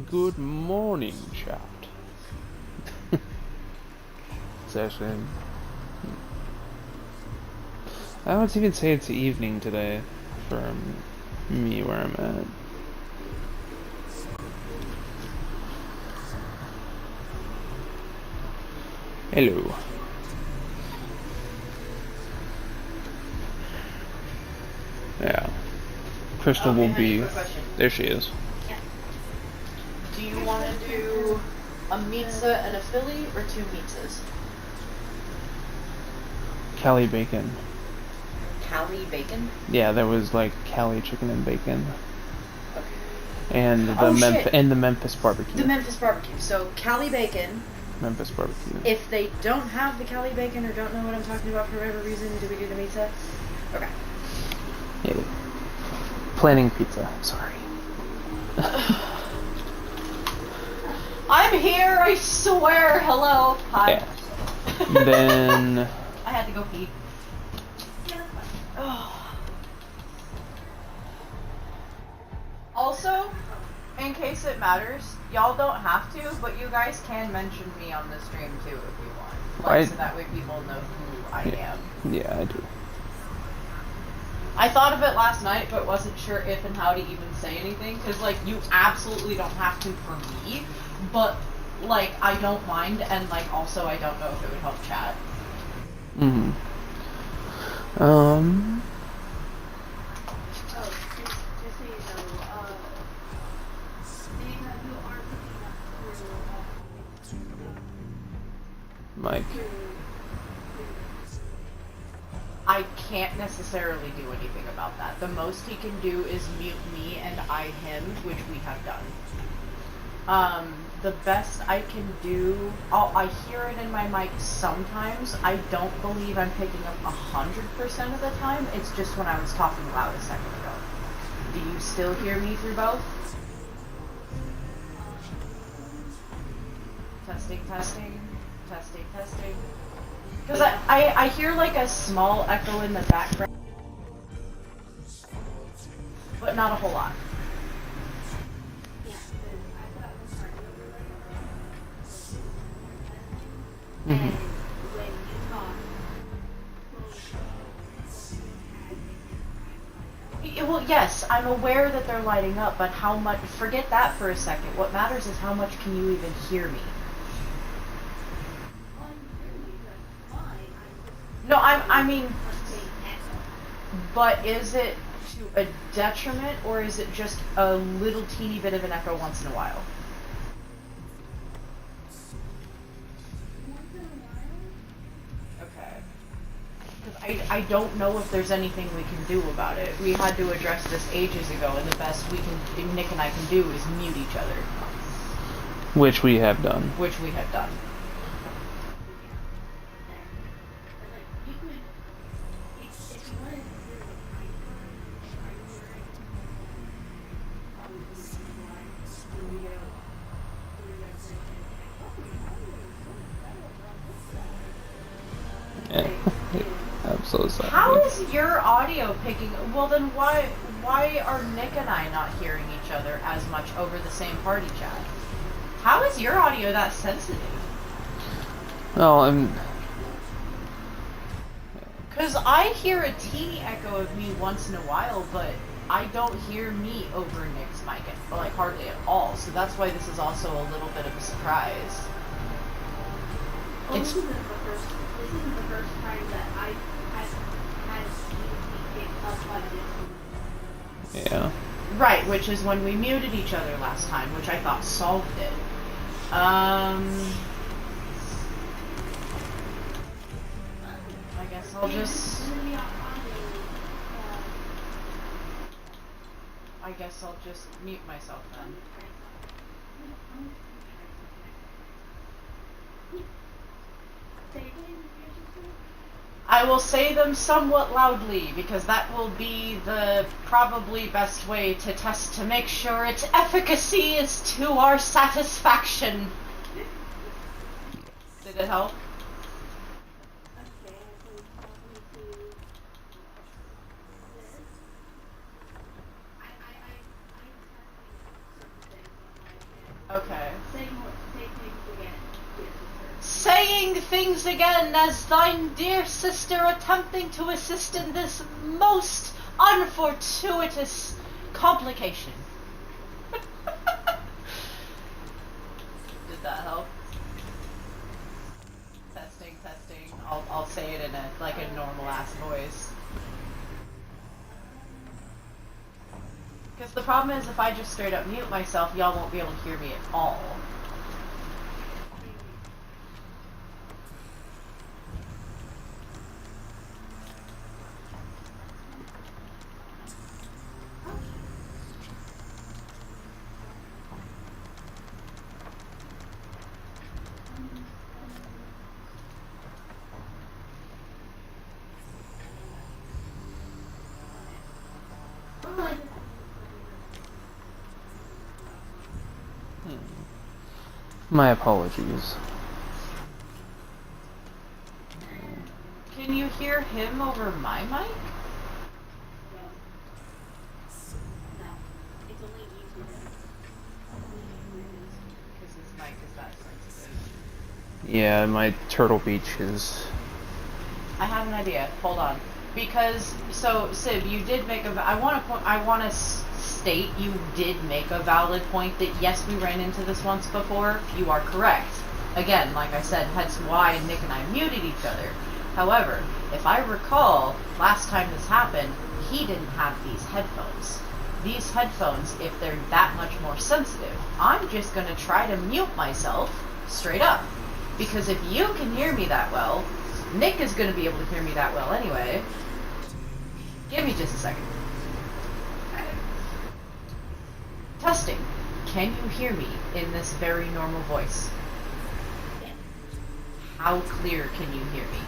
Good morning, chat. Session. I would even say it's evening today for me where I'm at. Hello. Yeah. Krystal will be... There she is. Yeah. Do you want to do a pizza and a Philly or 2 pizzas? Cali bacon. Cali bacon? Yeah, there was like Cali chicken and bacon. Okay. And the Memphis barbecue. The Memphis barbecue. So Cali bacon. Memphis barbecue. If they don't have the Cali bacon or don't know what I'm talking about for whatever reason, do we do the pizza? Okay. Yeah. Planning pizza. Sorry. I'm here, I swear. Hello. Hi. Yeah. Then... I had to go pee. Oh. Also, in case it matters, y'all don't have to, but you guys can mention me on the stream too if you want. So that way people know who I am. Yeah, I do. I thought of it last night, but wasn't sure if and how to even say anything, because, like, you absolutely don't have to for me, but, like, I don't mind, and, like, also I don't know if it would help chat. Mm-hmm. Oh, just so you know, seeing that you are picking up Mike. I can't necessarily do anything about that. The most he can do is mute me and I him, which we have done. The best I can do, I hear it in my mic sometimes. I don't believe I'm picking up 100% of the time. It's just when I was talking loud a second ago. Do you still hear me through both? Testing, testing, testing, testing. Because I hear like a small echo in the background, but not a whole lot. Mm-hmm. Well, yes, I'm aware that they're lighting up, but how much? Forget that for a second. What matters is how much can you even hear me? No, I mean, but is it to a detriment, or is it just a little teeny bit of an echo once in a while? Okay. Because I don't know if there's anything we can do about it. We had to address this ages ago, and the best Nick and I can do is mute each other. Which we have done. Which we have done. Yeah. I'm so sorry. How is your audio picking? Well, then why are Nick and I not hearing each other as much over the same party chat? How is your audio that sensitive? Well, Because I hear a teeny echo of me once in a while, but I don't hear me over Nick's mic, like hardly at all. So that's why this is also a little bit of a surprise. Well, this isn't the first time that I had seen me picked up by this. yeah. Right, which is when we muted each other last time, which I thought solved it. I guess I'll just... I guess I'll just mute myself then. I will say them somewhat loudly, because that will be the probably best way to test to make sure its efficacy is to our satisfaction. Did it help? saying things again as thine dear sister attempting to assist in this most unfortuitous complication. Did that help? Testing, testing. I'll say it in a normal ass voice. Because the problem is, if I just straight up mute myself, y'all won't be able to hear me at all. My apologies. Can you hear him over my mic? No. It's only you. Because his mic is that sensitive. Yeah, my Turtle Beach is... I have an idea. Hold on. Because, so, Sib, you did make a... I want to state you did make a valid point that, yes, we ran into this once before. You are correct. Again, like I said, hence why Nick and I muted each other. However, if I recall, last time this happened, he didn't have these headphones. These headphones, if they're that much more sensitive, I'm just going to try to mute myself straight up. Because if you can hear me that well, Nick is going to be able to hear me that well anyway. Give me just a second. Testing. Can you hear me in this very normal voice? How clear can you hear me?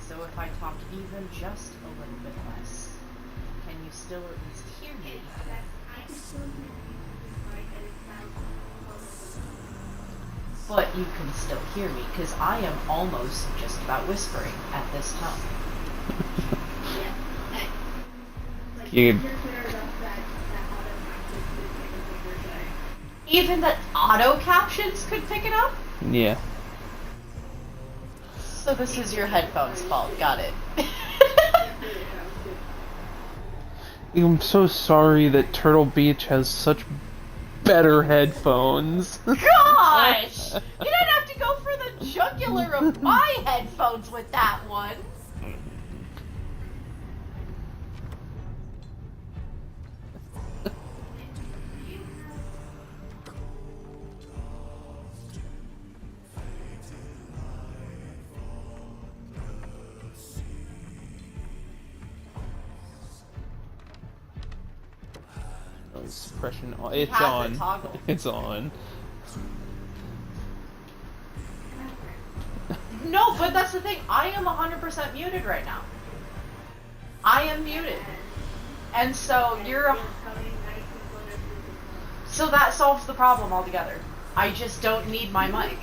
So if I talk even just a little bit less, can you still at least hear me? But you can still hear me, because I am almost just about whispering at this tone. You... Even that auto captions could pick it up? Yeah. So this is your headphones' fault. Got it. I'm so sorry that Turtle Beach has such better headphones. Gosh! You didn't have to go for the jugular of my headphones with that one. Suppression on. It's has it on. toggled. It's on. No, but that's the thing. I am 100% muted right now. I am muted. And so you're... So that solves the problem altogether. I just don't need my mic.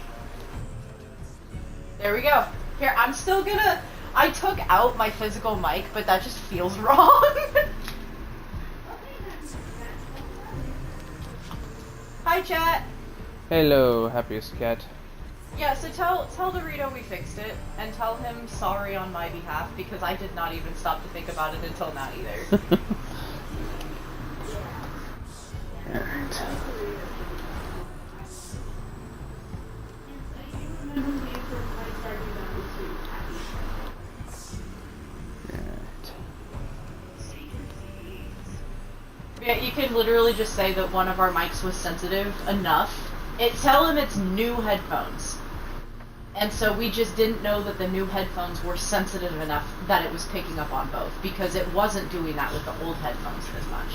There we go. Here, I'm still gonna... I took out my physical mic, but that just feels wrong. Hi, chat. Hello, happiest cat. Yeah, so tell Dorito we fixed it, and tell him sorry on my behalf, because I did not even stop to think about it until now either. Alright. Yeah, you can literally just say that one of our mics was sensitive enough. Tell him it's new headphones. And so we just didn't know that the new headphones were sensitive enough that it was picking up on both, because it wasn't doing that with the old headphones as much.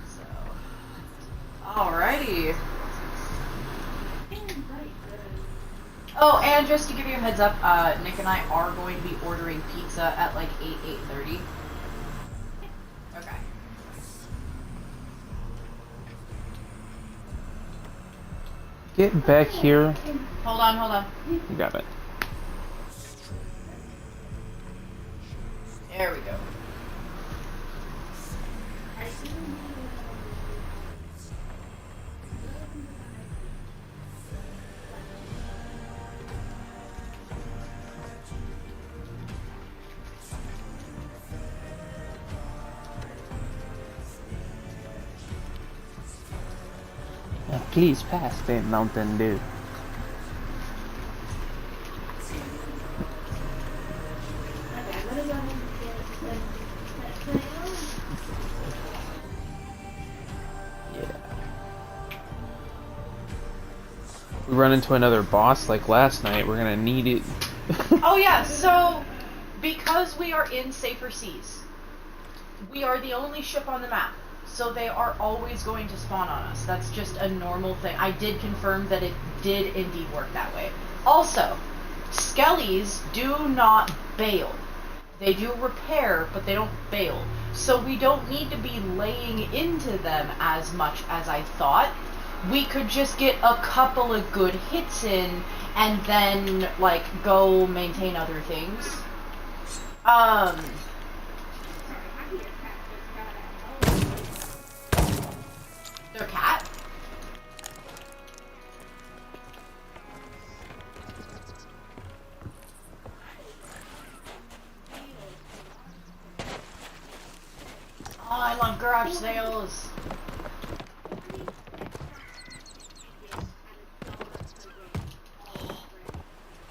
So, alrighty. Oh, and just to give you a heads up, Nick and I are going to be ordering pizza at like 8:30. Okay. Get back here. Hold on. You got it. There we go. Please pass the Mountain Dew. Okay, I'm gonna go ahead and get let's play on. Yeah. We run into another boss like last night, we're gonna need it. Oh yeah, so because we are in safer seas, we are the only ship on the map. So they are always going to spawn on us. That's just a normal thing. I did confirm that it did indeed work that way. Also, skellies do not bail. They do repair, but they don't bail. So we don't need to be laying into them as much as I thought. We could just get a couple of good hits in and then, like, go maintain other things. Sorry, I hear cat just got out. Their cat? Oh, I love garage sales.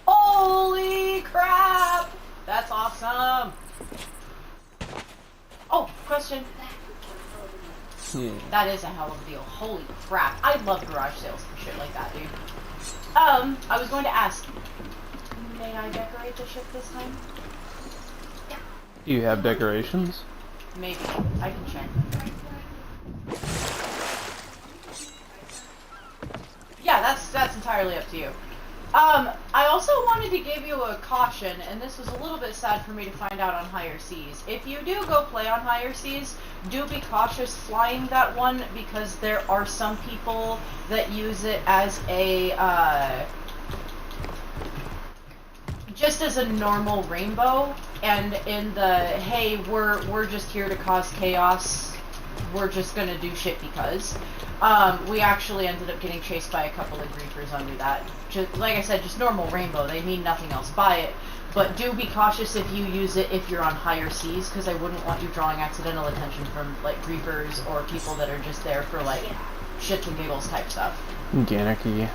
Holy crap! That's awesome. Oh, question. Yeah. That is a hell of a deal. Holy crap. I love garage sales for shit like that, dude. I was going to ask, may I decorate the ship this time? Do you have decorations? Maybe. I can check. Yeah, that's entirely up to you. I also wanted to give you a caution, and this was a little bit sad for me to find out on higher seas. If you do go play on higher seas, do be cautious flying that one, because there are some people that use it as a, just as a normal rainbow, and in the, hey, we're just here to cause chaos, we're just gonna do shit because. We actually ended up getting chased by a couple of griefers under that. Just, like I said, just normal rainbow. They mean nothing else by it. But do be cautious if you use it if you're on higher seas, because I wouldn't want you drawing accidental attention from, like, griefers or people that are just there for, like, shits and giggles type stuff. Ganarchy.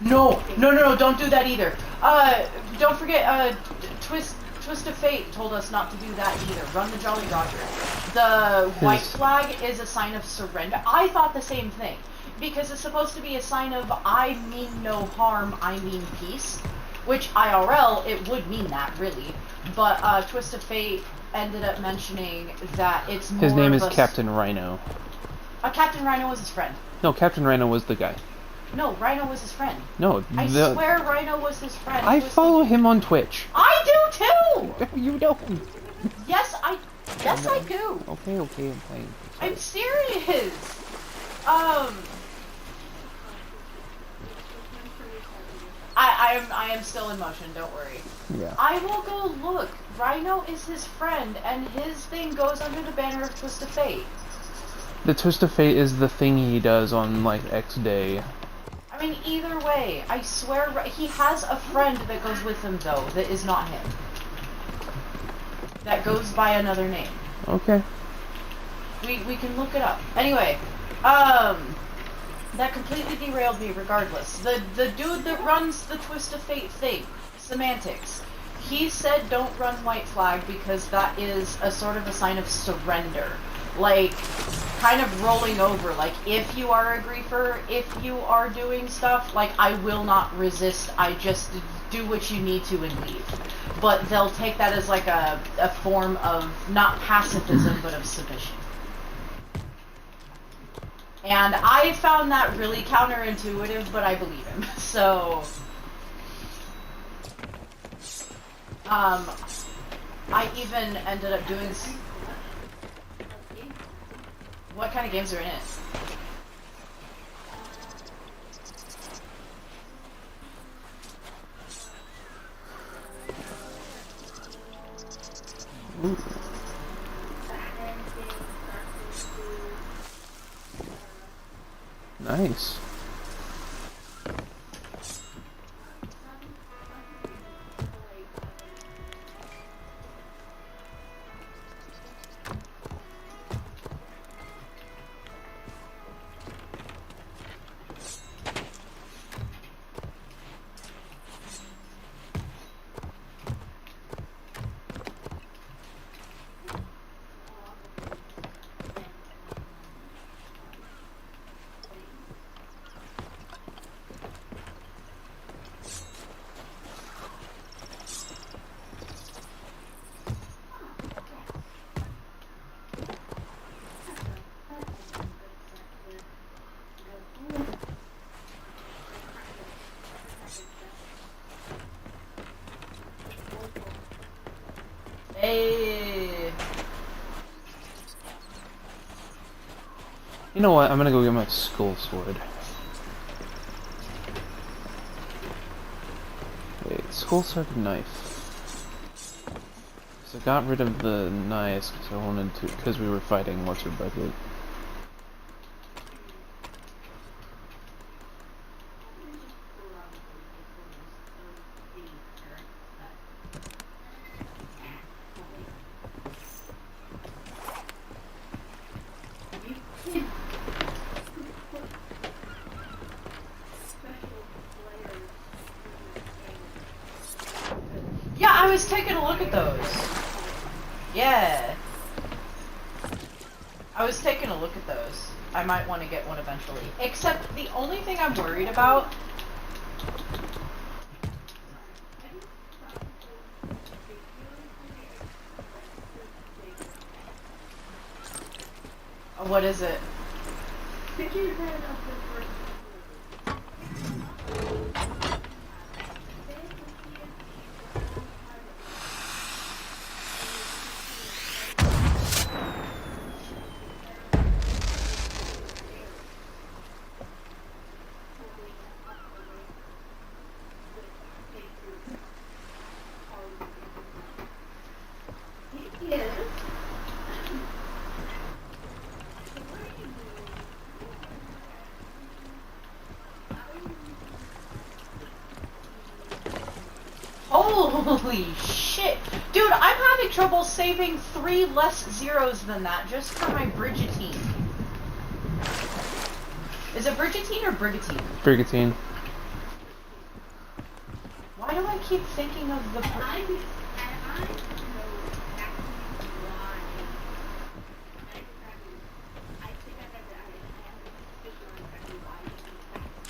No, don't do that either. Don't forget, Twist of Fate told us not to do that either. Run the Jolly Roger. The white flag is a sign of surrender. I thought the same thing, because it's supposed to be a sign of I mean no harm, I mean peace, which IRL, it would mean that, really. But, Twist of Fate ended up mentioning that it's more His name is of a Captain Rhino. Captain Rhino was his friend. No, Captain Rhino was the guy. No, Rhino was his friend. No, I swear Rhino was his friend. I He was follow him on Twitch. I do too! You don't. Yes, I do. Okay, I'm playing. I'm serious. I am still in motion, don't worry. Yeah. I will go look. Rhino is his friend, and his thing goes under the banner of Twist of Fate. The Twist of Fate is the thing he does on, like, X Day. I mean, either way, I swear, he has a friend that goes with him, though, that is not him. That goes by another name. Okay. We can look it up. Anyway, that completely derailed me regardless. The dude that runs the Twist of Fate thing, Semantics, he said don't run white flag because that is a sort of a sign of surrender. Like, kind of rolling over. Like, if you are a griefer, if you are doing stuff, like, I will not resist. I just do what you need to and leave. But they'll take that as, like, a form of, not pacifism, but of submission. And I found that really counterintuitive, but I believe him. So, I even ended up doing... What kind of games are in it? Ooh. Nice. You know what? I'm gonna go get my skull sword. Wait, skull sword and knife. So I got rid of the knives because I wanted to, because we were fighting what's her bucket. Yeah, I was taking a look at those. Yeah. I was taking a look at those. I might want to get one eventually. Except the only thing I'm worried about... What is it? Picture your head of the first. Yes. Holy shit! Dude, I'm having trouble saving 3 less zeros than that just for my Brigantine. Is it Brigantine or Brigantine? Brigantine. Why do I keep thinking of the... I know exactly why. I think I have a suspicion on exactly why he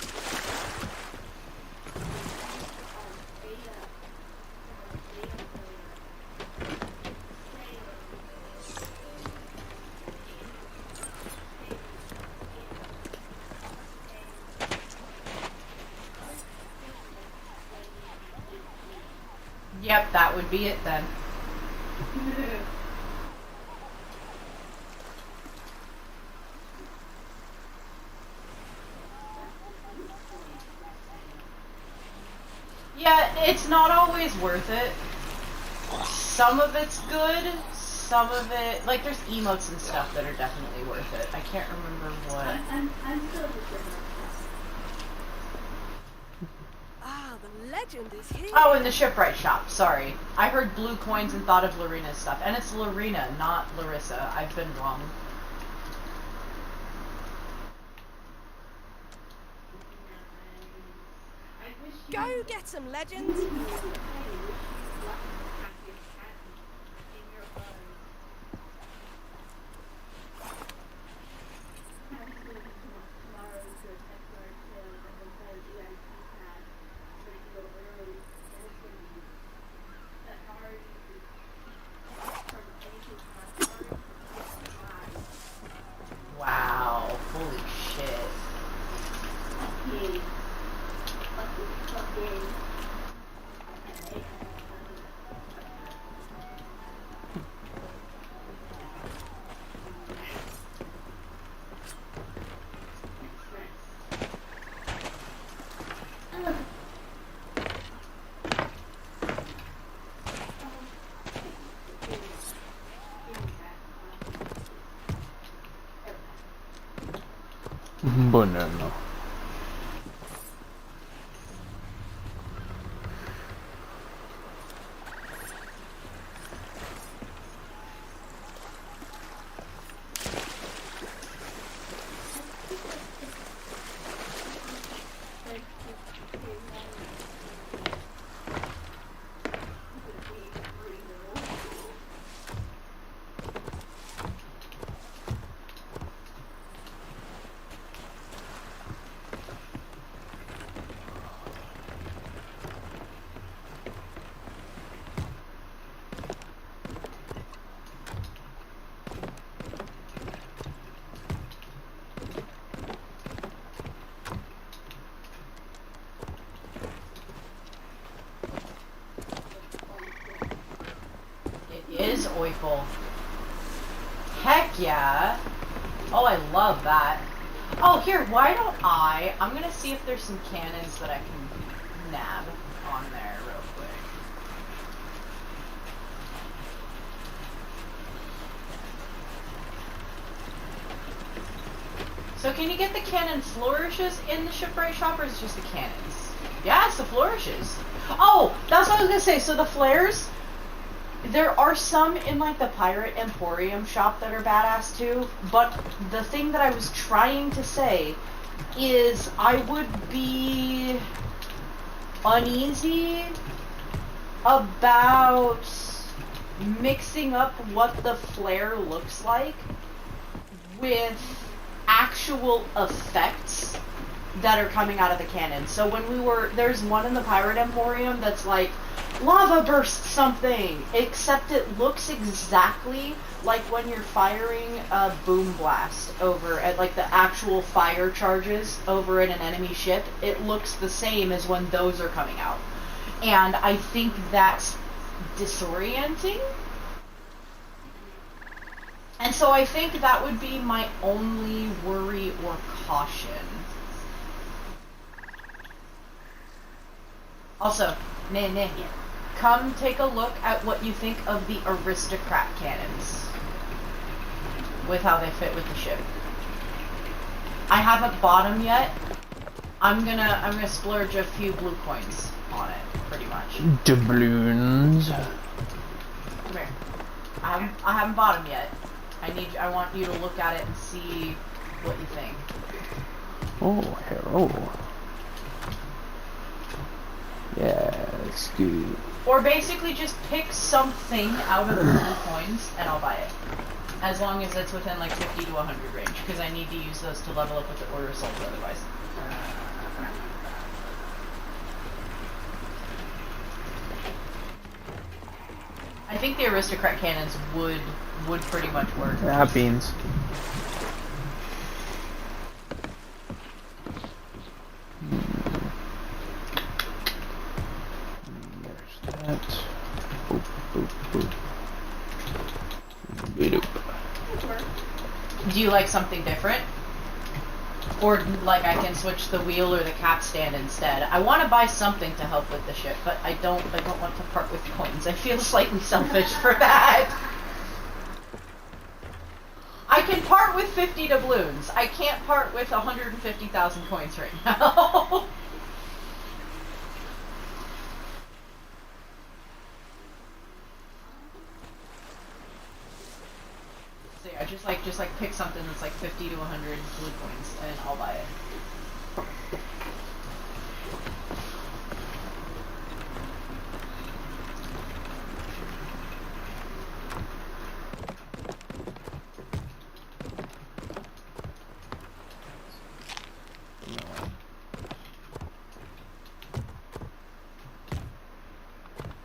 Yep, that would be it then. Yeah, it's not always worth it. Some of it's good, some of it... Like, there's emotes and stuff that are definitely worth it. I can't remember what... I'm still just Ah, the legend is here. Oh, in the shipwright shop, sorry. I heard blue coins and thought of Lorena's stuff. And it's Lorena, not Larissa. I've been wrong. Go get some legends. Wow, holy shit. Banana. It is Oifel. Heck yeah! Oh, Oh, I love that. Oh, here, why don't I'm gonna see if there's some cannons that I can nab on there real quick. So can you get the cannon flourishes in the shipwright shop, or is it just the cannons? Yeah, it's the flourishes. Oh, that's what I was gonna say. So the flares, there are some in like the Pirate Emporium shop that are badass too, but the thing that I was trying to say is I would be uneasy about mixing up what the flare looks like with actual effects that are coming out of the cannon. So when there's one in the Pirate Emporium that's like, lava burst something, except it looks exactly like when you're firing a boom blast over at like the actual fire charges over at an enemy ship. It looks the same as when those are coming out. And I think that's disorienting. And so I think that would be my only worry or caution. Also, Nene, come take a look at what you think of the aristocrat cannons with how they fit with the ship. I haven't bought them yet. I'm gonna splurge a few blue coins on it, pretty much. Doubloons. Come here. I haven't bought them yet. I want you to look at it and see what you think. Oh, hello. Yeah, it's good. Or basically just pick something out of the blue coins and I'll buy it. As long as it's within like 50 to 100 range, because I need to use those to level up with the order assault otherwise. I think the aristocrat cannons would pretty much work. Ah, beans. There's that. Boop, boop, boop. Boop. Do you like something different? Or like I can switch the wheel or the capstan instead. I want to buy something to help with the ship, but I don't want to part with coins. I feel slightly selfish for that. I can part with 50 doubloons. I can't part with 150,000 coins right now. So yeah, just like pick something that's like 50 to 100 blue coins and I'll buy it.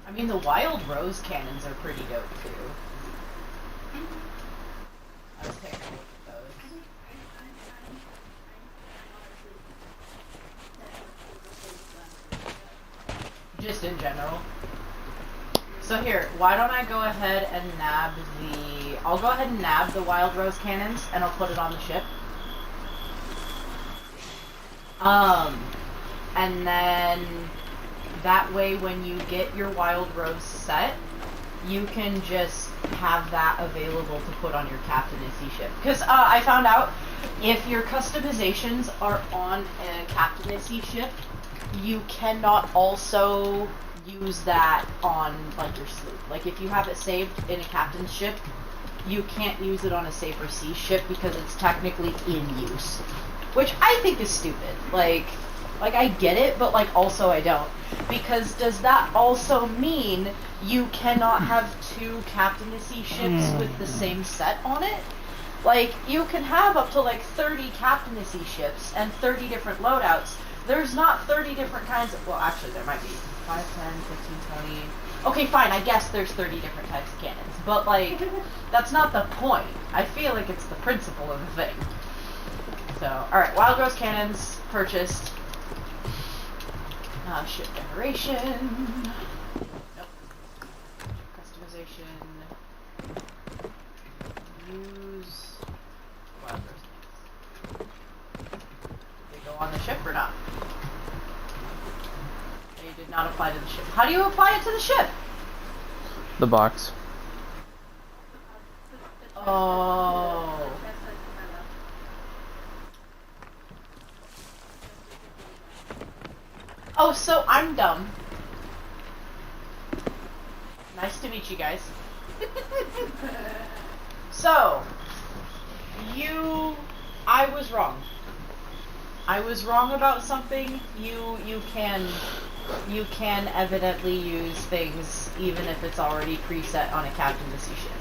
I mean, the wild rose cannons are pretty dope too. Let's take a look at those. Just in general. So here, why don't I go ahead and I'll go ahead and nab the wild rose cannons and I'll put it on the ship. And then that way when you get your wild rose set, you can just have that available to put on your captaincy ship. Because I found out if your customizations are on a captaincy ship, you cannot also use that on like your sloop. Like if you have it saved in a captain's ship, you can't use it on a safer sea ship because it's technically in use. Which I think is stupid. Like I get it, but like also I don't. Because does that also mean you cannot have two captaincy ships with the same set on it? Like, you can have up to like 30 captaincy ships and 30 different loadouts. There's not 30 different kinds of, well actually there might be 5, 10, 15, 20. Okay, fine, I guess there's 30 different types of cannons. But like, that's not the point. I feel like it's the principle of the thing. So, alright, Wild Rose cannons purchased. Ship generation. Nope. Customization. Use Wild Rose go on the ship or not? They did not apply to the ship. How do you apply it to the ship? The box. Oh. Oh, so I'm dumb. Nice to meet you guys. So, I was wrong. I was wrong about something. You can evidently use things even if it's already preset on a Captain to Sea ship.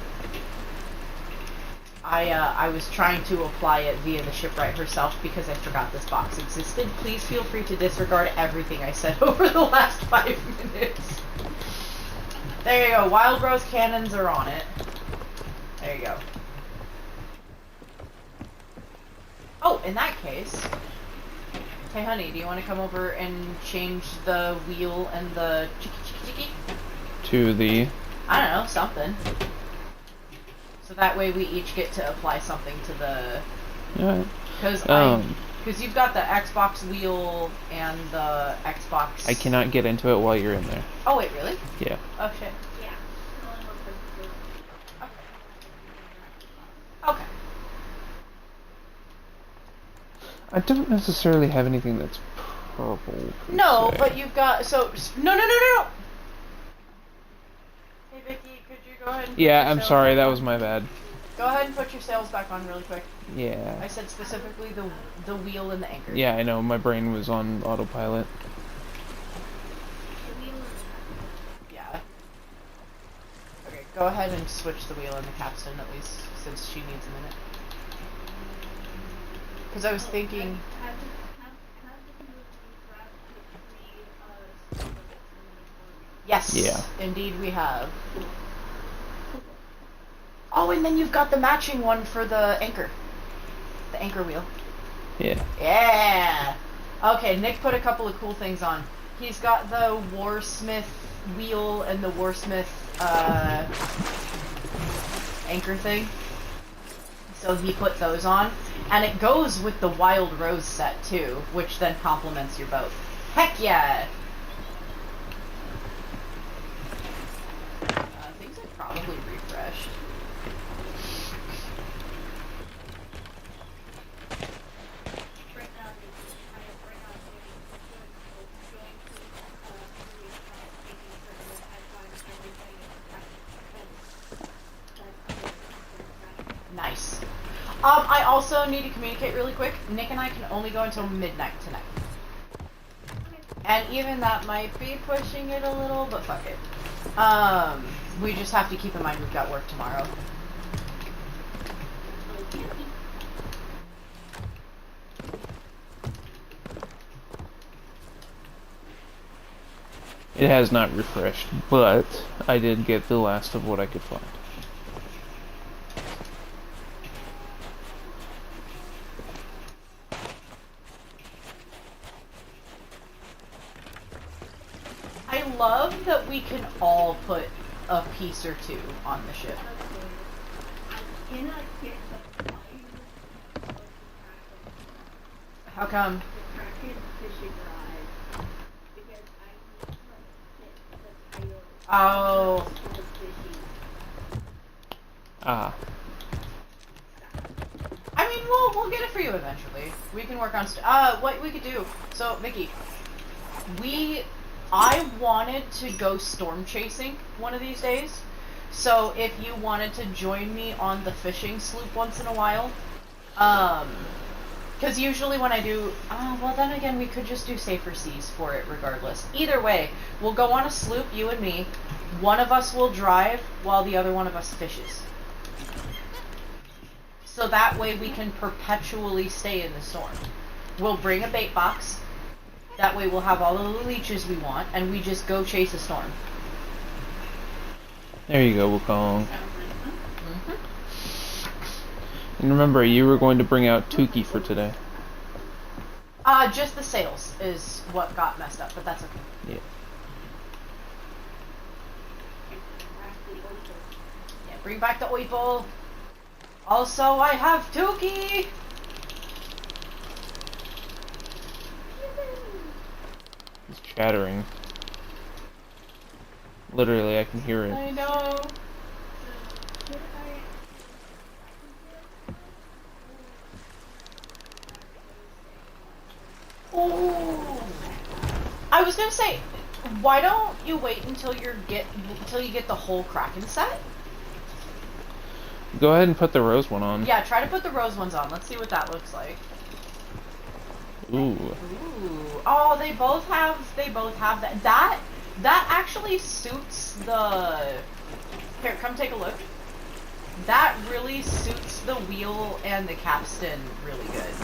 I was trying to apply it via the shipwright herself because I forgot this box existed. Please feel free to disregard everything I said over the last 5 minutes. There you go. Wild Rose cannons are on it. There you go. Oh, in that case... Hey, honey, do you want to come over and change the wheel and the chiki? To the... I don't know, something. So that way we each get to apply something to the... Alright. Because you've got the Xbox wheel and the Xbox... I cannot get into it while you're in there. Oh, wait, really? Yeah. Oh, shit. Yeah. Okay. I don't necessarily have anything that's purple. per No, se. but you've got... So... No! Hey, Vicky, could you go ahead and... Yeah, put your I'm sails sorry, back that on? was my bad. Go ahead and put your sails back on really quick. Yeah. I said specifically the wheel and the anchor. Yeah, I know, my brain was on autopilot. Yeah. Okay, go ahead and switch the wheel and the capstan at least, since she needs a minute. Because I was thinking... Yes, Yeah. indeed we have. Oh, and then you've got the matching one for the anchor. The anchor wheel. Yeah. Yeah! Okay, Nick put a couple of cool things on. He's got the Warsmith wheel and the Warsmith, anchor thing. So he put those on. And it goes with the Wild Rose set, too, which then complements your boat. Heck yeah! Things are probably refreshed. Nice. I also need to communicate really quick. Nick and I can only go until midnight tonight. And even that might be pushing it a little, but fuck it. We just have to keep in mind we've got work tomorrow. It has not refreshed, but I did get the last of what I could find. I love that we can all put a piece or two on the ship. I cannot get the How come? Kraken fishing rod because I need to get the title Oh. of the fishing. Ah. I mean, we'll get it for you eventually. We can work on what we could do. So, Vicky, I wanted to go storm chasing one of these days. So if you wanted to join me on the fishing sloop once in a while, because usually when I do, well then again we could just do safer seas for it regardless. Either way, we'll go on a sloop, you and me. One of us will drive while the other one of us fishes. So that way we can perpetually stay in the storm. We'll bring a bait box. That way we'll have all the leeches we want, and we just go chase a storm. There you go, Wukong. And remember, you were going to bring out Tukey for today. Just the sails is what got messed up, but that's okay. Yeah. Yeah, bring back the oipal. Also, I have Tukey! chattering. Literally, I can hear it. I know. Oh. I was gonna say, why don't you wait until you get the whole Kraken set? Go ahead and put the rose one on. Yeah, try to put the rose ones on. Let's see what that looks like. Ooh. Ooh. Oh, they both have that. That actually suits the. Here, come take a look. That really suits the wheel and the capstan really good.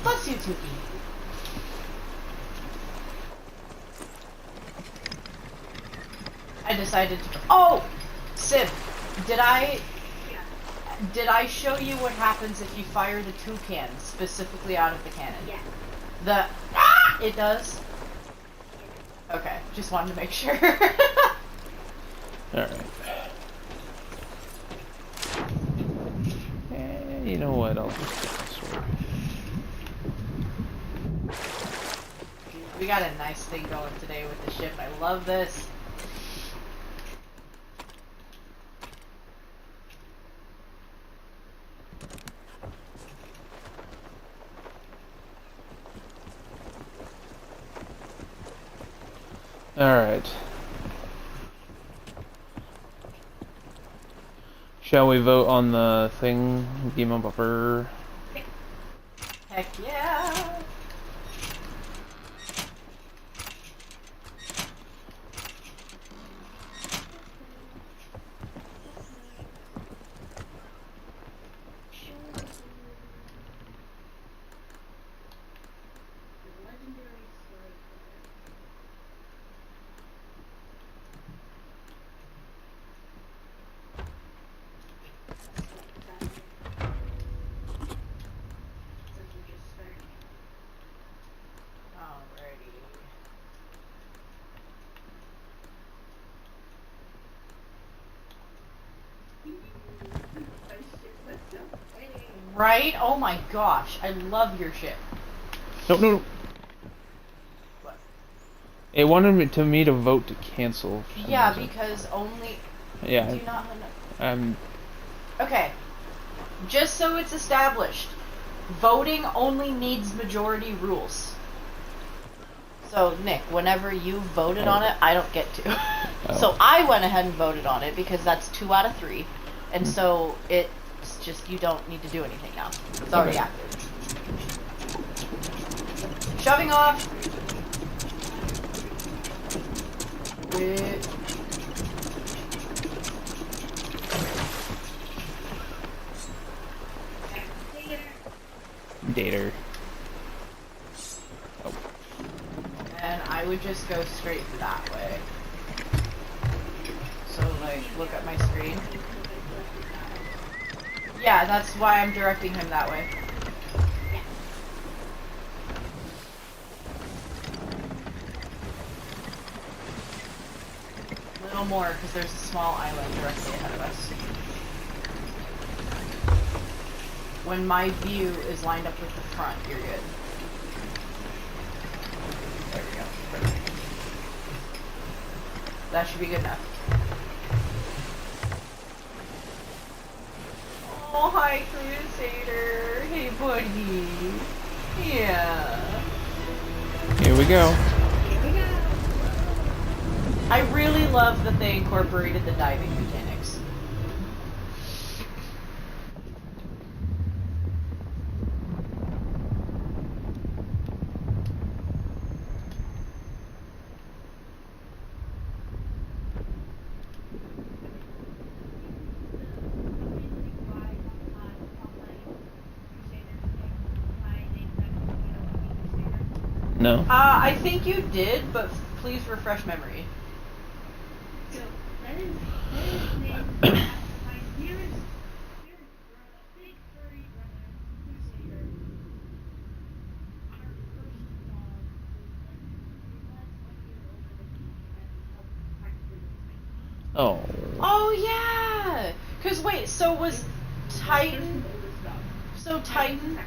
Bless you, Tuki. I decided to. Oh, Sib, did I show you what happens if you fire the toucan specifically out of the cannon? Yeah. It does. Okay, just wanted to make sure. Alright. You know what? I'll just get the sword. We got a nice thing going today with the ship. I love this. Alright. Shall we vote on the thing? Game on buffer. Heck yeah! Right? Oh my gosh, I love your ship. No, no, no. What? It wanted me to vote to cancel. For some Yeah, reason. because only. Yeah. Do you not know? I'm. Okay. Just so it's established, voting only needs majority rules. So, Nick, whenever you voted on it, I don't get to. Oh. So I went ahead and voted on it because that's 2 out of 3. And so it's just, you don't need to do anything now. It's already Okay. active. Shoving off. Dater. Oh. And I would just go straight that way. So, like, look at my screen. Yeah, that's why I'm directing him that way. A little more, because there's a small island directly ahead of us. When my view is lined up with the front, you're good. There we go. Perfect. That should be good enough. Oh, hi, Crusader. Hey, buddy. Yeah. Here we go. I really love that they incorporated the diving mechanics. No. I think you did, but please refresh memory. So that is named my nearest big furry brother, Crusader. Our first dog was like 1 year older than me and helped practically raise me. Oh. Oh yeah! Cause wait, so was Titan? So Titan?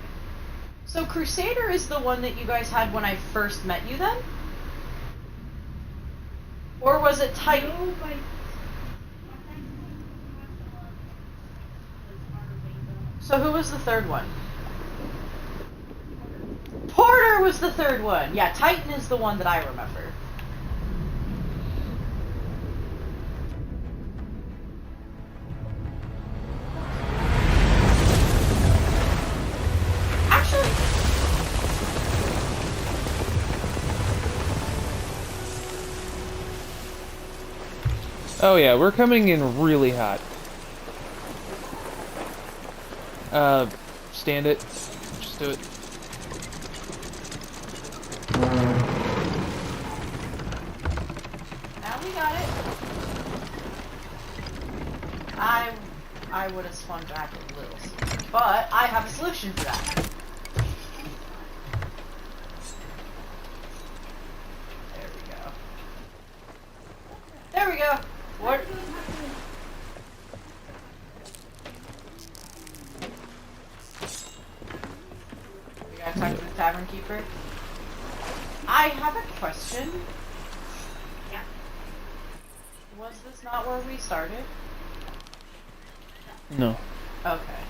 So Crusader is the one that you guys had when I first met you then? Or was it Titan? No, but So who was the third one? Porter was the third one. Yeah, Titan is the one that I remember. Actually, Oh yeah, we're coming in really hot. Stand it. Just do it. now we got it. I would have spun back a little sooner, but I have a solution for that. There we go. There we go. What? We gotta talk to the tavern keeper. I have a question. yeah. Was this not where we started? No. Okay.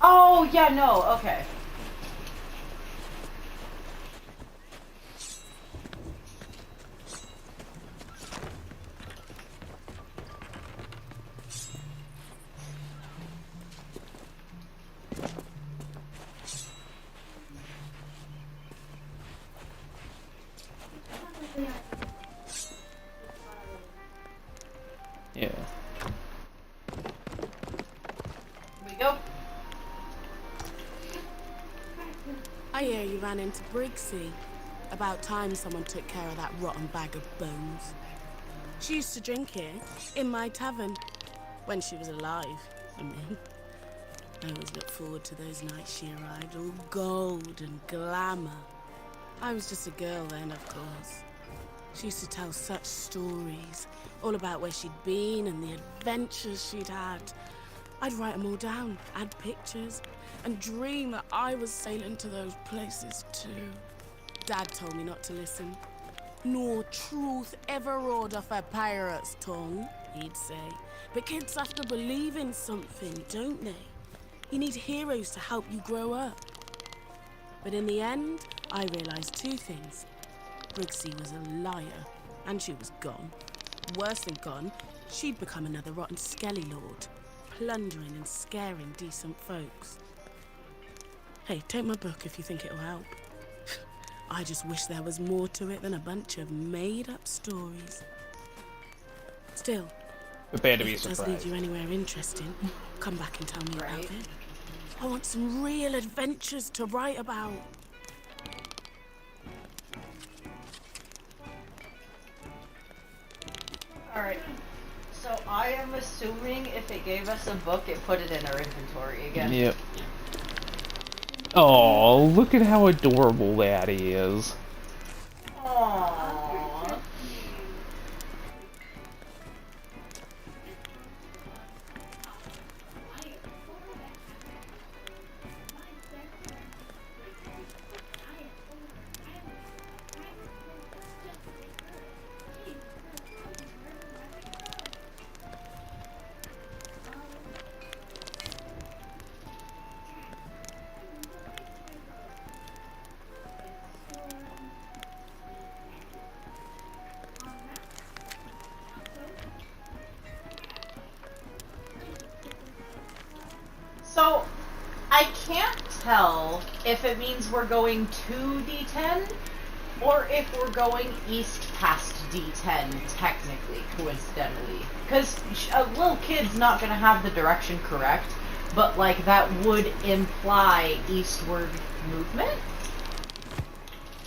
Oh, yeah, no, okay. Yeah. We go. I hear you ran into Briggsy. About time someone took care of that rotten bag of bones. She used to drink here, in my tavern, when she was alive, I mean. I always looked forward to those nights she arrived, all gold and glamour. I was just a girl then, of course. She used to tell such stories, all about where she'd been and the adventures she'd had. I'd write them all down, add pictures, and dream that I was sailing to those places too. Dad told me not to listen. Nor truth ever roared off a pirate's tongue, he'd say. But kids have to believe in something, don't they? You need heroes to help you grow up. But in the end, I realized two things. Briggsy was a liar, and she was gone. Worse than gone, she'd become another rotten skelly lord, plundering and scaring decent folks. Hey, take my book if you think it'll help. I just wish there was more to it than a bunch of made-up stories. Still, Prepare to if be it does surprised. lead you anywhere interesting, come back and tell me about Right. it. I want some real adventures to write about. Alright. So I am assuming if it gave us a book, it put it in our inventory again. Yep. Oh, look at how adorable that is. Aww. So, I can't tell if it means we're going to D10 or if we're going east past D10, technically, coincidentally. Because a little kid's not going to have the direction correct, but, like, that would imply eastward movement.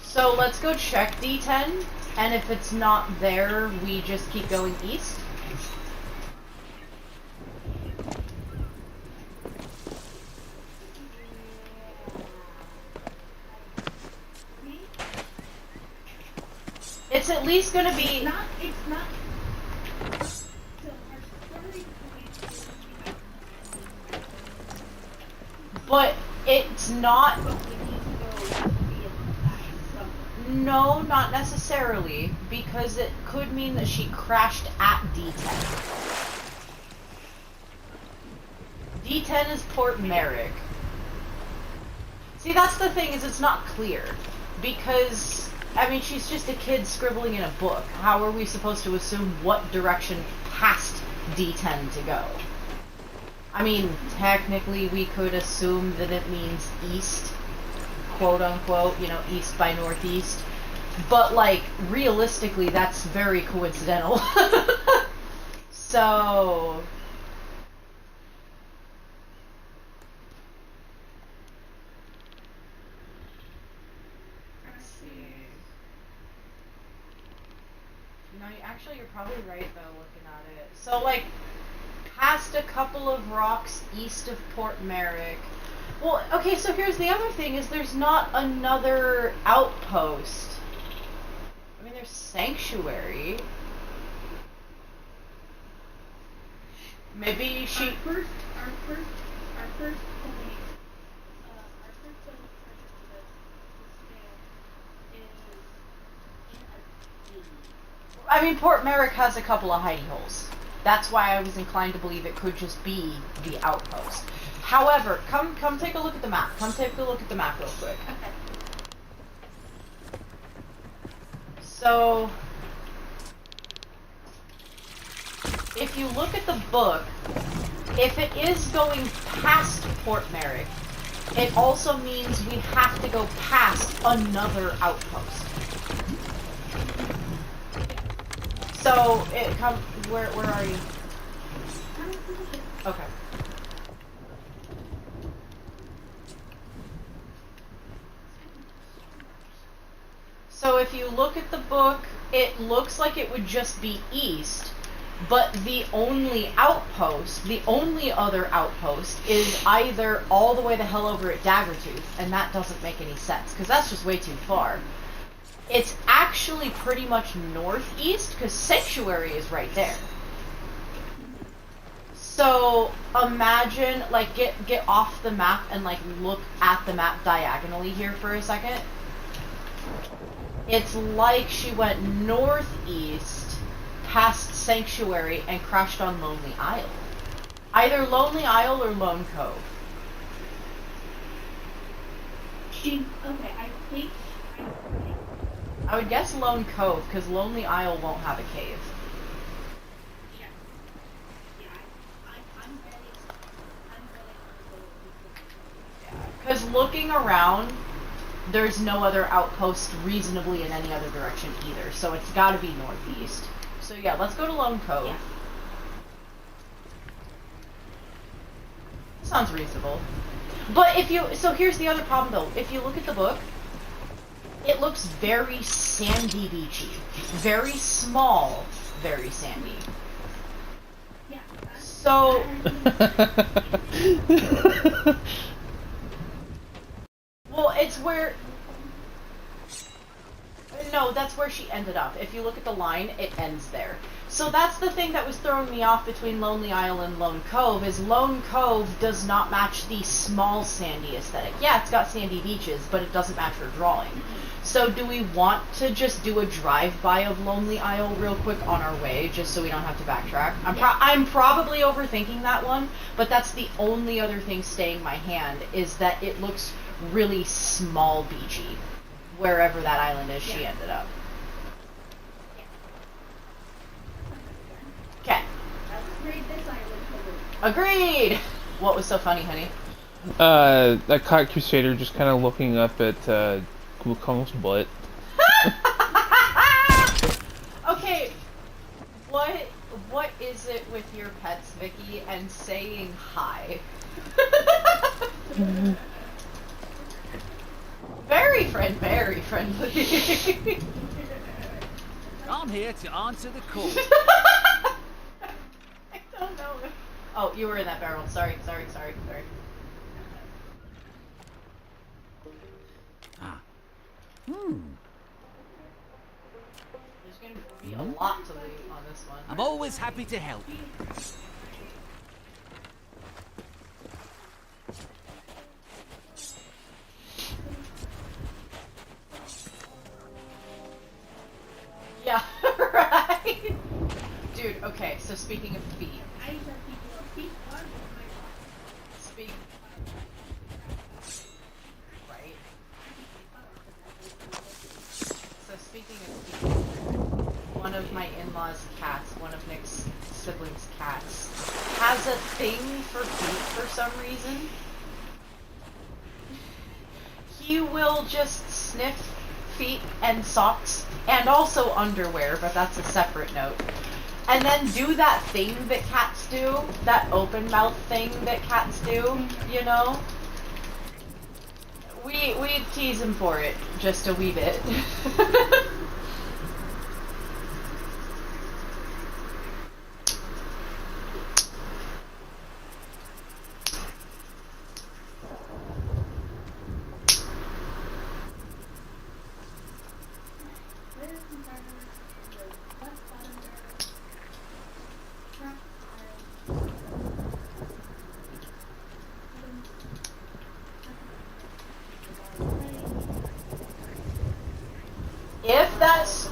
So let's go check D10, and if it's not there, we just keep going east. It's at least gonna be... It's not. So our starting point But it's not. But we need to go reinvest something. No, not necessarily, because it could mean that she crashed at D10. D10 is Port Merrick. See, that's the thing, is it's not clear. Because, I mean, she's just a kid scribbling in a book. How are we supposed to assume what direction past D10 to go? I mean, technically we could assume that it means east, quote unquote, you know, east by northeast. But, like, realistically, that's very coincidental. So... let's see. No, actually, you're probably right, though, looking at it. So, like, past a couple of rocks east of Port Merrick. Well, okay, so here's the other thing, is there's not another outpost. I mean, there's Sanctuary. Maybe she... Our first point, our first point of pressure for this scale is in a D. I mean, Port Merrick has a couple of hidey holes. That's why I was inclined to believe it could just be the outpost. However, come take a look at the map. Come take a look at the map real quick. Okay. So, if you look at the book, if it is going past Port Merrick, it also means we have to go past another outpost. So, where are you? Okay. So if you look at the book, it looks like it would just be east, but the only outpost, the only other outpost, is either all the way the hell over at Daggertooth, and that doesn't make any sense, because that's just way too far. It's actually pretty much northeast, because Sanctuary is right there. So imagine, like, get off the map and, like, look at the map diagonally here for a second. It's like she went northeast past Sanctuary and crashed on Lonely Isle. Either Lonely Isle or Lone Cove. Okay, I think I would guess Lone Cove, because Lonely Isle won't have a cave. yeah. Yeah, I'm betting Because looking around, there's no other outpost reasonably in any other direction either, so it's got to be northeast. So yeah, let's go to Lone Cove. Yeah. Sounds reasonable. But so here's the other problem though. If you look at the book, it looks very sandy beachy. Very small, very sandy. Yeah. So... well, it's where... No, that's where she ended up. If you look at the line, it ends there. So that's the thing that was throwing me off between Lonely Isle and Lone Cove, is Lone Cove does not match the small sandy aesthetic. Yeah, it's got sandy beaches, but it doesn't match her drawing. So do we want to just do a drive-by of Lonely Isle real quick on our way, just so we don't have to backtrack? I'm probably overthinking that one, but that's the only other thing staying my hand, is that it looks really small beachy, wherever that island is she ended up. Okay. Agreed! What was so funny, honey? I caught Crusader just kind of looking up at Wukong's butt. Okay, what is it with your pets, Vicky, and saying hi? Very friendly. I'm here to answer the call. I don't know. Oh, you were in that barrel. Sorry. Ah. There's going to be a lot to loot on this one. I'm always happy to help. Dude, okay, so speaking of feet. I used to have people with feet larger than my body. Speak. Right. So speaking of feet, one of my in-laws' cats, one of Nick's siblings' cats, has a thing for feet for some reason. He will just sniff feet and socks, and also underwear, but that's a separate note. And then do that thing that cats do, that open mouth thing that cats do, you know? We tease him for it, just a wee bit. If that's...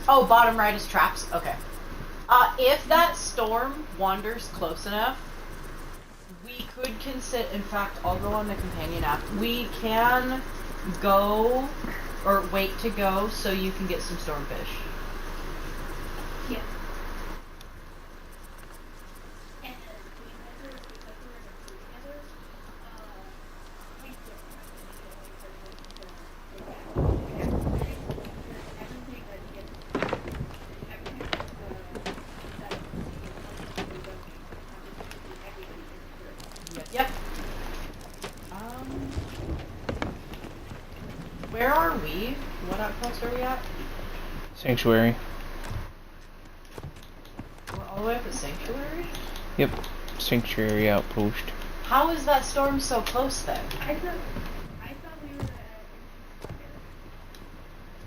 Oh, bottom right is traps? Okay. If that storm wanders close enough, we could consider... In fact, I'll go on the companion app. We can go, or wait to go, so you can get some stormfish. Yeah. Yep. Where are we? What outpost are we at? Sanctuary. We're all the way up at Sanctuary? Yep. Sanctuary outpost. How is that storm so close then? I thought we were at...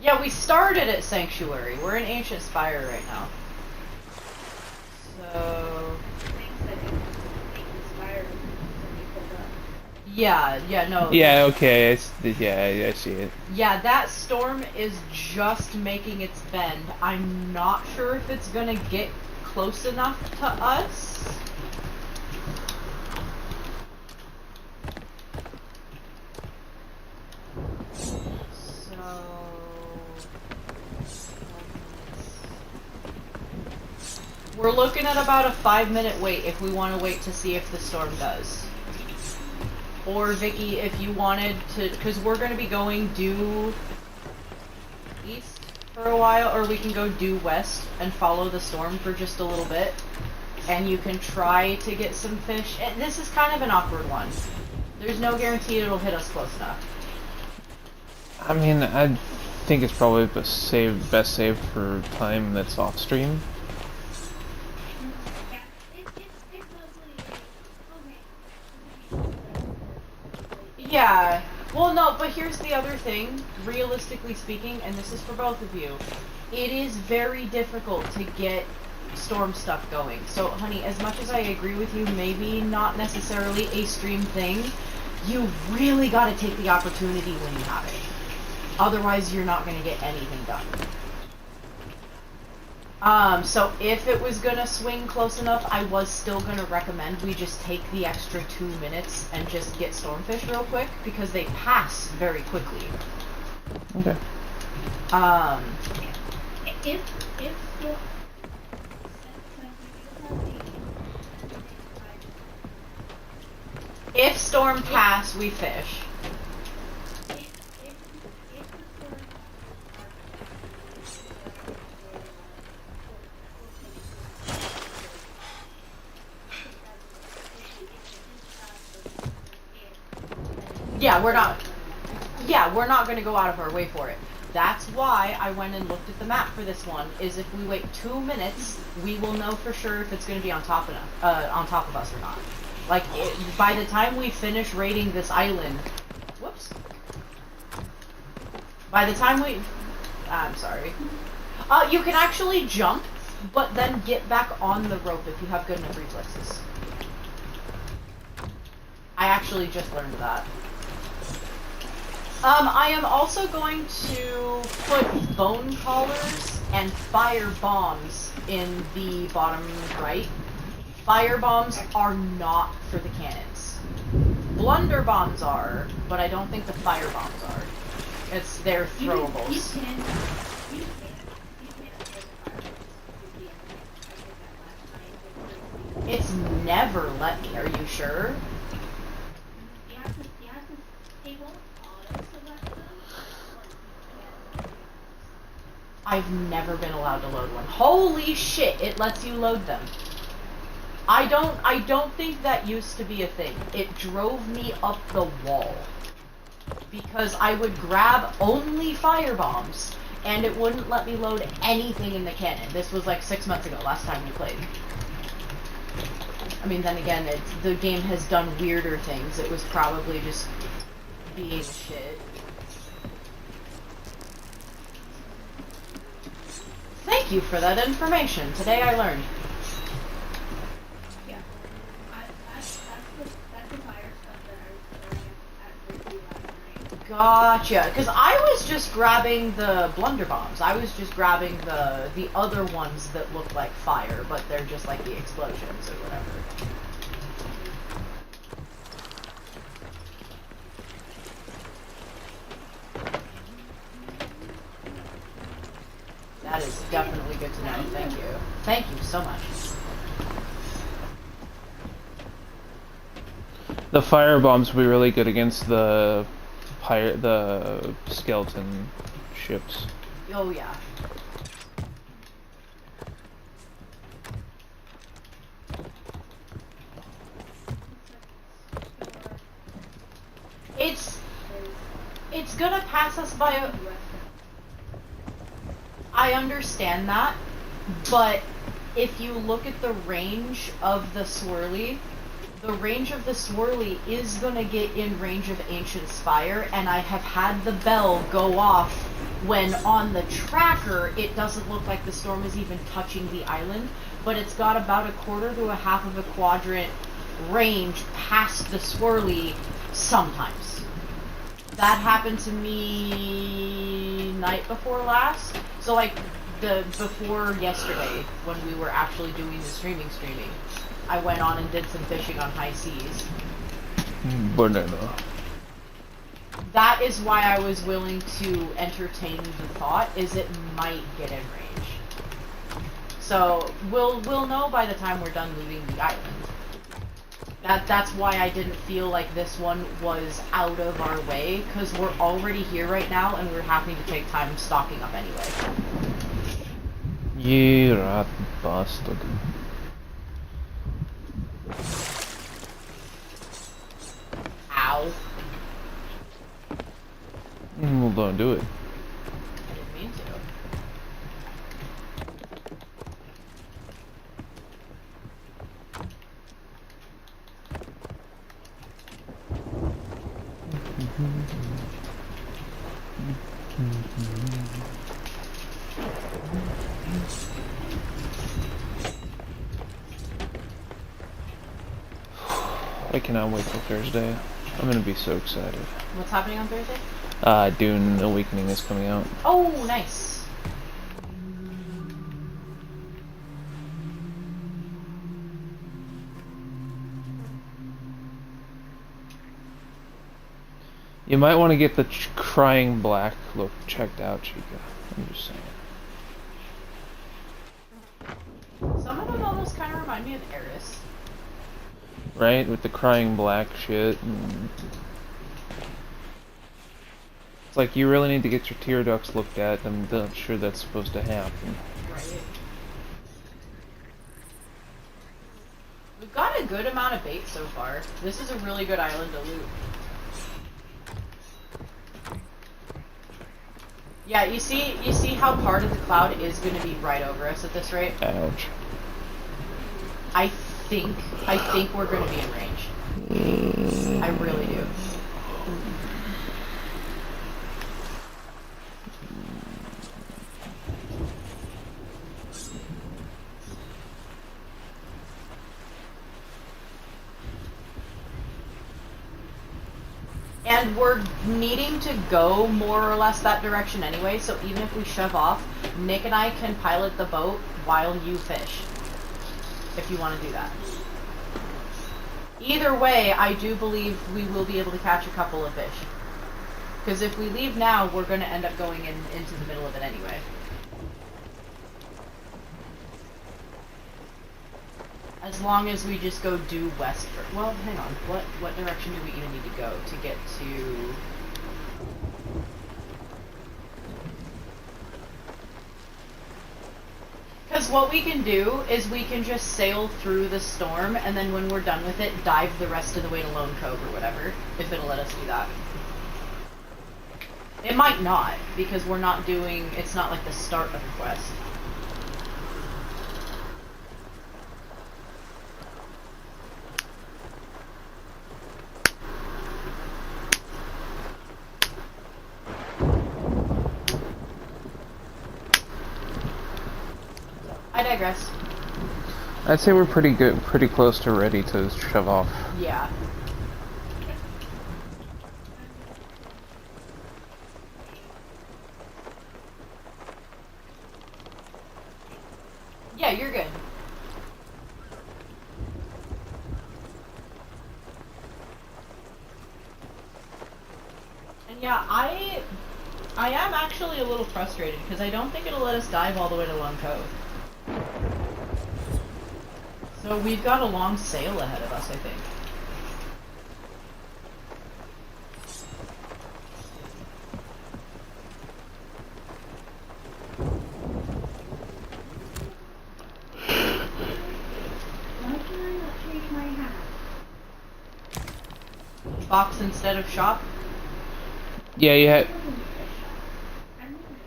Yeah, we started at Sanctuary. We're in Ancient Spire right now. So... Yeah, no. Yeah, okay. I see it. Yeah, that storm is just making its bend. I'm not sure if it's gonna get close enough to us. So... We're looking at about a 5-minute wait if we want to wait to see if the storm does. Or Vicky, if you wanted to, because we're going to be going due east for a while, or we can go due west and follow the storm for just a little bit. And you can try to get some fish. And this is kind of an awkward one. There's no guarantee it'll hit us close enough. I mean, I think it's probably best saved for time that's off stream. Yeah. Well, no, but here's the other thing. Realistically speaking, and this is for both of you, it is very difficult to get storm stuff going. So, honey, as much as I agree with you, maybe not necessarily a stream thing, you really got to take the opportunity when you have it. Otherwise, you're not going to get anything done. So if it was gonna swing close enough, I was still gonna recommend we just take the extra 2 minutes and just get stormfish real quick, because they pass very quickly. Okay. If storm pass, we fish. Yeah, we're not going to go out of our way for it. That's why I went and looked at the map for this one, is if we wait 2 minutes, we will know for sure if it's going to be on top of us or not. Like, by the time we finish raiding this island... Whoops. By the time we... I'm sorry. You can actually jump, but then get back on the rope if you have good enough reflexes. I actually just learned that. I am also going to put bone collars and fire bombs in the bottom right. Fire bombs are not for the cannons. Blunder bombs are, but I don't think the fire bombs are. They're throwables. You can throw the fireworks. It's never let me, are you sure? You have to table auto select them, or I've never been allowed to load one. Holy shit, it lets you load them. I don't think that used to be a thing. It drove me up the wall. Because I would grab only fire bombs, and it wouldn't let me load anything in the cannon. This was like 6 months ago, last time we played. I mean, then again, the game has done weirder things. It was probably just being shit. Thank you for that information. Today I learned. yeah. That's the fire stuff that I was throwing at Ricky last night. Gotcha. Because I was just grabbing the blunder bombs. I was just grabbing the other ones that look like fire, but they're just like the explosions or whatever. That is definitely good to know. Thank you. Thank you so much. The fire bombs will be really good against the skeleton ships. Oh yeah. It's gonna pass us by. I understand that, but if you look at the range of the swirly is gonna get in range of Ancient Spire, and I have had the bell go off when on the tracker it doesn't look like the storm is even touching the island, but it's got about a quarter to a half of a quadrant range past the swirly sometimes. That happened to me night before last. So like before yesterday when we were actually doing the streaming, I went on and did some fishing on high seas. Banana. That is why I was willing to entertain the thought, is it might get in range. So we'll know by the time we're done leaving the island. That's why I didn't feel like this one was out of our way, because we're already here right now and we're having to take time stocking up anyway. You rat bastard. Ow. Well, don't do it. I didn't mean to. I cannot wait till Thursday. I'm gonna be so excited. What's happening on Thursday? Dune Awakening is coming out. Oh, nice. You might want to get the crying black look checked out, Chica. I'm just saying. Some of them almost kind of remind me of Eris. Right? With the crying black shit. And it's like you really need to get your tear ducts looked at. I'm not sure that's supposed to happen. Right. We've got a good amount of bait so far. This is a really good island to loot. Yeah, you see how part of the cloud is going to be right over us at this rate? Ouch. I think we're going to be in range. I really do. And we're needing to go more or less that direction anyway, so even if we shove off, Nick and I can pilot the boat while you fish. If you want to do that. Either way, I do believe we will be able to catch a couple of fish. Because if we leave now, we're going to end up going into the middle of it anyway. As long as we just go due west for... Well, hang on. What direction do we even need to go to get to... Because what we can do is we can just sail through the storm, and then when we're done with it, dive the rest of the way to Lone Cove or whatever, if it'll let us do that. It might not, because we're not doing... It's not like the start of the quest. I digress. I'd say we're pretty close to ready to shove off. Yeah. Yeah, you're good. And yeah, I am actually a little frustrated because I don't think it'll let us dive all the way to Lone Cove. So we've got a long sail ahead of us, I think. Why can I not change my hat? Box instead of shop? Yeah, you had. I'm moving it.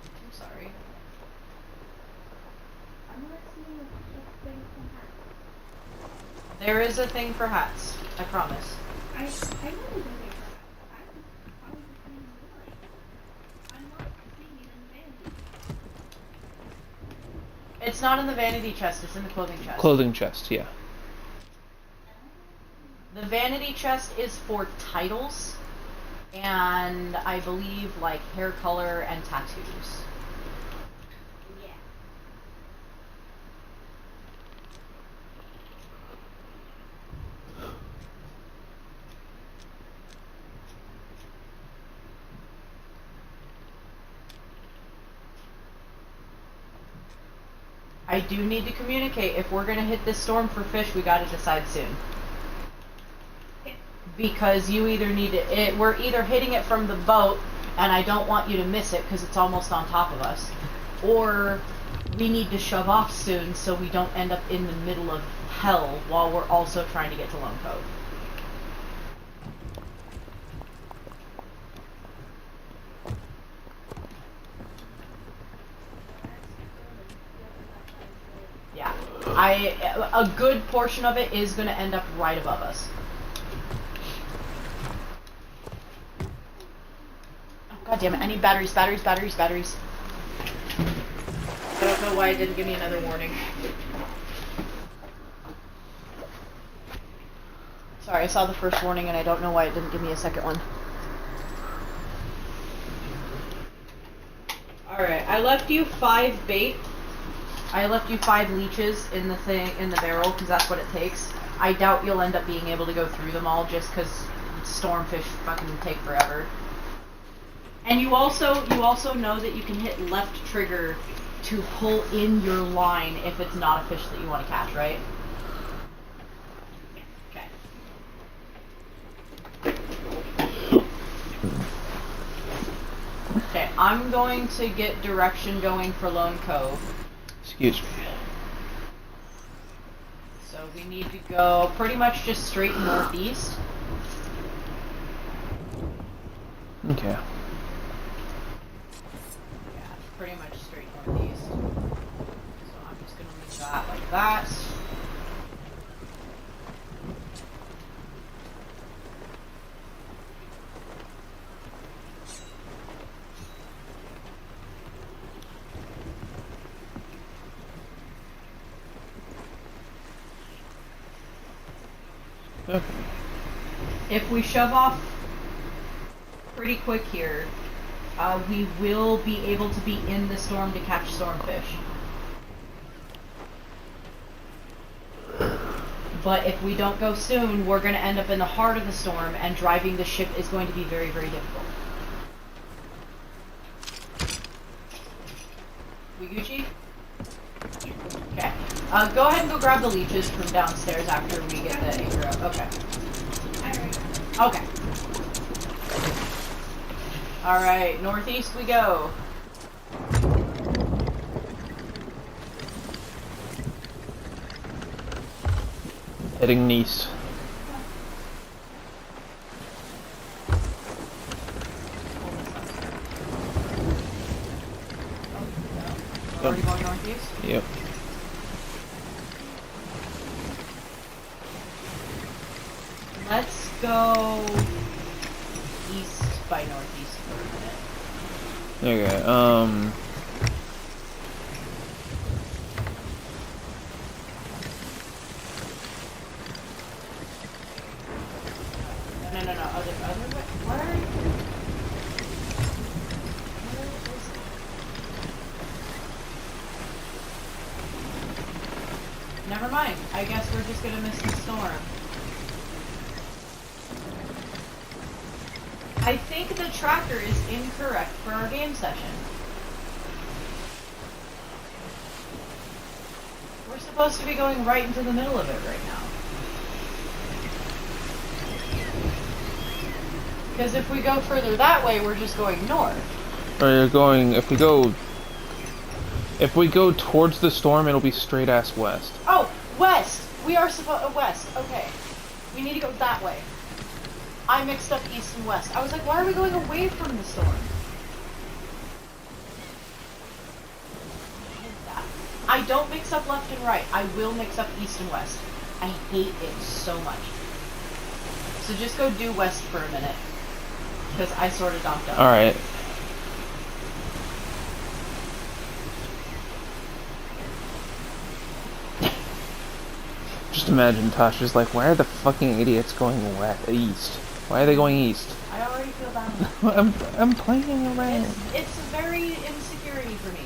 I'm sorry. I'm not seeing a thing from hats. There is a thing for hats, I promise. I know there's a thing for hats. I was just seeing one. I'm not seeing it in vanity. It's not in the vanity chest, it's in the clothing chest. Clothing chest, yeah. The vanity chest is for titles, and I believe like hair color and tattoos. Yeah. I do need to communicate. If we're gonna hit this storm for fish, we gotta decide soon. Because you either need it, we're either hitting it from the boat, and I don't want you to miss it because it's almost on top of us, or we need to shove off soon so we don't end up in the middle of hell while we're also trying to get to Lone Cove. Yeah, a good portion of it is going to end up right above us. God damn it, I need batteries. I don't know why it didn't give me another warning. Sorry, I saw the first warning and I don't know why it didn't give me a second one. Alright, I left you 5 bait. I left you 5 leeches in the barrel because that's what it takes. I doubt you'll end up being able to go through them all just because stormfish fucking take forever. And you also know that you can hit left trigger to pull in your line if it's not a fish that you want to catch, right? Okay. Okay, I'm going to get direction going for Lone Cove. Excuse me. So we need to go pretty much just straight northeast. Okay. Pretty much straight northeast. So I'm just going to leave that like that. Okay. If we shove off pretty quick here, we will be able to be in the storm to catch stormfish. But if we don't go soon, we're going to end up in the heart of the storm, and driving the ship is going to be very, very difficult. We Gucci? Okay. Go ahead and go grab the leeches from downstairs after we get the anchor up. Okay. Okay. Alright, northeast we go. Heading east. Already going northeast? Yep. Let's go east by northeast for a minute. Okay, No, other way. Where are you? Where is it? Never mind. I guess we're just gonna miss the storm. I think the tracker is incorrect for our game session. We're supposed to be going right into the middle of it right now. Because if we go further that way, we're just going north. or you're going, if we go towards the storm, it'll be straight ass west. Oh, west! We are supposed west. Okay. We need to go that way. I mixed up east and west. I was like, why are we going away from the storm? I don't mix up left and right. I will mix up east and west. I hate it so much. So just go due west for a minute. Because I sort of docked up. Alright. Just imagine Tasha's like, why are the fucking idiots going east? Why are they going east? I already feel bad. I'm playing around. It's a very insecurity for me.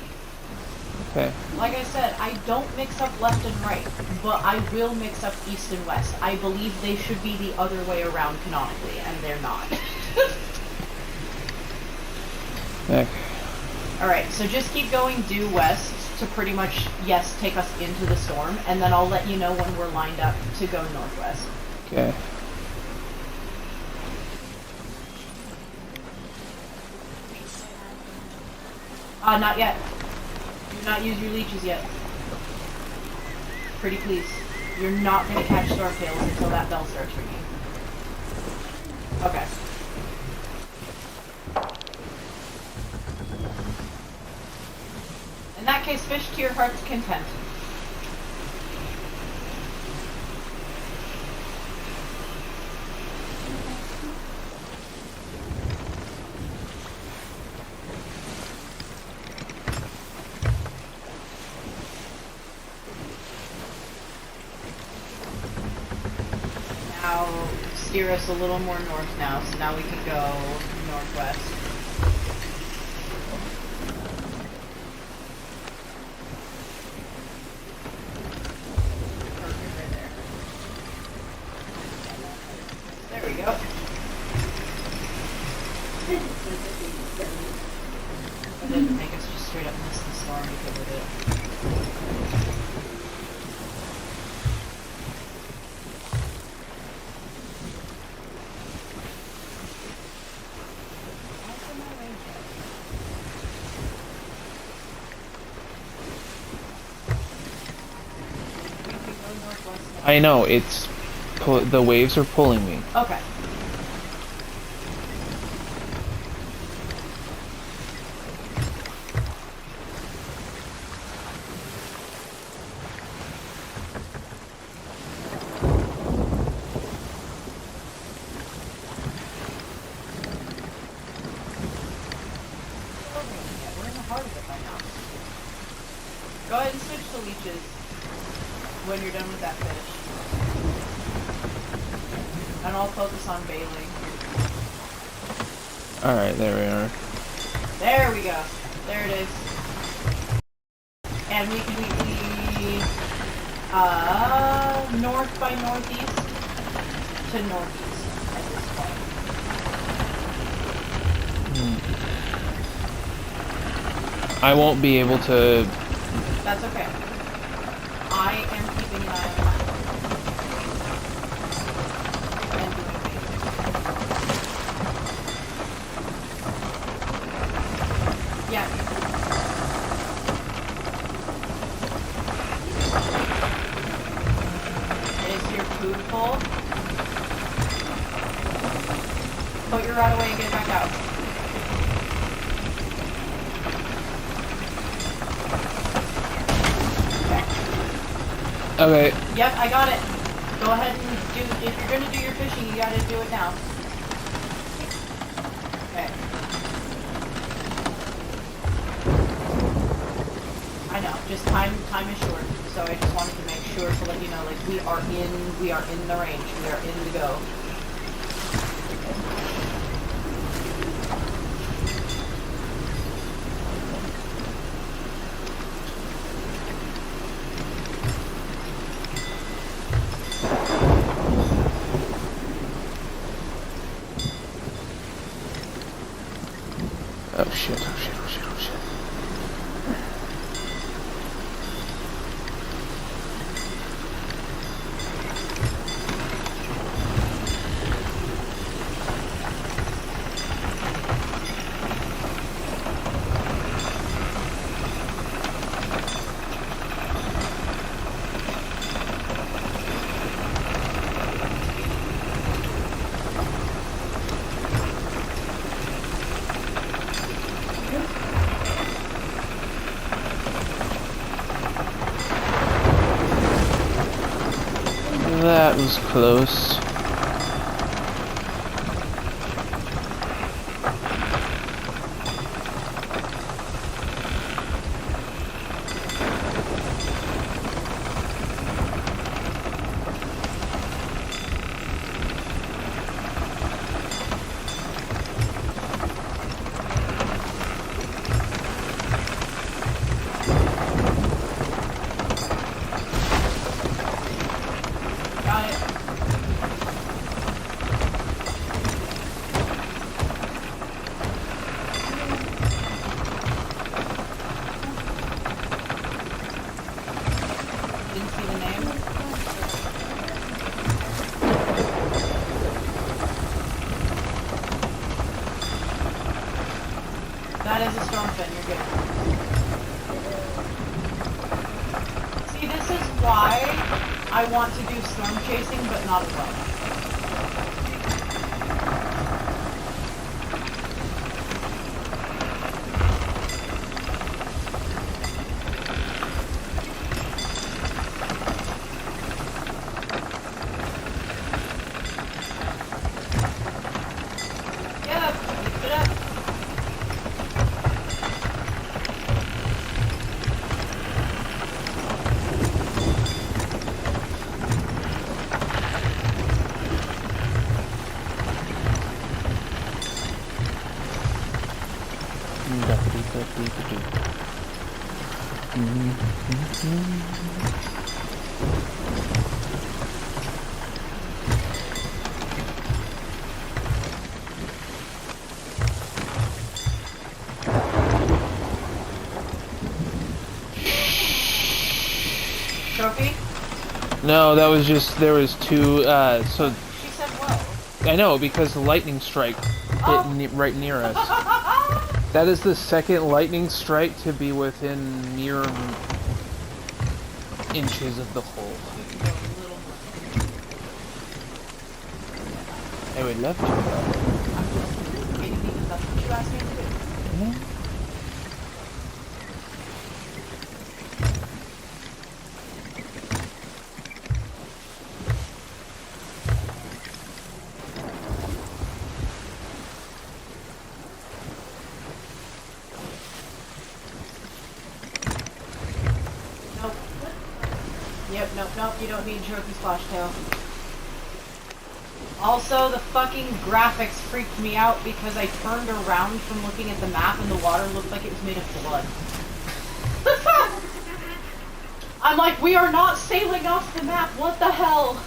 Okay. Like I said, I don't mix up left and right, but I will mix up east and west. I believe they should be the other way around canonically, and they're not. Okay. Alright, so just keep going due west to pretty much, yes, take us into the storm, and then I'll let you know when we're lined up to go northwest. Okay. Not yet. Do not use your leeches yet. Pretty please. You're not going to catch storm tails until that bell starts ringing. Okay. In that case, fish to your heart's content. Now, steer us a little more north now, so now we can go northwest. There we go. That didn't make us just straight up miss the storm because of it. I know, it's... the waves are pulling me. Okay. We're in the heart of it by now. Go ahead and switch to leeches when you're done with that fish. And I'll focus on bailing. Alright, there we are. There we go. There it is. And we north by northeast to northeast at this point. I won't be able to... That's okay. I am keeping an eye on that. And doing bailing. Yeah. Is your food full? Put your rod away and get it back out. Okay. Yep, I got it. Go ahead and do, if you're gonna do your fishing, you gotta do it now. Okay. I know, just time is short, so I just wanted to make sure to let you know, like, we are in the range, we are in the go. Oh shit, oh shit, oh shit, oh shit. That was close. Got it. Didn't see the name. That is a stormfin, you're good. See, this is why I want to do storm chasing, but not alone. Yeah, lift it up. Trophy? No, that was just, there was two, so, She said whoa. I know, because the lightning strike hit Oh. right near us. That is the second lightning strike to be within mere inches of the hole. I would love to. Maybe because that's what you asked me to do. Nope. Yep, nope, you don't need trophy splash tail. Also, the fucking graphics freaked me out because I turned around from looking at the map and the water looked like it was made of blood. I'm like, we are not sailing off the map, what the hell?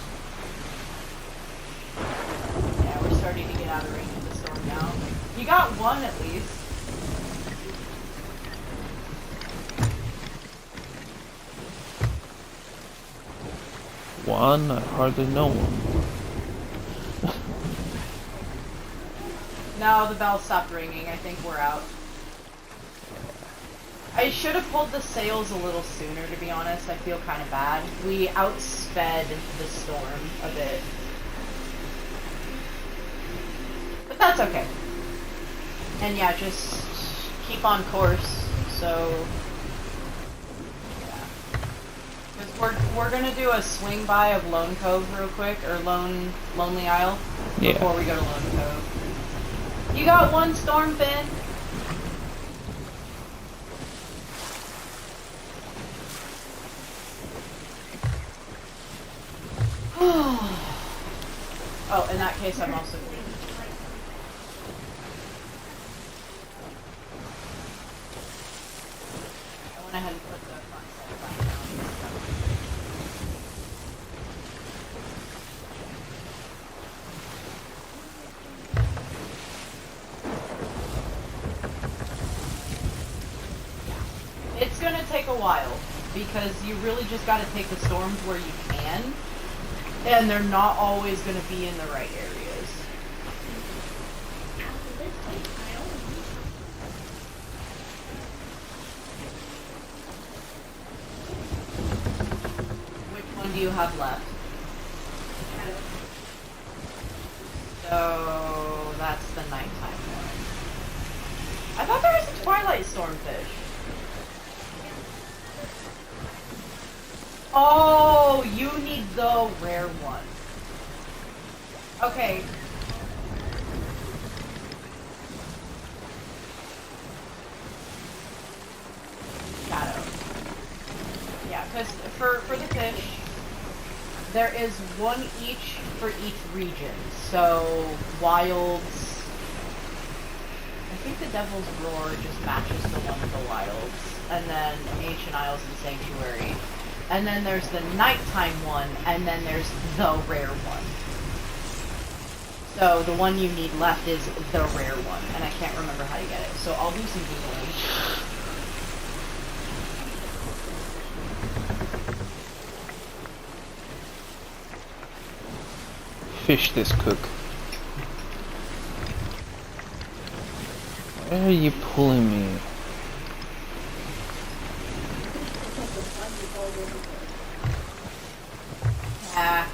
Yeah, we're starting to get out of range of the storm now. You got one at least. One? I hardly know one. No, the bell stopped ringing. I think we're out. I should have pulled the sails a little sooner, to be honest. I feel kind of bad. We outsped the storm a bit. But that's okay. And yeah, just keep on course. So, yeah. Because we're gonna do a swing by of Lone Cove real quick, or Lonely Isle, Yeah. before we go to Lone Cove. You got one storm fin. Oh, in that case, I'm also. I went ahead and put the front set back down. It's gonna take a while because you really just gotta take the storms where you can, and they're not always gonna be in the right areas. After this week, I only Which one do you have left? had a So that's the nighttime one. I thought there was a twilight stormfish. Oh, you need the rare one. Okay. Shadow. Yeah, because for the fish, there is one each for each region. So, wilds. I think the Devil's Roar just matches the one with the wilds. And then Ancient Isles and Sanctuary. And then there's the nighttime one, and then there's the rare one. So the one you need left is the rare one, and I can't remember how to get it. So I'll do some Googling. Fish this cook. Why are you pulling me? Yeah.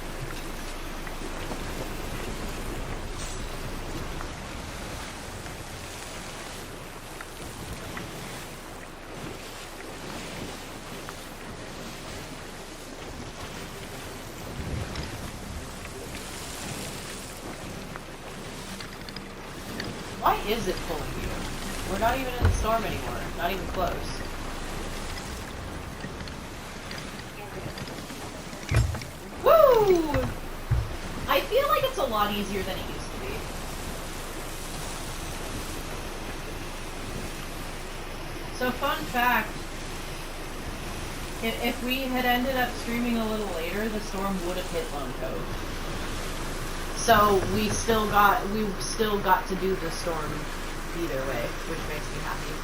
Why is it pulling you? We're not even in the storm anymore. Not even close. Woo! I feel like it's a lot easier than it used to be. So fun fact, if we had ended up streaming a little later, the storm would have hit Lone Cove. So we still got to do the storm either way, which makes me happy.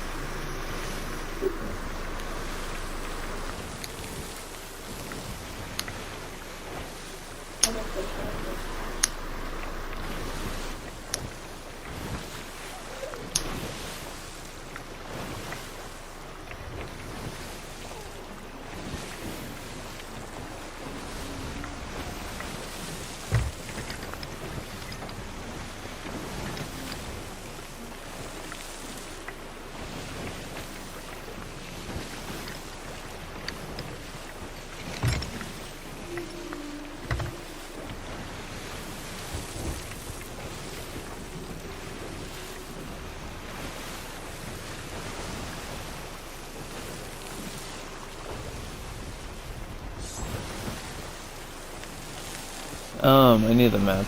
I need the map.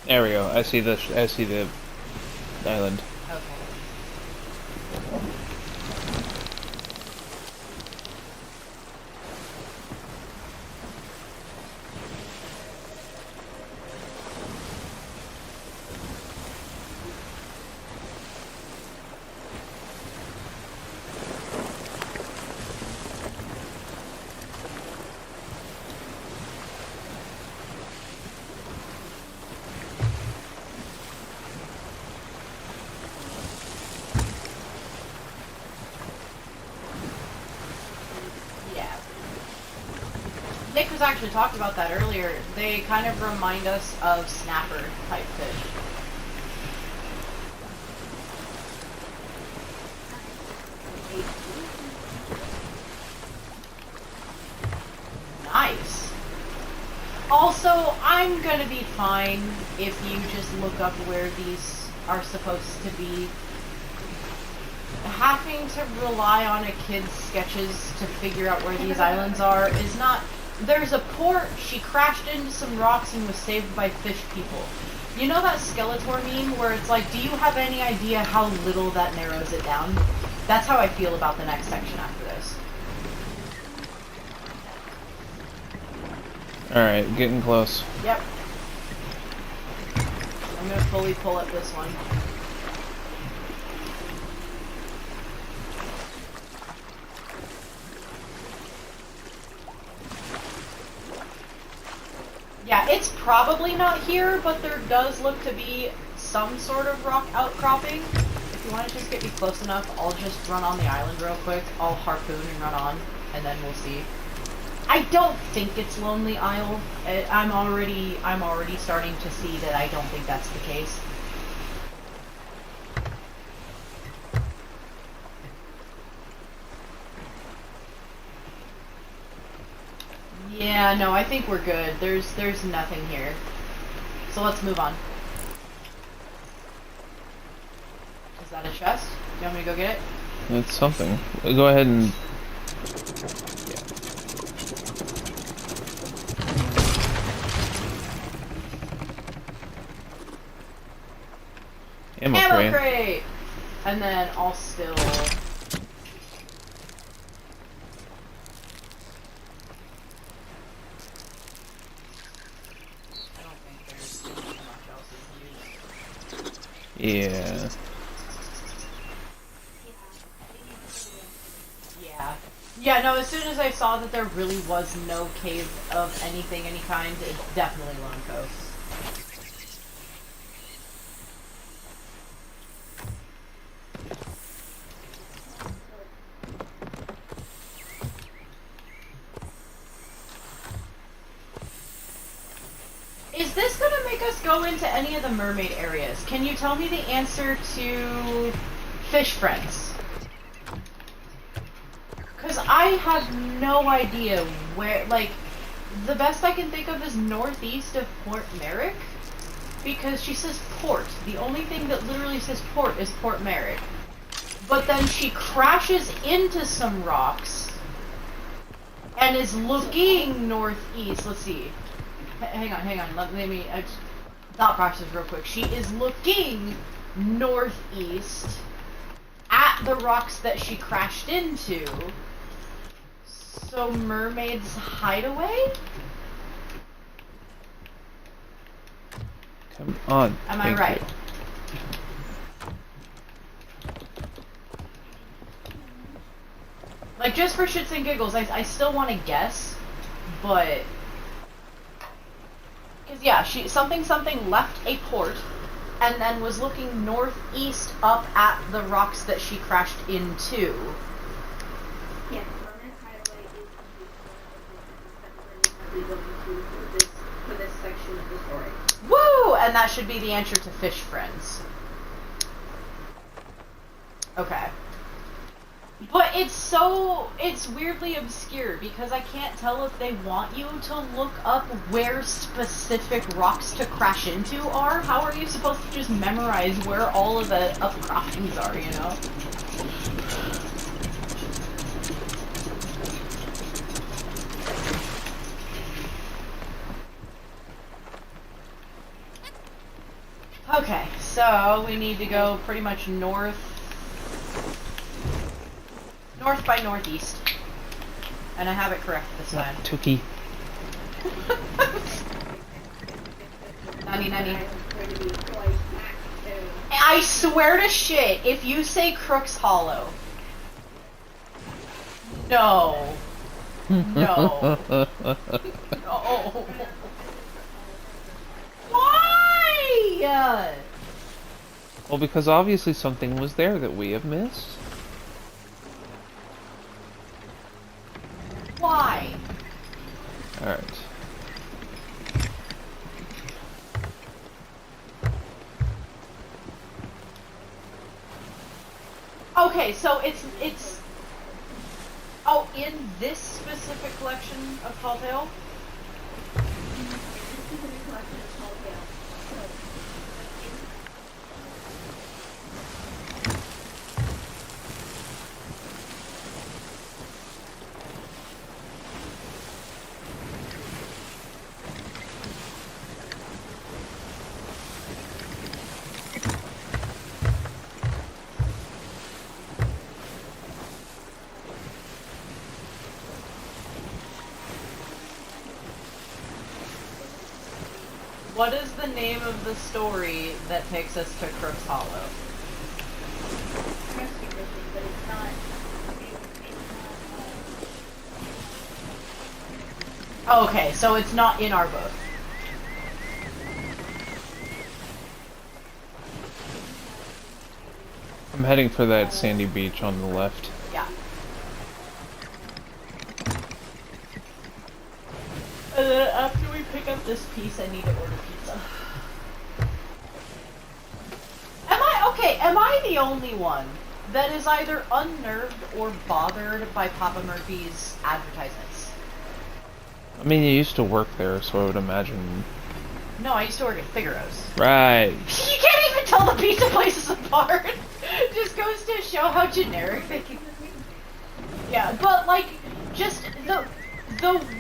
There we go. I see the island. Okay. Yeah. Nick was actually talking about that earlier. They kind of remind us of snapper type fish. Nice. Also, I'm gonna be fine if you just look up where these are supposed to be. Having to rely on a kid's sketches to figure out where these islands are is not... There's a port, she crashed into some rocks and was saved by fish people. You know that Skeletor meme where it's like, do you have any idea how little that narrows it down? That's how I feel about the next section after this. Alright, getting close. Yep. I'm gonna fully pull up this one. Yeah, it's probably not here, but there does look to be some sort of rock outcropping. If you want to just get me close enough, I'll just run on the island real quick. I'll harpoon and run on, and then we'll see. I don't think it's Lonely Isle. I'm already starting to see that I don't think that's the case. Yeah, no, I think we're good. There's nothing here. So let's move on. Is that a chest? Do you want me to go get it? It's something. Go ahead and... Ammo crate. Crate! And then I'll still... Yeah. Yeah, no, as soon as I saw that there really was no cave of anything, any kind, it's definitely Lone Coast. Is this gonna make us go into any of the mermaid areas? Can you tell me the answer to fish friends? Because I have no idea where, like, the best I can think of is northeast of Port Merrick. Because she says port. The only thing that literally says port is Port Merrick. But then she crashes into some rocks and is looking northeast. Let's see. Hang on. Let me thought process real quick. She is looking northeast at the rocks that she crashed into. So Mermaid's Hideaway? Come on. Am I right? Like, just for shits and giggles, I still want to guess, but... Because, yeah, something left a port, and then was looking northeast up at the rocks that she crashed into. Yeah, Mermaid's Hideaway is the going to for this section of the story. Woo! And that should be the answer to Fish Friends. Okay. But it's weirdly obscure because I can't tell if they want you to look up where specific rocks to crash into are. How are you supposed to just memorize where all of the upcroppings are, you know? Okay, so we need to go pretty much north by northeast. And I have it correct this time. Tuki. Nani. I swear to shit, if you say Crooks Hollow. No. No. No. Why? Well, because obviously something was there that we have missed. Why? Alright. Okay, so it's oh, in this specific collection of Tall Tale? What is the name of the story that takes us to Crooks Hollow? Okay, so it's not in our book. I'm heading for that sandy beach on the left. Yeah. After we pick up this piece, I need to order pizza. Am I the only one that is either unnerved or bothered by Papa Murphy's advertisements? I mean, you used to work there, so I would imagine... No, I used to work at Figaro's. Right. You can't even tell the pizza places apart! Just goes to show how generic they can... Yeah, but like, just the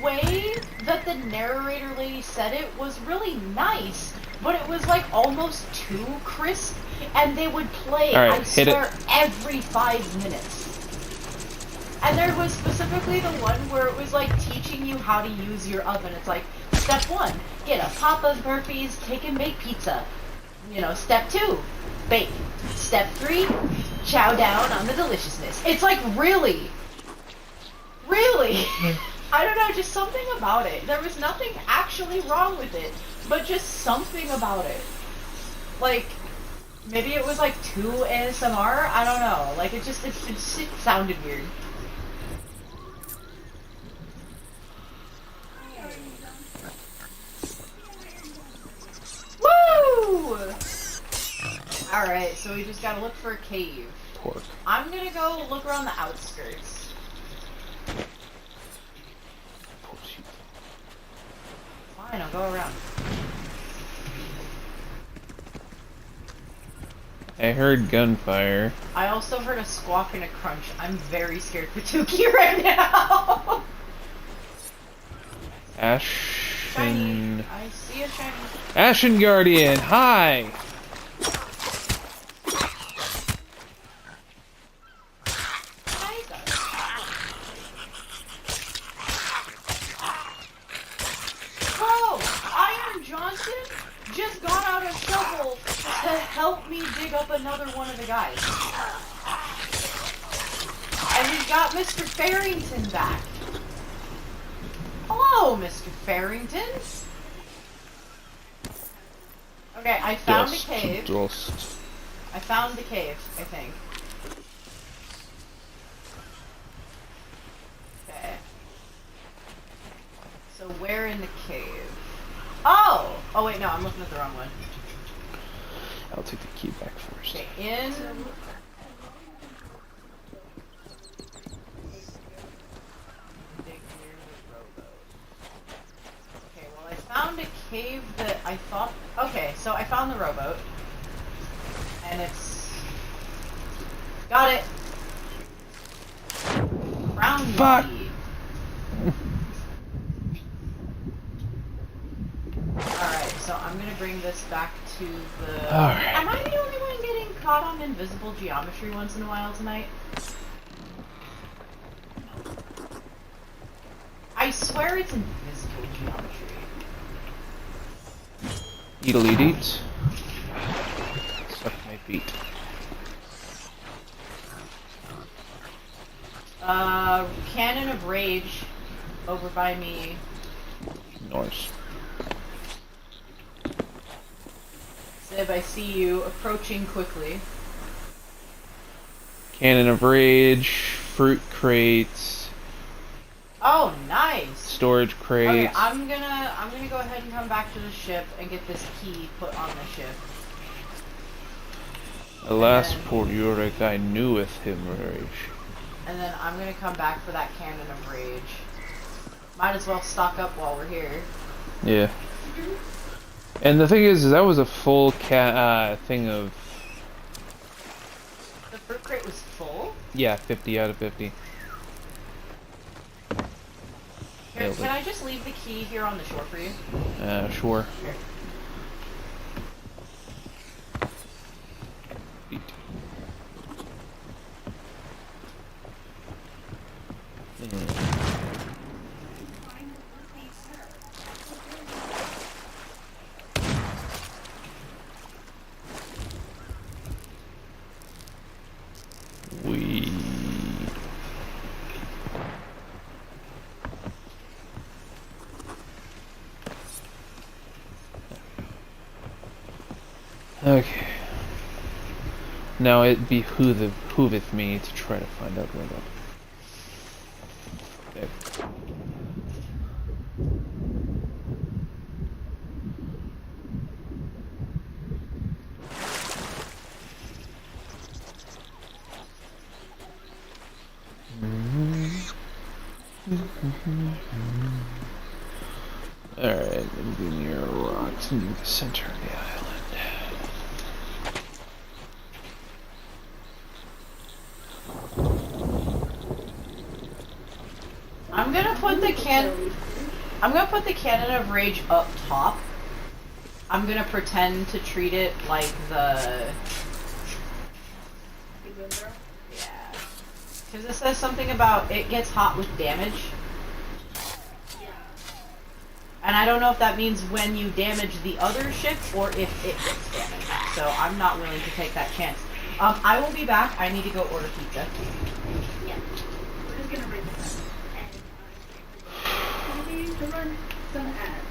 way that the narrator lady said it was really nice, but it was like almost too crisp, and they would play, All right, I swear, every 5 minutes. And there was specifically the one where it was like teaching you how to use your oven. It's like, step 1, get a Papa Murphy's take and bake pizza. You know, step 2, bake. Step 3, chow down on the deliciousness. It's like, really? I don't know, just something about it. There was nothing actually wrong with it, but just something about it. Like, maybe it was like too ASMR? I don't know. Like, it sounded weird. Woo! Alright, so we just gotta look for a cave. Pork. I'm gonna go look around the outskirts. Fine, I'll go around. I heard gunfire. I also heard a squawk and a crunch. I'm very scared for Tuki right now. Shiny. I see a shiny. Ashen Guardian, hi! Bro, Iron Johnson just got out a shovel to help me dig up another one of the guys. And we got Mr. Farrington back. Hello, Mr. Farrington. Okay, I found a cave. I found the cave, I think. Okay. So where in the cave? Oh! Oh wait, no, I'm looking at the wrong one. I'll take the key back first. Okay, in... Okay, well I found a cave that I thought... Okay, so I found the rowboat. And it's... Got it! Brown Fuck! monkey. Alright, so I'm gonna bring this back to the... Alright. Am I the only one getting caught on invisible geometry once in a while tonight? I swear it's invisible geometry. Eat'll eat. Suck my feet. Cannon of Rage over by me. Norse. Sib, I see you approaching quickly. Cannon of Rage, fruit crates, Oh, nice! storage Okay, crates. I'm gonna go ahead and come back to the ship and get this key put on the ship. Alas, and then- poor Yorick, I kneweth him rage. And then I'm gonna come back for that Cannon of Rage. Might as well stock up while we're here. Yeah. And the thing is that was a full thing of... The fruit crate was full? Yeah, 50 out of 50. Here, Nailed can it. I just leave the key here on the shore for you? Sure. Here. Beat. We... Okay. Now it behooveth me to try to find out where that... There. Alright, it'll be near rocks near the center of the island. I'm gonna put the Cannon of Rage up top. I'm gonna pretend to treat it like the... Yeah. Because it says something about it gets hot with damage. And I don't know if that means when you damage the other ship or if it gets damaged. So I'm not willing to take that chance. I will be back. I need to go order pizza. Yeah. We're just gonna bring this up. And we need to run some ads.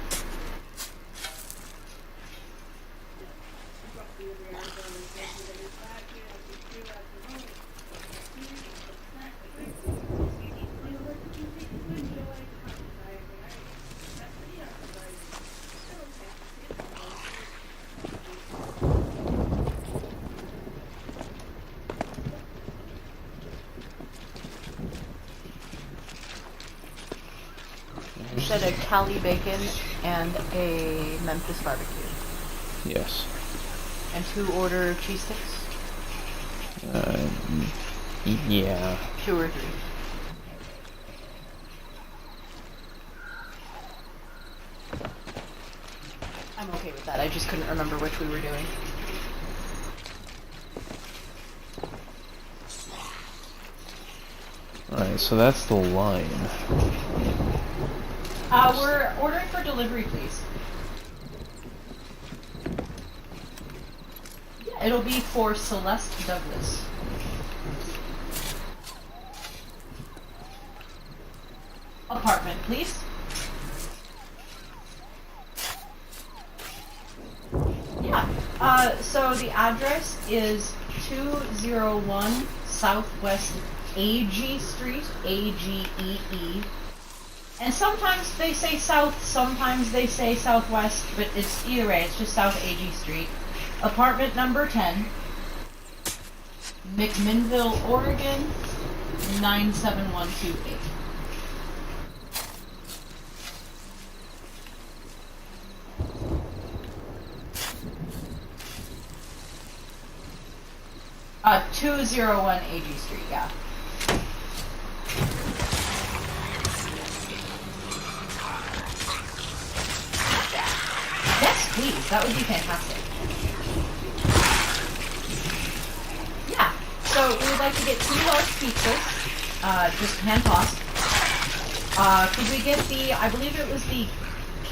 You said a Cali bacon and a Memphis barbecue. Yes. And 2 order cheese sticks? Yeah. 2 or 3. I'm okay with that. I just couldn't remember which we were doing. Alright, so that's the line. We're ordering for delivery, please. Yeah, it'll be for Celeste Douglas. Apartment, please. Yeah. So the address is 201 Southwest AG Street, A-G-E-E. And sometimes they say south, sometimes they say southwest, but it's either way, it's just South AG Street. Apartment number 10, McMinnville, Oregon, 97128. Uh, 201 AG Street, yeah. Yes, please. That would be fantastic. Yeah. So we would like to get 2 large pizzas, just hand tossed. Could we get the, I believe it was the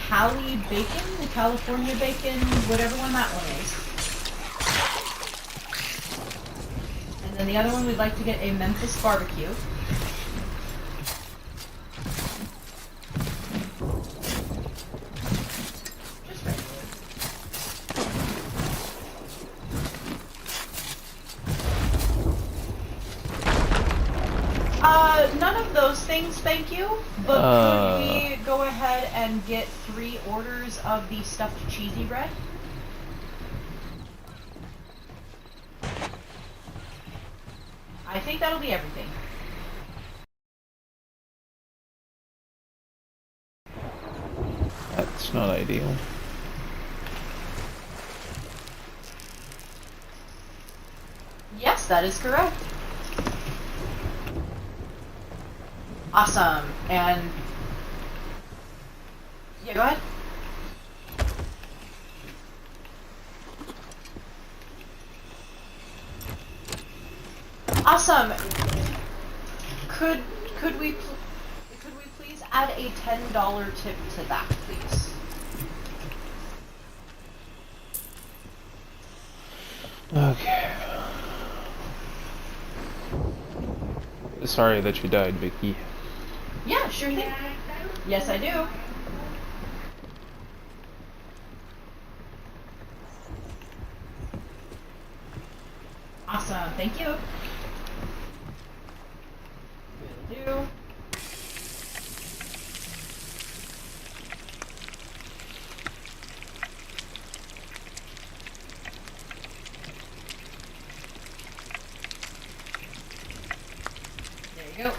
Cali bacon, the California bacon, whatever one that one is. And then the other one we'd like to get a Memphis barbecue. Just regular. None of those things, thank you. But could we go ahead and get 3 orders of the stuffed cheesy bread? I think that'll be everything. That's not ideal. Yes, that is correct. Awesome. And yeah, go ahead. Awesome. Could we please add a $10 tip to that, please? Okay. Sorry that you died, Vicky. Yeah, sure thing. Yes, I do. Awesome. Thank you. Will do. There you go.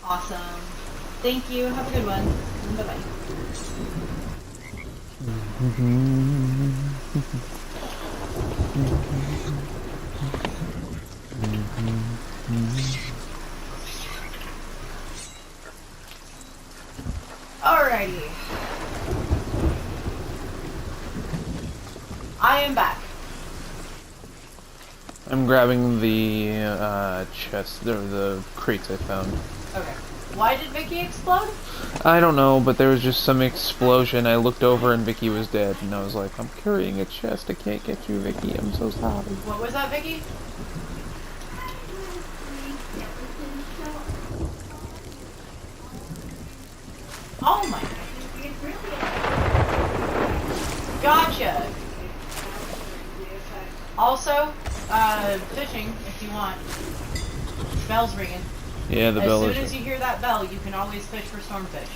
Awesome. Thank you. Have a good one. Bye-bye. Alrighty. I am back. I'm grabbing the chest, the crates I found. Okay. Why did Vicky explode? I don't know, but there was just some explosion. I looked over and Vicky was dead, and I was like, I'm carrying a chest. I can't get you, Vicky. I'm so sorry. What was that, Vicky? Oh my. Gotcha. Also, fishing if you want. Bell's ringing. Yeah, the bell is. As soon as you hear that bell, you can always fish for stormfish.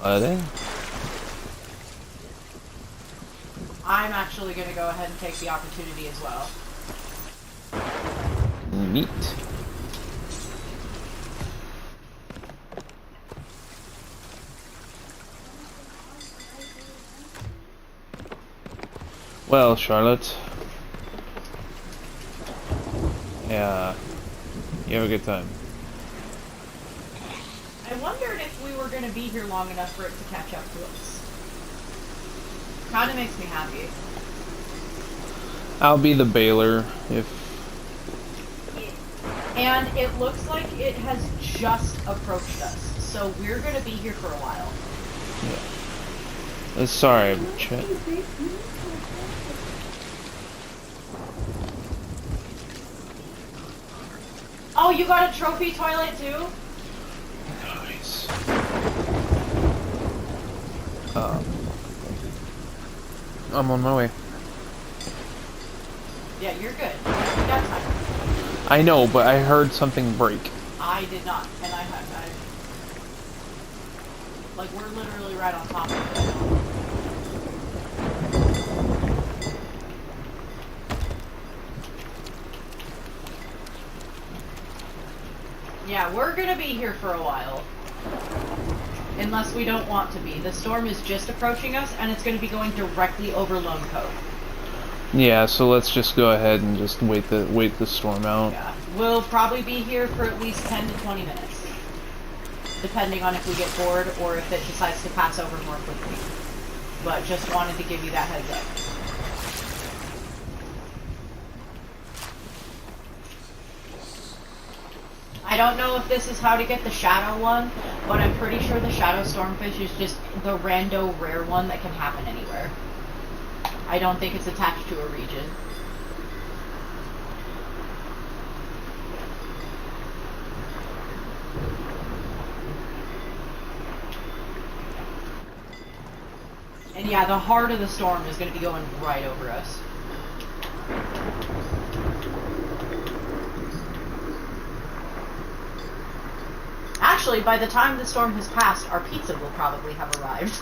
Are they? I'm actually going to go ahead and take the opportunity as well. Neat. Well, Charlotte. Yeah. You have a good time. I wondered if we were going to be here long enough for it to catch up to us. Kind of makes me happy. I'll be the bailer if... And it looks like it has just approached us, so we're going to be here for a while. Sorry, chat. Oh, you got a trophy toilet too? Nice. I'm on my way. Yeah, you're good. You got time. I know, but I heard something break. I did not, and I like, we're literally right on top of it. Yeah, we're gonna be here for a while. Unless we don't want to be. The storm is just approaching us, and it's gonna be going directly over Lone Cove. Yeah, so let's just go ahead and just wait the storm out. Yeah, we'll probably be here for at least 10 to 20 minutes. Depending on if we get bored or if it decides to pass over more quickly. But just wanted to give you that heads up. I don't know if this is how to get the shadow one, but I'm pretty sure the shadow stormfish is just the rando rare one that can happen anywhere. I don't think it's attached to a region. And yeah, the heart of the storm is going to be going right over us. Actually, by the time the storm has passed, our pizza will probably have arrived.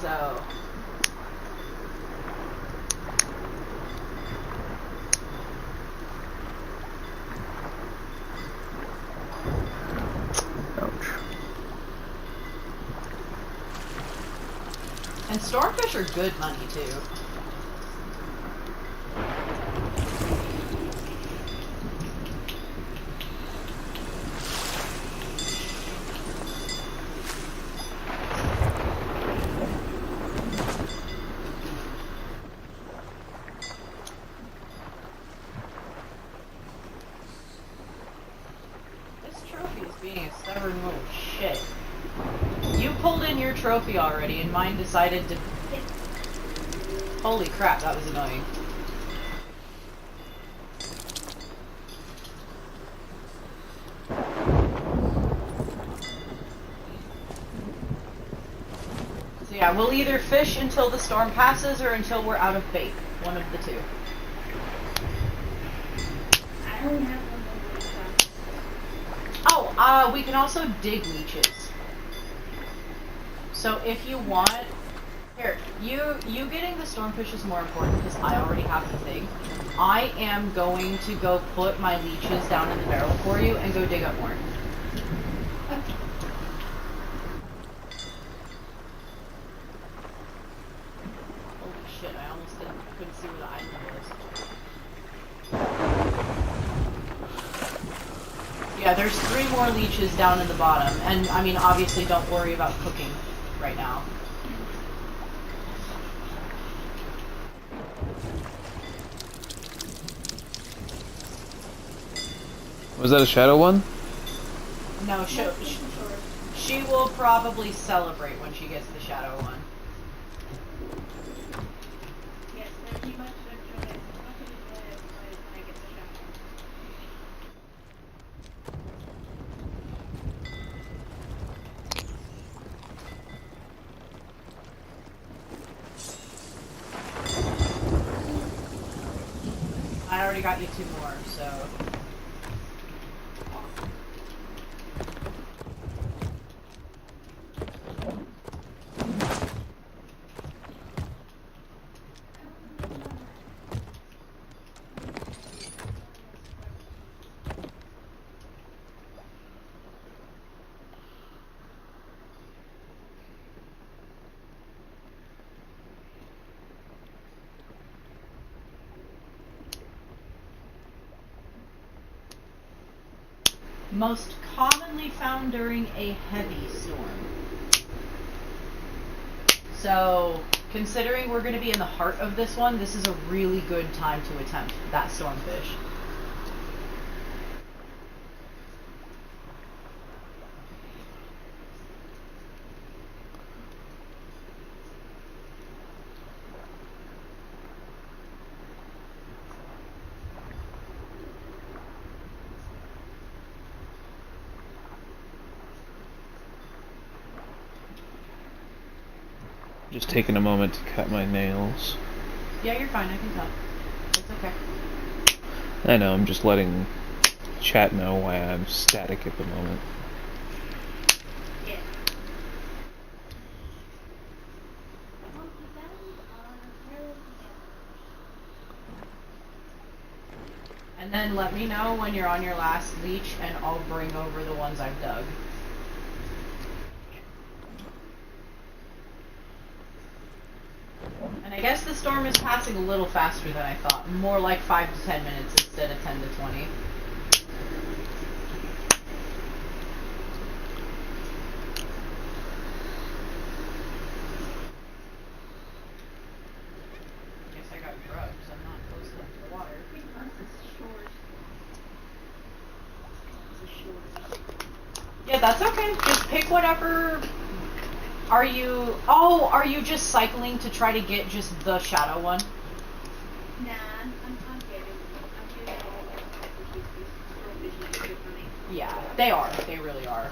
So... Ouch. And stormfish are good money, too. This trophy is being a stubborn little shit. You pulled in your trophy already, and mine decided to... Holy crap, that was annoying. So yeah, we'll either fish until the storm passes or until we're out of bait. One of the two. I only have one more stuff. Oh, we can also dig leeches. So if you want... Here, you getting the stormfish is more important because I already have the thing. I am going to go put my leeches down in the barrel for you and go dig up more. Holy shit, I almost couldn't see where the item was. Yeah, there's 3 more leeches down in the bottom, and I mean, obviously don't worry about cooking right now. Was that a shadow one? No, she will probably celebrate when she gets the shadow one. Yes, pretty much much of it when I get the shadow. I already got you 2 more, so... Most commonly found during a heavy storm. So, considering we're going to be in the heart of this one, this is a really good time to attempt that stormfish. Just taking a moment to cut my nails. Yeah, you're fine. I can tell. It's okay. I know, I'm just letting chat know why I'm static at the moment. Yeah. And then let me know when you're on your last leech, and I'll bring over the ones I've dug. And I guess the storm is passing a little faster than I thought. More like 5 to 10 minutes instead of 10 to 20. I guess I got drugs. I'm not close enough to the water. Yeah, that's okay. Just pick whatever. Are you just cycling to try to get just the shadow one? Nah, I'm getting all the for me. Yeah, they are. They really are.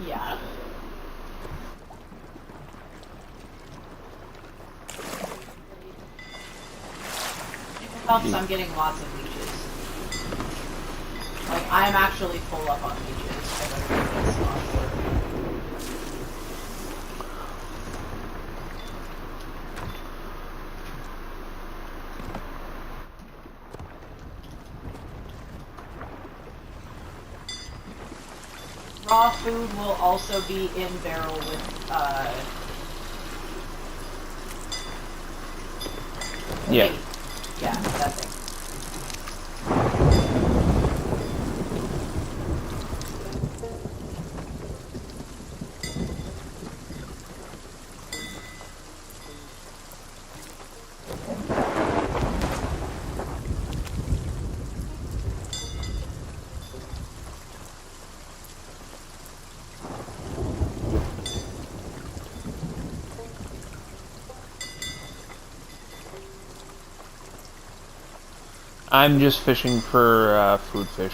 Yeah. It helps I'm getting lots of leeches. Like, I'm actually full up on leeches. I better get this on board. Raw food will also be in barrel with, Yeah. meat. Yeah, that thing. I'm just fishing for food fish.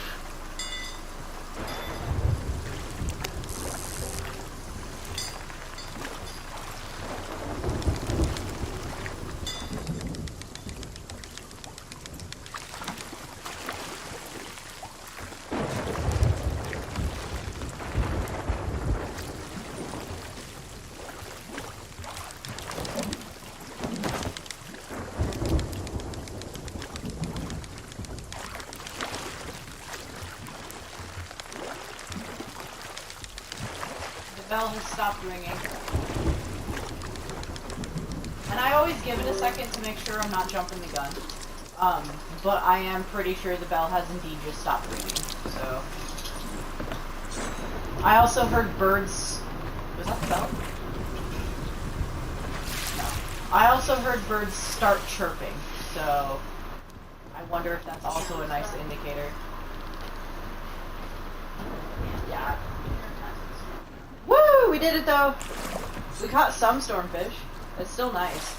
The bell has stopped ringing. And I always give it a second to make sure I'm not jumping the gun. But I am pretty sure the bell has indeed just stopped ringing, so. I also heard birds. Was that the bell? No. I also heard birds start chirping, so I wonder if that's also a nice indicator. Yeah. Woo! We did it though! We caught some stormfish. It's still nice.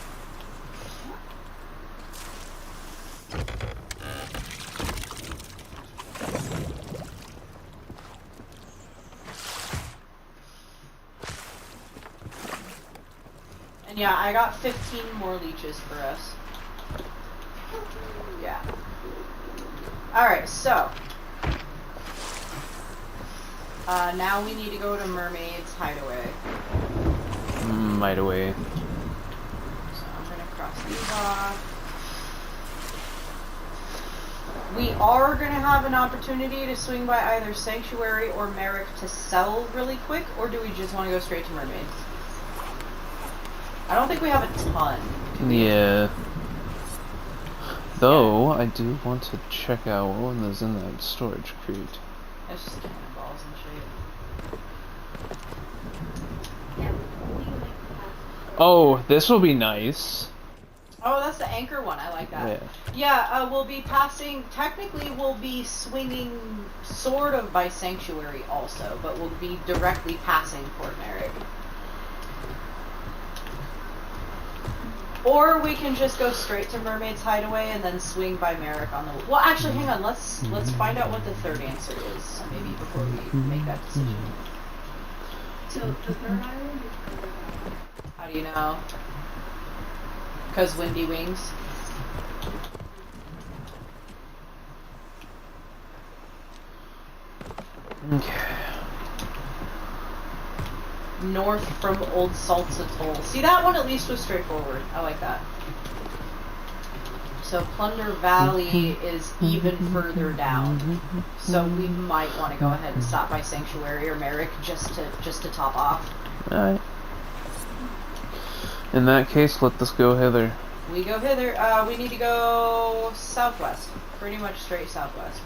And yeah, I got 15 more leeches for us. Yeah. Alright, so. Now we need to go to Mermaid's Hideaway. Hideaway. So I'm gonna cross these off. We are gonna have an opportunity to swing by either Sanctuary or Merrick to sell really quick, or do we just want to go straight to Mermaid? I don't think we have a ton. Yeah. Though, I do want to check out what one is in that storage crate. It's just cannonballs and shit. Oh, this will be nice. Oh, that's the anchor one. I like that. Yeah. Yeah, we'll be passing. Technically, we'll be swinging sort of by Sanctuary also, but we'll be directly passing Port Merrick. Or we can just go straight to Mermaid's Hideaway and then swing by Merrick on the. Well, actually, hang on. Let's find out what the third answer is, maybe before we make that decision. So the third island is further down. How do you know? Because windy wings. Okay. North from Old Salt's Atoll. See, that one at least was straightforward. I like that. So Plunder Valley is even further down. So we might want to go ahead and stop by Sanctuary or Merrick just to top off. Alright. In that case, let us go hither. We go hither. We need to go southwest. Pretty much straight southwest.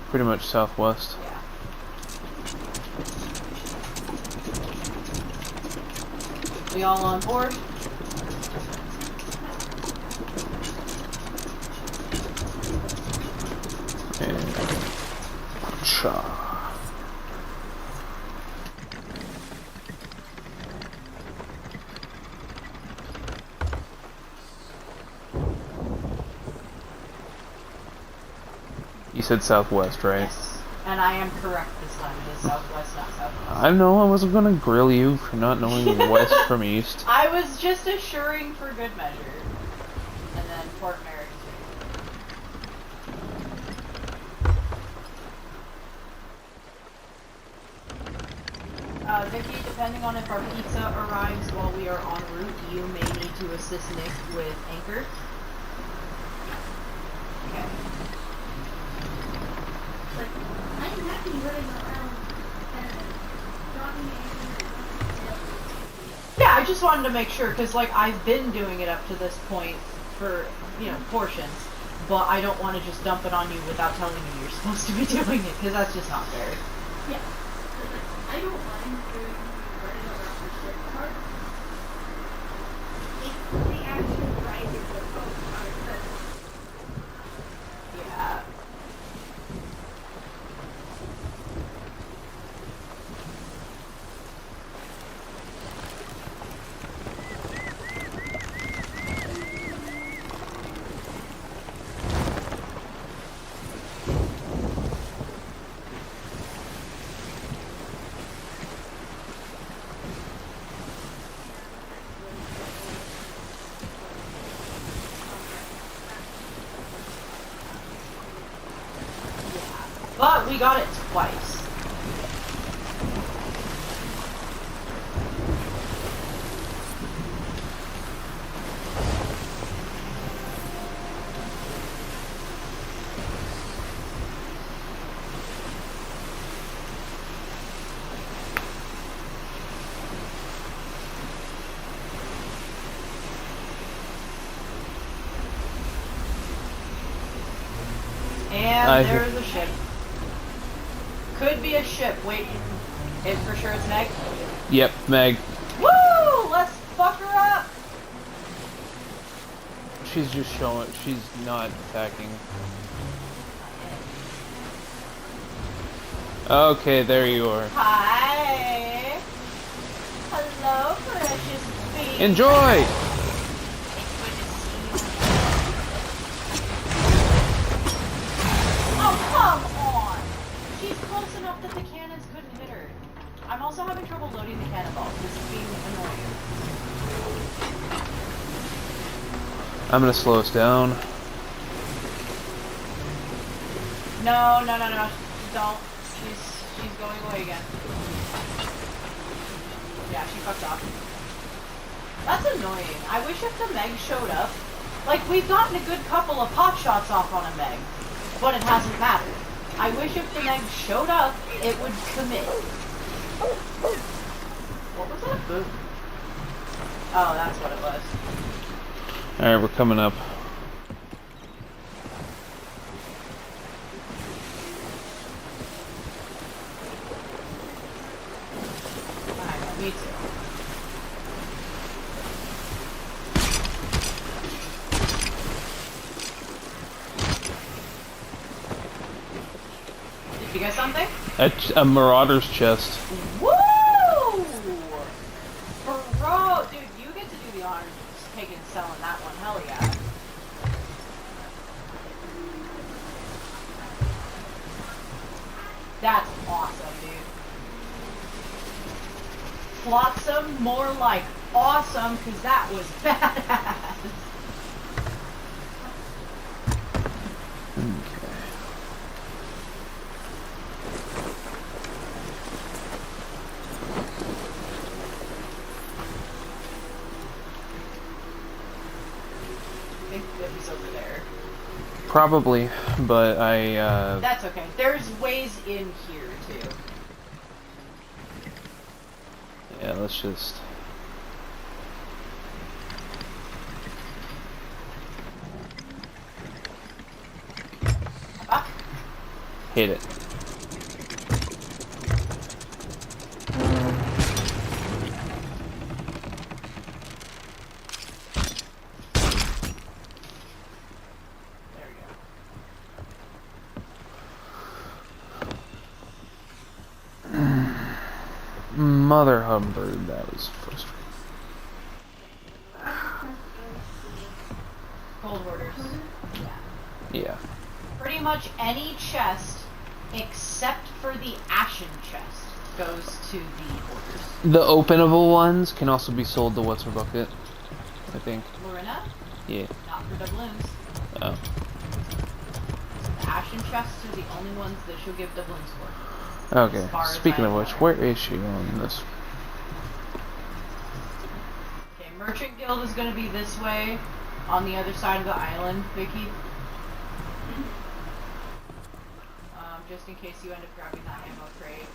Pretty much southwest. Yeah. We all on board? And cha. You said southwest, right? Yes. And I am correct this time. It is southwest, not southwest. I know I wasn't gonna grill you for not knowing west from east. I was just assuring for good measure. And then Fort Merrick too. Vicky, depending on if our pizza arrives while we are en route, you may need to assist Nick with anchor. Okay. Like, I'm happy running around and dropping it. Yeah, I just wanted to make sure, because, like, I've been doing it up to this point for, you know, portions, but I don't want to just dump it on you without telling you you're supposed to be doing it, because that's just not fair. Yeah. I don't mind doing running around the ship part. It's the actual driving the boat part that Yeah. But we got it twice. And there's a ship. Could be a ship. Wait, it's for sure it's Meg? Yep, Meg. Woo! Let's fuck her up! She's just showing. She's not attacking. Okay, there you are. Hi! Hello, precious baby. Enjoy! Oh, come on! She's close enough that the cannons couldn't hit her. I'm also having trouble loading the cannonballs. This is being annoying. I'm gonna slow us down. No. Don't. She's going away again. Yeah, she fucked off. That's annoying. I wish if the Meg showed up, like, we've gotten a good couple of pot shots off on a Meg, but it hasn't mattered. I wish if the Meg showed up, it would commit. What was that? Boom. Oh, that's what it was. Alright, we're coming up. Alright, me too. Did you get something? A marauder's chest. Woo! Flotsam, more like awesome, because that was badass. I think that was over there. Probably, but I, That's okay. There's ways in here, too. yeah, let's just... Ah, hit it. there we go. Mother Humbird, that was frustrating. Gold hoarders. Yeah. Pretty much any chest, except for the ashen chest, goes to the hoarders. The openable ones can also be sold to What's Her Bucket, I think. Lorena? Yeah. Not for doubloons. Oh. The ashen chests are the only ones that she'll give doubloons for. Okay. As far as Speaking I of which, know. where is she on this? Okay, Merchant Guild is going to be this way, on the other side of the island, Vicky. Just in case you end up grabbing that ammo crate.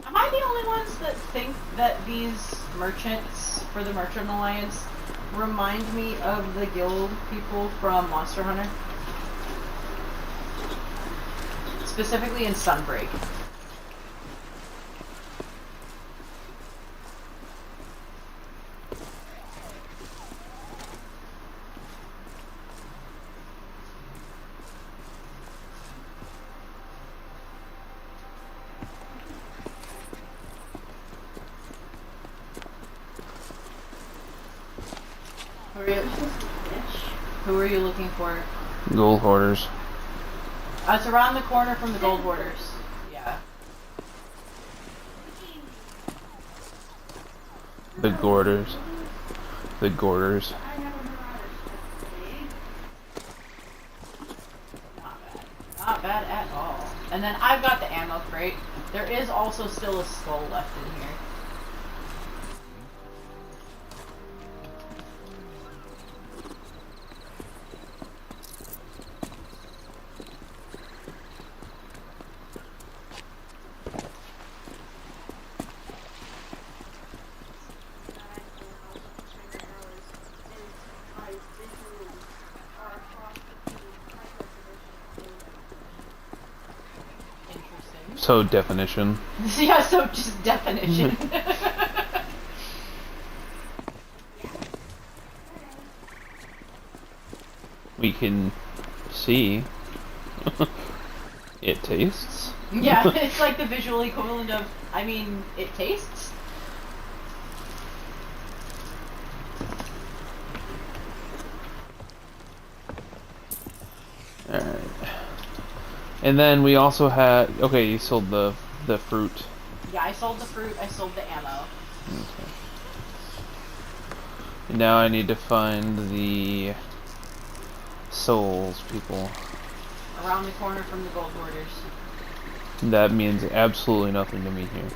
Am I the only ones that think that these merchants for the Merchant Alliance remind me of the guild people from Monster Hunter? Specifically in Sunbreak. Who are you looking for? Gold hoarders. It's around the corner from the gold hoarders. Yeah. The Gorders. The Gorders. Not bad. Not bad at all. And then I've got the ammo crate. There is also still a skull left in here. Interesting. So definition. Yeah, so just definition. We can see. It tastes. Yeah, it's like the visual equivalent of, I mean, it tastes. Alright. And then we also had... Okay, you sold the fruit. Yeah, I sold the fruit, I sold the ammo. Okay. And now I need to find the souls people. Around the corner from the gold hoarders. That means absolutely nothing to me here.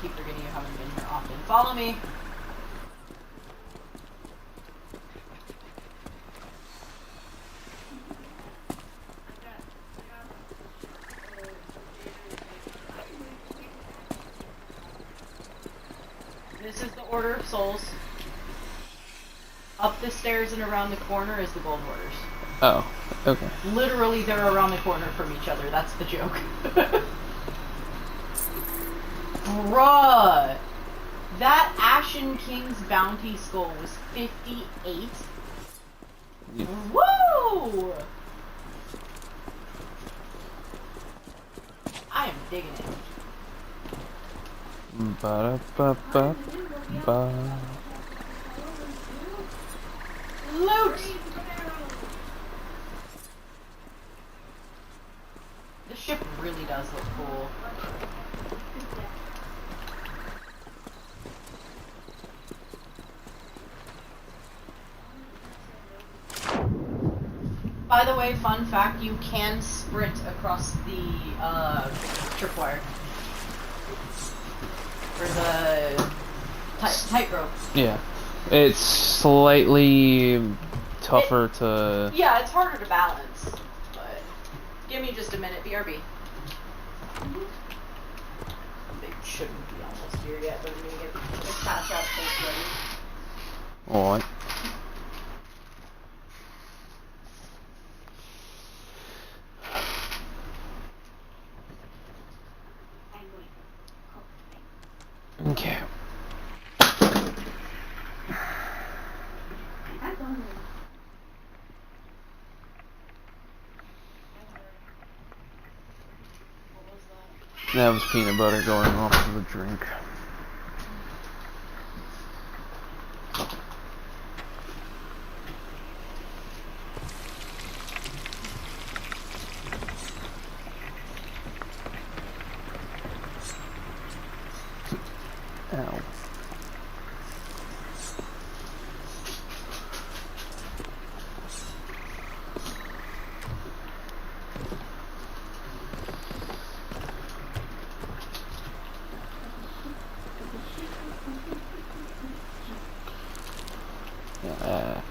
Keep forgetting you haven't been here often. Follow me. This is the Order of Souls. Up the stairs and around the corner is the gold hoarders. Oh, okay. Literally, they're around the corner from each other. That's the joke. Bruh! That ash Ocean King's bounty score was 58. Yeah. Woo! I am digging it. Ba-da-ba-ba-ba. Loot! The ship really does look cool. By the way, fun fact, you can sprint across the tripwire. Or the tightrope. Yeah. It's slightly tougher to... Yeah, it's harder to balance. But give me just a minute, BRB. They shouldn't be almost here yet, but I'm gonna get the cash out case ready. Alright. Okay. That was peanut butter going off of the drink. Ow. Yeah.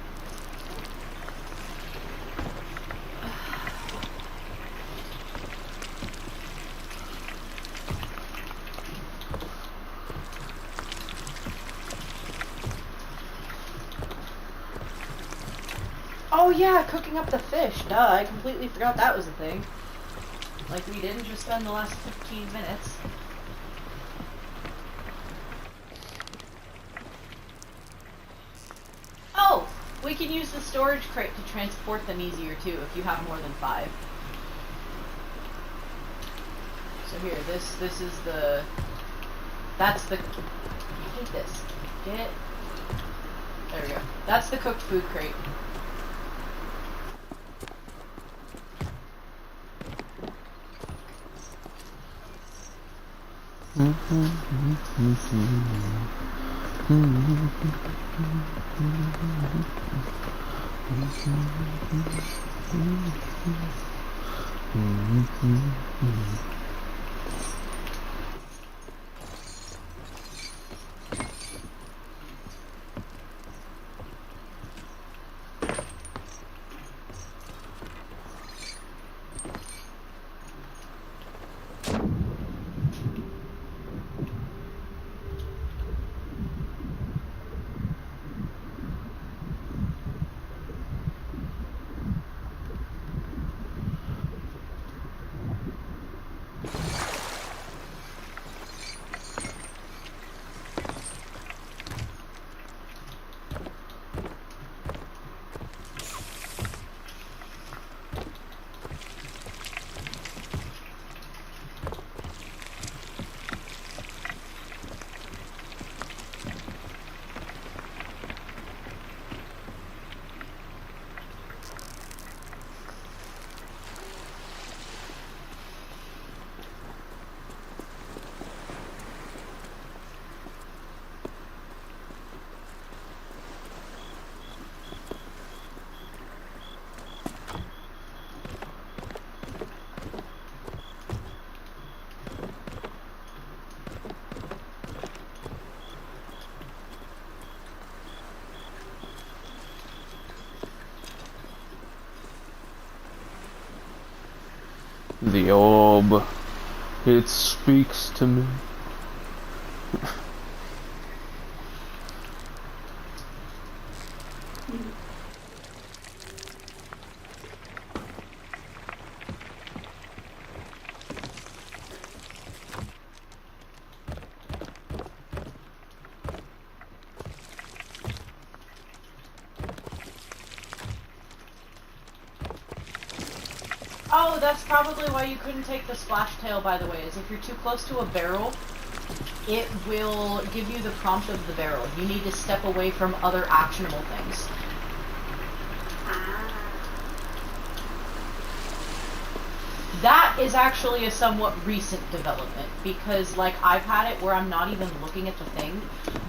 Oh yeah, cooking up the fish. Duh, I completely forgot that was a thing. Like we didn't just spend the last 15 minutes. Oh! We can use the storage crate to transport them easier too if you have more than 5. So here, this is the... That's the... I hate this. Get it? There we go. That's the cooked food crate. The orb. It speaks to me. Oh, that's probably why you couldn't take the splash tail, by the way, is if you're too close to a barrel, it will give you the prompt of the barrel. You need to step away from other actionable things. That is actually a somewhat recent development, because, like, I've had it where I'm not even looking at the thing,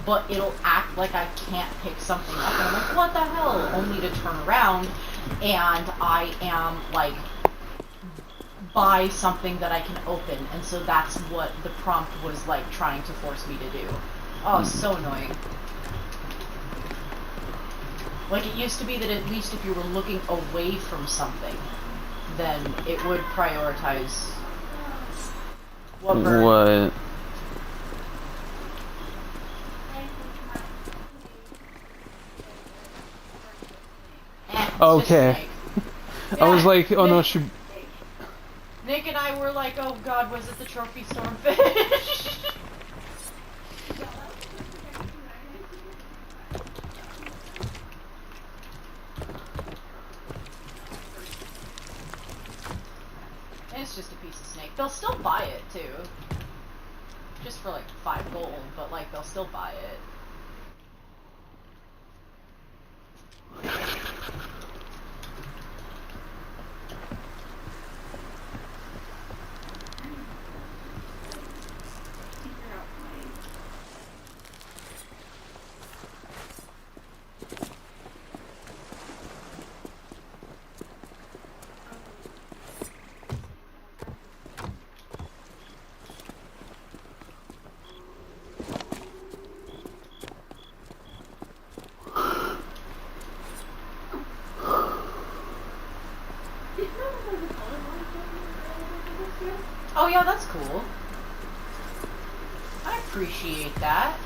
but it'll act like I can't pick something up, and I'm like, what the hell? Only to turn around, and I am, like, by something that I can open, and so that's what the prompt was, like, trying to force me to do. Oh, so annoying. Like, it used to be that at least if you were looking away from something, then it would prioritize what burn. What? Okay. I was like, oh no, she... Nick and I were like, oh god, was it the trophy stormfish? It's just a piece of snake. They'll still buy it, too. Just for, like, 5 gold, but, like, they'll still buy it. Oh yeah, that's cool. I appreciate that.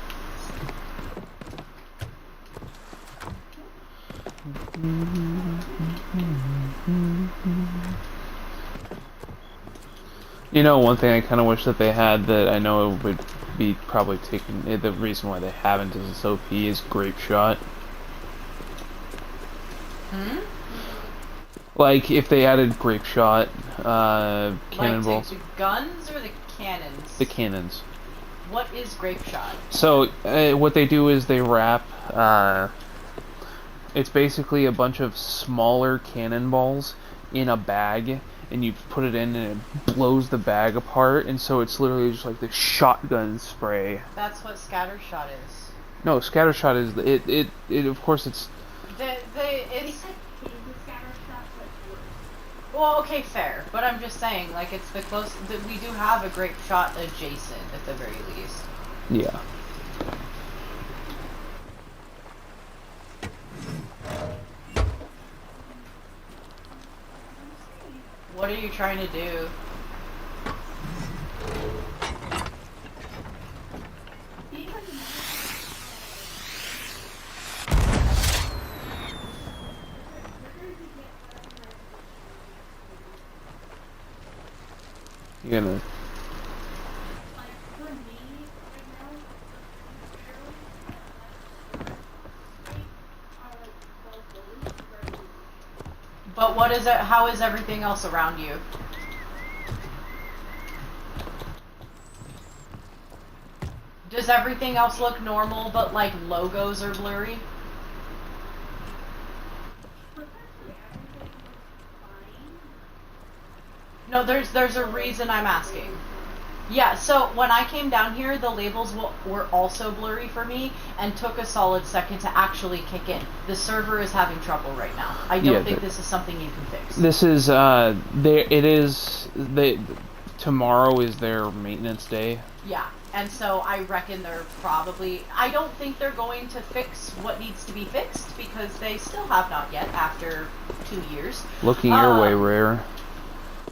You know, one thing I kind of wish that they had that I know would be probably taken... The reason why they haven't is it's OP is Grape Shot. Hmm? Like, if they added Grape Shot, Cannonball... Like the guns or the cannons? The cannons. What is Grape Shot? So, what they do is they wrap, it's basically a bunch of smaller cannonballs in a bag, and you put it in and it blows the bag apart, and so it's literally just like this shotgun spray. That's what Scatter Shot is. No, Scatter Shot is, it of course it's... It's... Well, okay, fair, but I'm just saying, like, it's the close... we do have a Grape Shot adjacent, at the very least. Yeah. What are you trying to do? You're gonna... But what is it? How is everything else around you? Does everything else look normal, but like logos are blurry? No, there's a reason I'm asking. Yeah, so when I came down here, the labels were also blurry for me, and took a solid second to actually kick in. The server is having trouble right now. I don't think this is something you can fix. This is, tomorrow is their maintenance day. Yeah, and so I reckon they're probably... I don't think they're going to fix what needs to be fixed, because they still have not yet, after 2 years. Looking your way, Rare.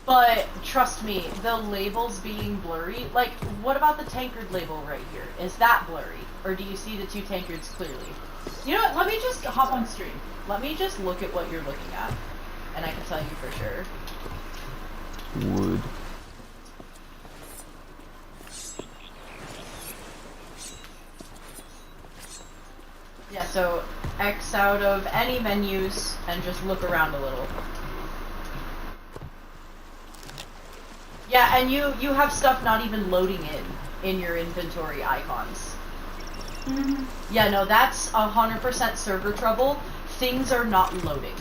But, trust me, the labels being blurry... Like, what about the tankard label right here? Is that blurry? Or do you see the 2 tankards clearly? You know what, let me just hop on stream. Let me just look at what you're looking at. And I can tell you for sure. Wood. Yeah, so X out of any menus and just look around a little. Yeah, and you have stuff not even loading in your inventory icons. Yeah, no, that's 100% server trouble. Things are not loading.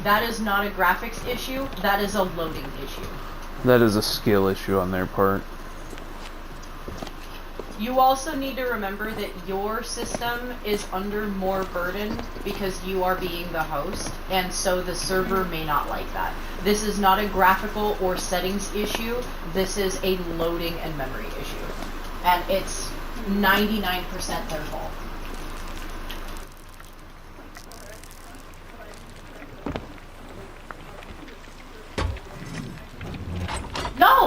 That is not a graphics issue, that is a loading issue. That is a skill issue on their part. You also need to remember that your system is under more burden because you are being the host, and so the server may not like that. This is not a graphical or settings issue, this is a loading and memory issue. And it's 99% their fault.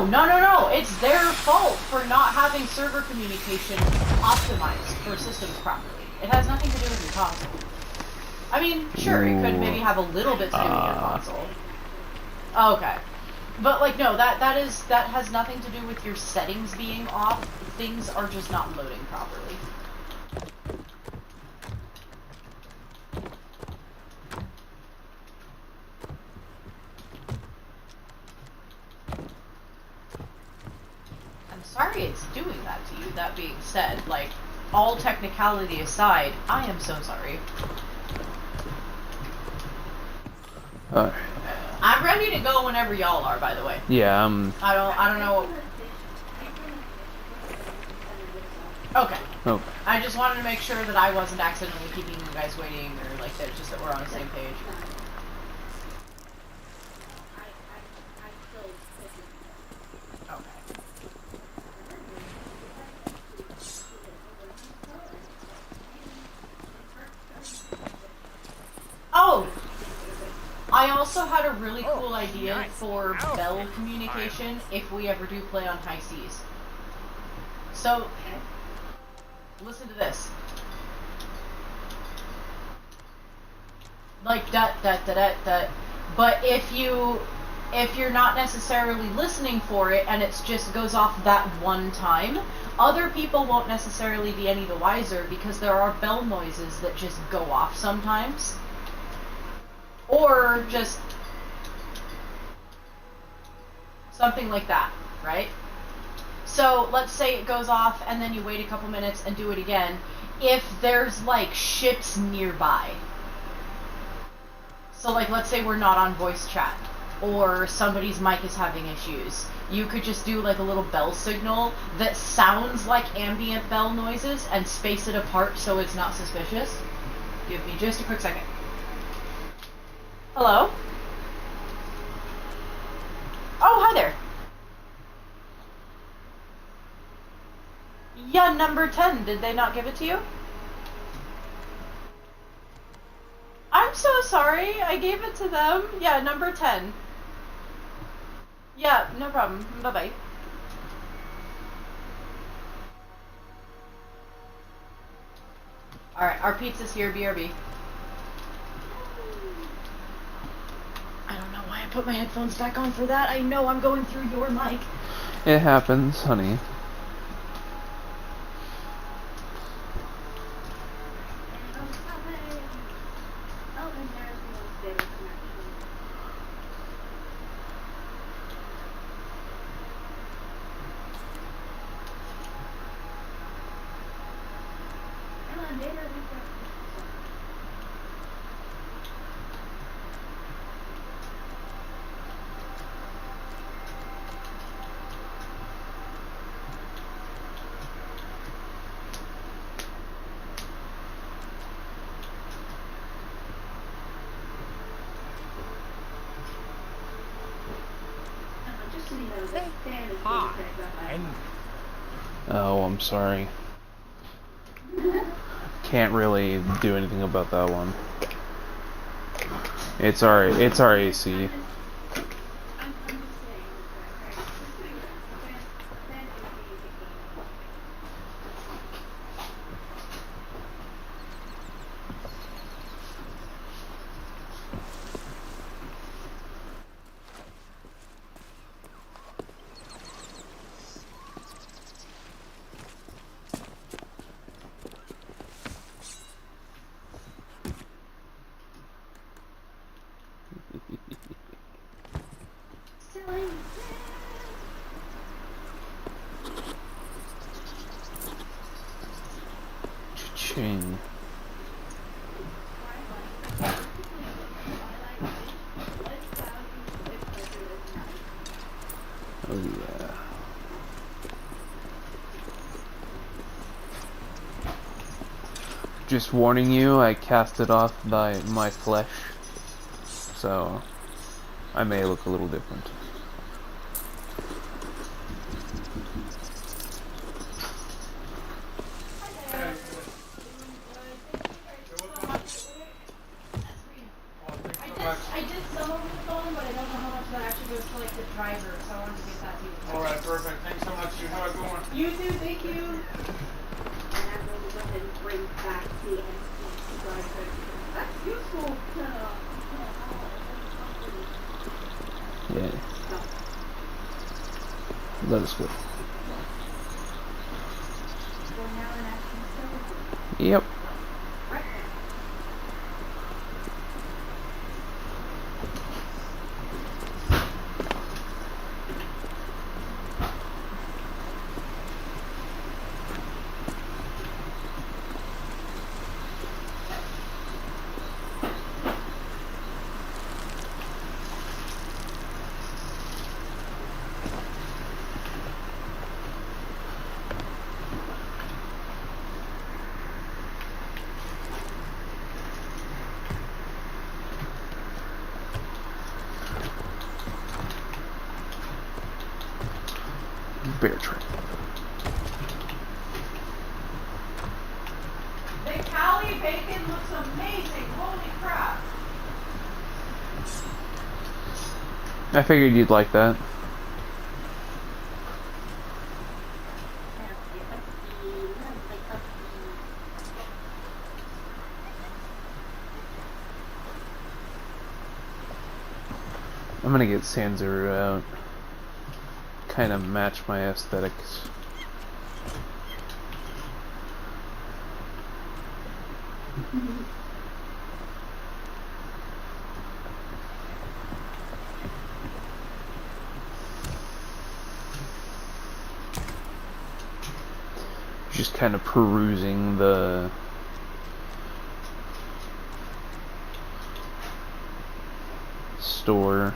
No, it's their fault for not having server communication optimized for systems properly. It has nothing to do with your console. I mean, sure, it could maybe have a little bit to do with your console. Okay. But like, no, that has nothing to do with your settings being off. Things are just not loading properly. I'm sorry it's doing that to you. That being said, like, all technicality aside, I am so sorry. Alright. I'm ready to go whenever y'all are, by the way. Yeah, I don't know. Okay. Okay. I just wanted to make sure that I wasn't accidentally keeping you guys waiting, or like that, just that we're on the same page. Okay. Oh! I also had a really cool idea for bell communication if we ever do play on high seas. So, listen to this. Like that. But if you're not necessarily listening for it and it just goes off that one time, other people won't necessarily be any the wiser because there are bell noises that just go off sometimes. Or just something like that, right? So let's say it goes off and then you wait a couple minutes and do it again. If there's like ships nearby. So like let's say we're not on voice chat or somebody's mic is having issues. You could just do like a little bell signal that sounds like ambient bell noises and space it apart so it's not suspicious. Give me just a quick second. Hello? Oh, hi there. Yeah, number 10. Did they not give it to you? I'm so sorry. I gave it to them. Yeah, number 10. Yeah, no problem. Bye-bye. Alright, our pizza's here, BRB. I don't know why I put my headphones back on for that. I know I'm going through your mic. it happens, honey. Hi. And Oh, I'm sorry. Can't really do anything about that one. It's our AC. Ching. Oh yeah. Just warning you, I cast it off by my flesh, so I may look a little different. I did some over the phone, but I don't know how much that actually goes to like the driver, so I wanted to get that to you. Alright, perfect. Thanks so much. You have a good one. You too, thank you. And I'm going to go ahead and bring back the MC driver. That's useful to Yeah. Let us go. going out and asking services. Yep. Right there. Bear trap. The Cali bacon looks amazing. Holy crap. I figured you'd like that. I'm gonna get Sanzuru out. Kind of match my aesthetics. Just kind of perusing the store.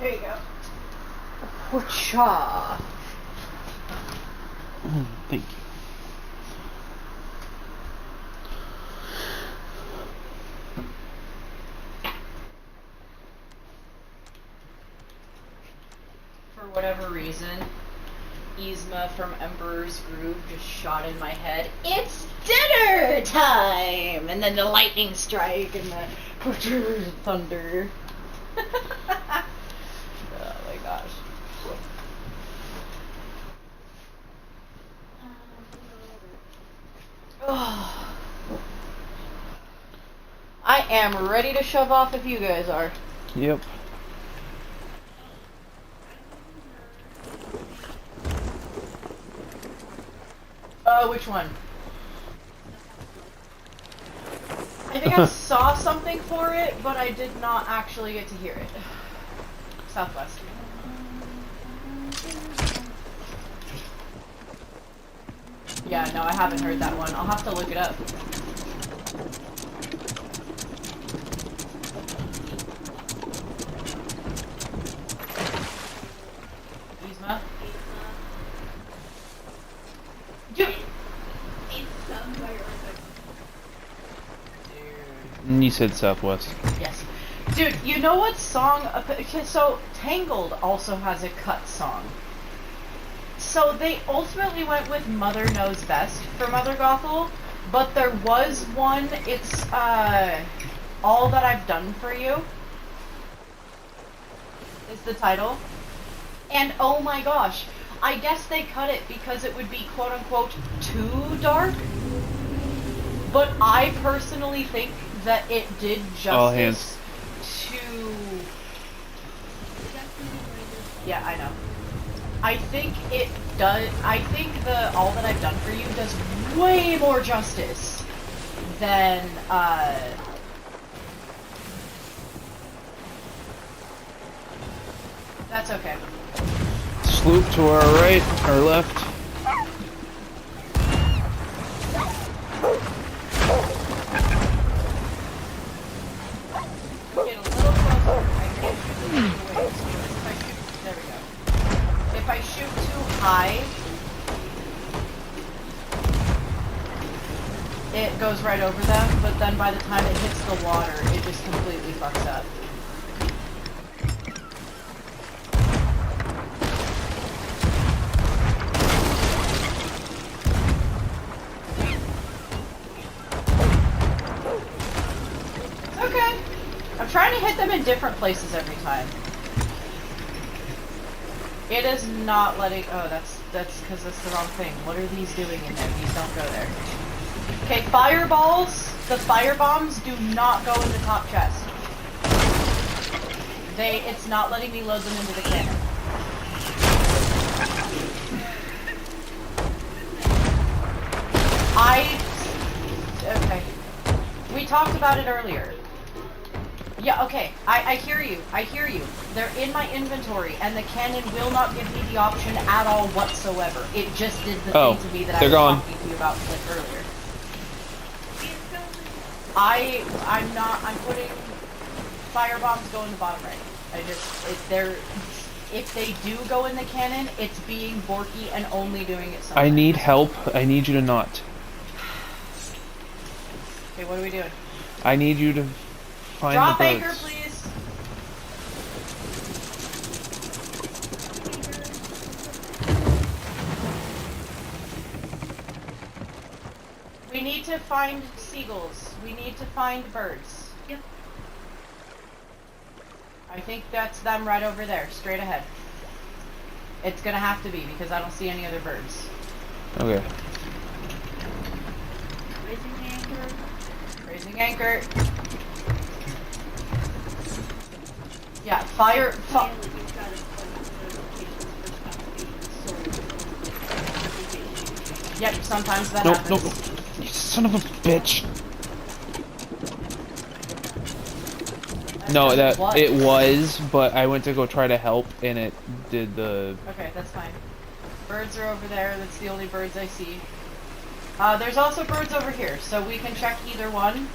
There you go. Whatcha? Thank you. For whatever reason, Yzma from Emperor's Groove just shot in my head. It's dinner time! And then the lightning strike and the thunder. Oh my gosh. Oh. I am ready to shove off if you guys are. Yep. Which one? I think I saw something for it, but I did not actually get to hear it. Southwest. Yeah, no, I haven't heard that one. I'll have to look it up. Yzma? Dude! You said Southwest. Yes. Dude, you know what song... Okay, so, Tangled also has a cut song. So they ultimately went with Mother Knows Best for Mother Gothel, but there was one, it's, All That I've Done For You is the title. And oh my gosh, I guess they cut it because it would be quote-unquote too dark. But I personally think that it did justice to... Yeah, I know. I think it does. I think all that I've done for you does way more justice than That's okay. Sloop to our right, our left. Get a little closer. I can't shoot the way. There we go. If I shoot too high, it goes right over them, but then by the time it hits the water, it just completely fucks up. Okay. I'm trying to hit them in different places every time. It is not letting... Oh, that's because that's the wrong thing. What are these doing in there? These don't go there. Okay, fireballs. The firebombs do not go in the top chest. It's not letting me load them into the cannon. Okay. We talked about it earlier. Yeah, okay. I hear you. I hear you. They're in my inventory, and the cannon will not give me the option at all whatsoever. It just did the thing to me that I was talking to you about earlier. I'm putting firebombs go in the bottom right. If they do go in the cannon, it's being borky and only doing it sometimes. I need help. I need you to not. Okay, what are we doing? I need you to find Drop the anchor, birds. please. We need to find seagulls. We need to find birds. Yep. I think that's them right over there, straight ahead. It's gonna have to be, because I don't see any other birds. Okay. Raising anchor. Raising anchor. Yeah, fire... Mainly, you've got to put notifications for stuff. Yep, sometimes that Nope, happens. nope. You son of a bitch. No, it was, but I went to go try to help, and it did the... Okay, that's fine. Birds are over there. That's the only birds I see. There's also birds over here, so we can check either one.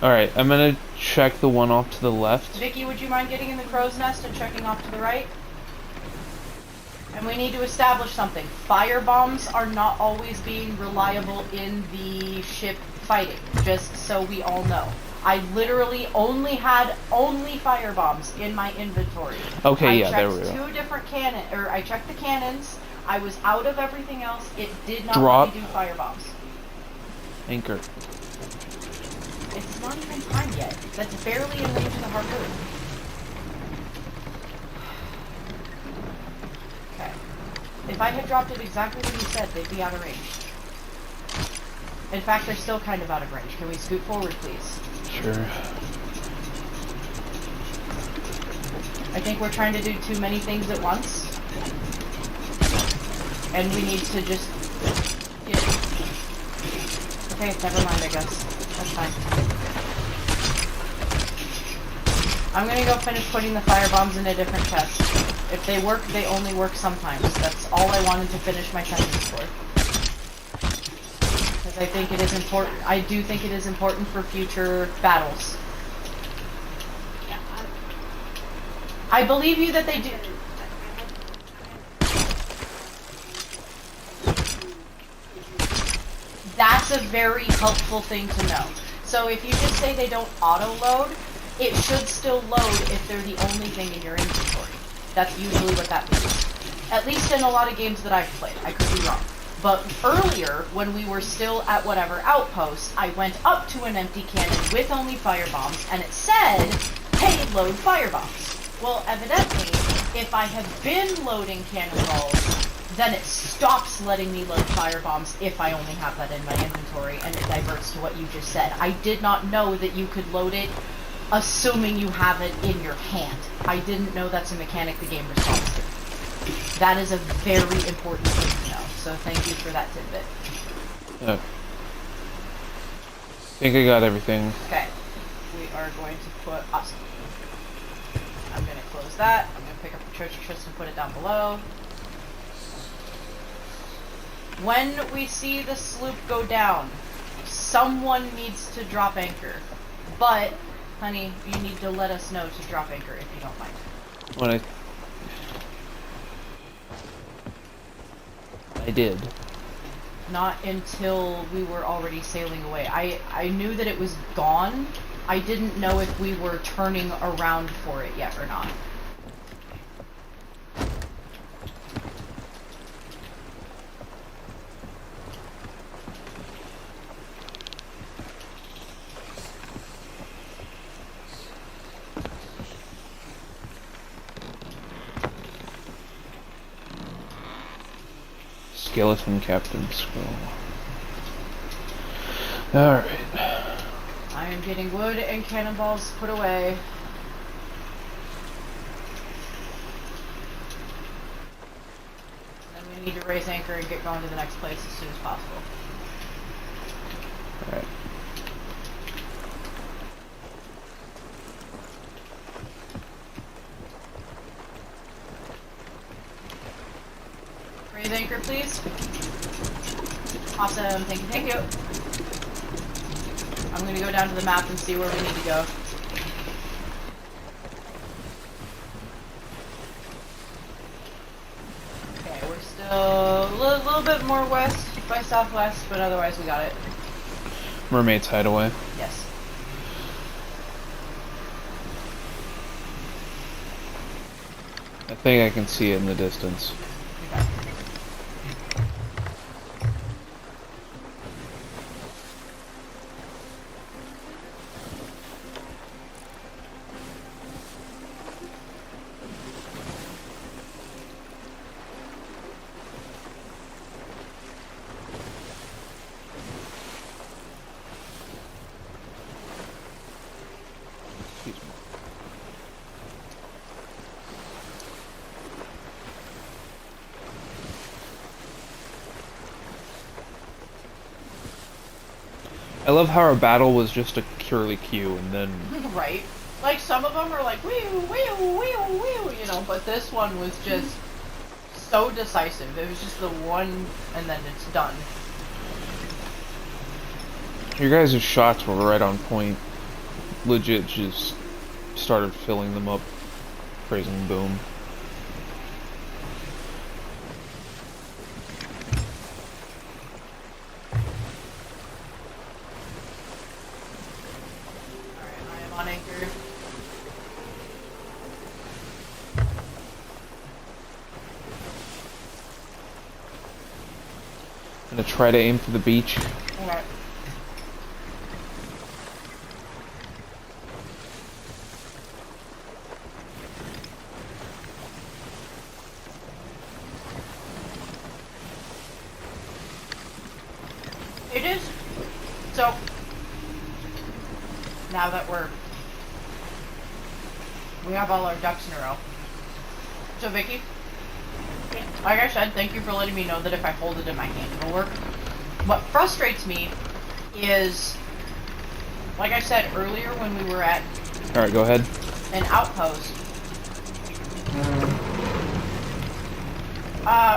Alright, I'm gonna check the one off to the left. Vicky, would you mind getting in the crow's nest and checking off to the right? And we need to establish something. Fire bombs are not always being reliable in the ship fighting, just so we all know. I literally only had fire bombs in my inventory. Okay, yeah, there we I checked go. 2 different I checked the cannons. I was out of everything else. It did not Drop. let me do fire bombs. Anchor. It's not even time yet. That's barely in range of the harpoon. Okay. If I had dropped it exactly when you said, they'd be out of range. In fact, they're still kind of out of range. Can we scoot forward, please? Sure. I think we're trying to do too many things at once. And we need to just get... Okay, never mind, I guess. That's fine. I'm gonna go finish putting the fire bombs in a different chest. If they work, they only work sometimes. That's all I wanted to finish my sentence for. Because I think it is important. I do think it is important for future battles. Yeah, I believe you that they do. That's a very helpful thing to know. So if you just say they don't auto-load, it should still load if they're the only thing in your inventory. That's usually what that means. At least in a lot of games that I've played. I could be wrong. But earlier, when we were still at whatever outpost, I went up to an empty cannon with only firebombs, and it said, hey, load firebombs. Well, evidently, if I have been loading cannonballs, then it stops letting me load firebombs if I only have that in my inventory, and it diverts to what you just said. I did not know that you could load it assuming you have it in your hand. I didn't know that's a mechanic the game responds to. That is a very important thing to know, so thank you for that tidbit. I think I got everything. Okay, we are going to put, awesome. I'm going to close that, I'm going to pick up the treasure chest and put it down below. When we see the sloop go down, someone needs to drop anchor. But, honey, you need to let us know to drop anchor if you don't mind. When I did. Not until we were already sailing away. I knew that it was gone. I didn't know if we were turning around for it yet or not. Skeleton Captain Scroll. Alright. I am getting wood and cannonballs put away. Then we need to raise anchor and get going to the next place as soon as possible. Alright. Raise anchor, please. Awesome, thank you, thank you. I'm gonna go down to the map and see where we need to go. Okay, we're still a little bit more west by southwest, but otherwise we got it. Mermaid's Hideaway. Yes. I think I can see it in the distance. Okay. Excuse me. I love how our battle was just a purely queue, and then Right. Like, some of them are like, wee wee wee, you know, but this one was just so decisive. It was just the one, and then it's done. your guys' shots were right on point. Legit just started filling them up. Praising boom. Alright, I am on anchor. I'm gonna try to aim for the beach. Alright. It is. So, now that we have all our ducks in a row. So, Vicky, like I said, thank you for letting me know that if I hold it in my hand, it'll work. What frustrates me is, like I said earlier when we were at Alright, go ahead. an outpost.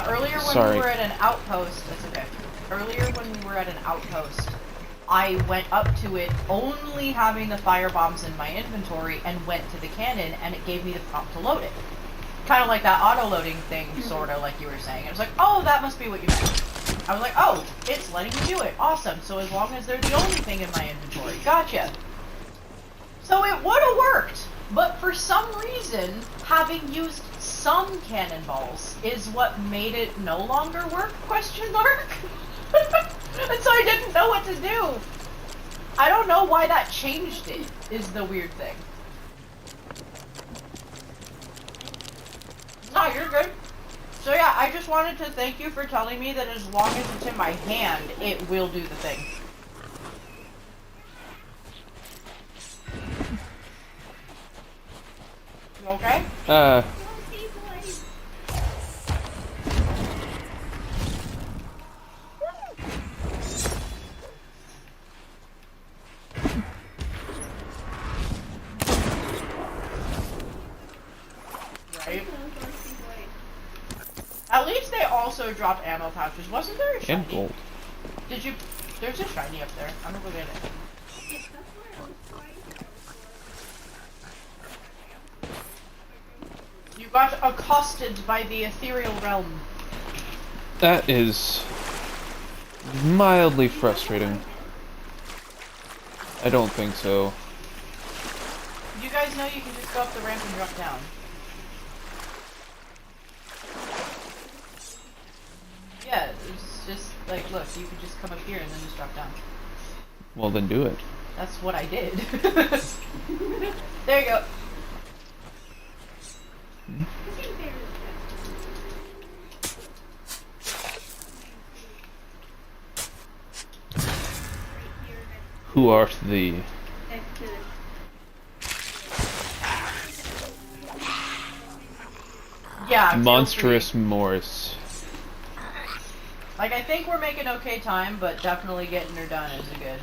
Earlier when Sorry. we were at an outpost, that's okay. Earlier when we were at an outpost, I went up to it only having the fire bombs in my inventory and went to the cannon, and it gave me the prompt to load it. Kind of like that auto-loading thing, sort of like you were saying. It was like, oh, that must be what you meant. I was like, oh, it's letting me do it. Awesome. So as long as they're the only thing in my inventory. Gotcha. So it would have worked, but for some reason, having used some cannonballs is what made it no longer work, question mark? And so I didn't know what to do. I don't know why that changed it, is the weird thing. No, you're good. So yeah, I just wanted to thank you for telling me that as long as it's in my hand, it will do the thing. You okay? also dropped ammo pouches. Wasn't there a shiny? And gold. Did you? There's a shiny up there. I'm gonna go get it. You got accosted by the ethereal realm. That is mildly frustrating. I don't think so. You guys know you can just go up the ramp and drop down. Yeah, it's just like, look, you could just come up here and then just drop down. Well, then do it. That's what I did. There you go. Who art thee? Yeah, feel Monstrous free. Morris. Like, I think we're making okay time, but definitely getting her done is good.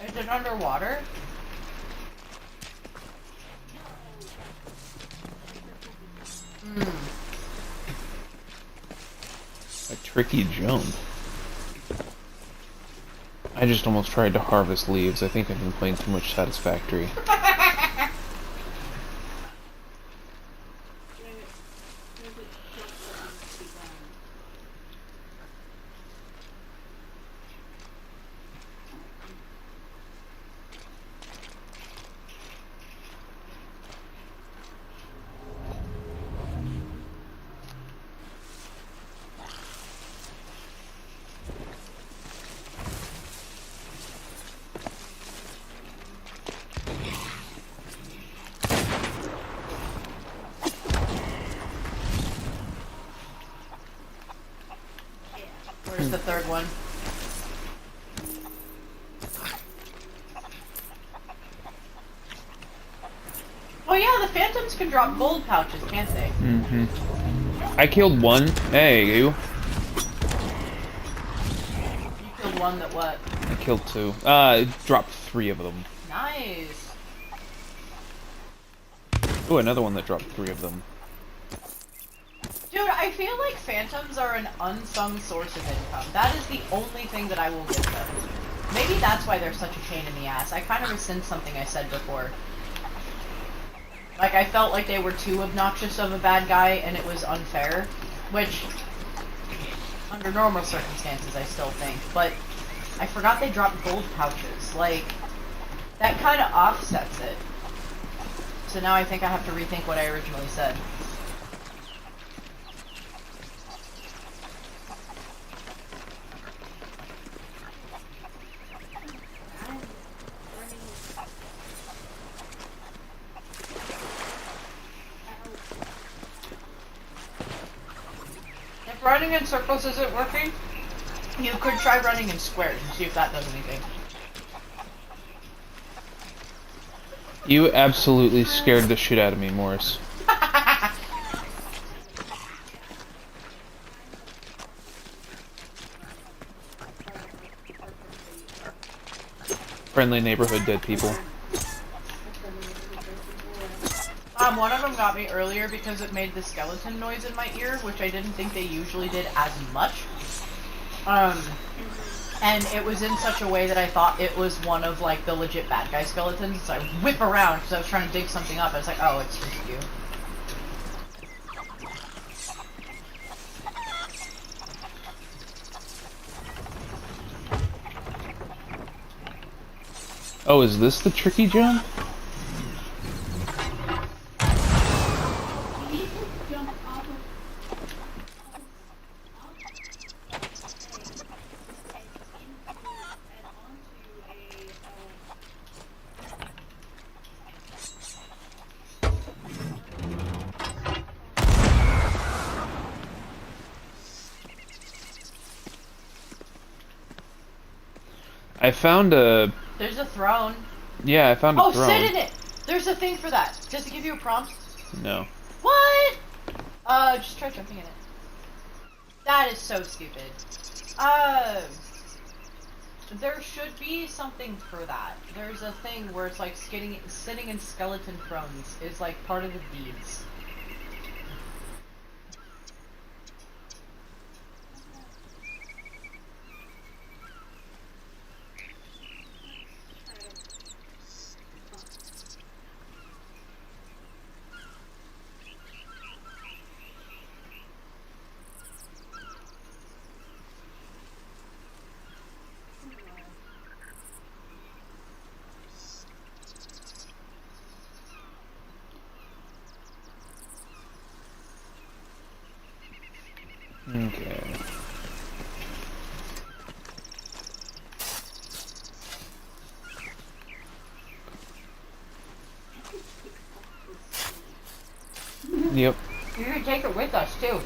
Is it underwater? A tricky jump. I just almost tried to harvest leaves. I think I've been playing too much Satisfactory. Where's the third one? Oh yeah, the phantoms can drop gold pouches, can't they? Mm-hmm. I killed one. Hey, you. You killed one that what? I killed two. Dropped 3 of them. Nice. Ooh, another one that dropped 3 of them. Dude, I feel like phantoms are an unsung source of income. That is the only thing that I will give them. Maybe that's why they're such a pain in the ass. I kind of rescind something I said before. Like, I felt like they were too obnoxious of a bad guy, and it was unfair. Which, under normal circumstances, I still think. But, I forgot they dropped gold pouches. Like, that kind of offsets it. So now I think I have to rethink what I originally said. If running in circles isn't working, you could try running in squares and see if that does anything. You absolutely scared the shit out of me, Morris. Friendly neighborhood dead people. One of them got me earlier because it made the skeleton noise in my ear, which I didn't think they usually did as much. And it was in such a way that I thought it was one of, like, the legit bad guy skeletons, so I whip around because I was trying to dig something up. I was like, oh, it's just you. Oh, is this the tricky jump? I found a... There's a throne. Yeah, I found a throne. Oh, sit in it! There's a thing for that. Does it give you a prompt? No. What? Just try jumping in it. That is so stupid. There should be something for that. There's a thing where it's like sitting in skeleton thrones is like part of the deeds. Okay. Yep. You can take it with us too.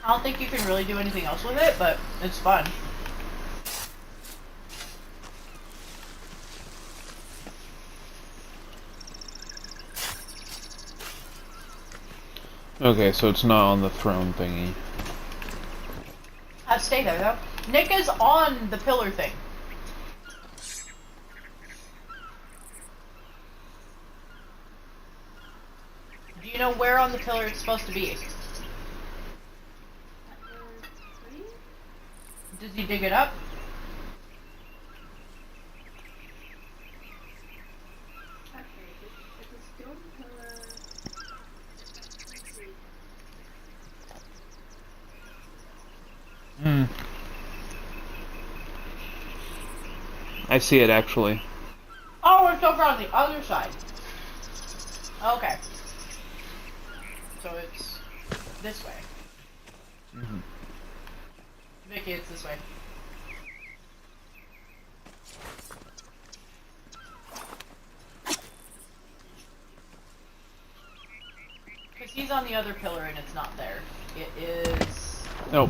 I don't think you can really do anything else with it, but it's fun. Okay, so it's not on the throne thingy. I'd stay there though. Nick is on the pillar thing. Do you know where on the pillar it's supposed to be? Did you dig it up? It's a stone pillar. Let's see. Hmm. I see it actually. Oh, it's over on the other side. Okay. So it's this way. Mm-hmm. Vicky, it's this way. Because he's on the other pillar and it's not there. It is... Oh.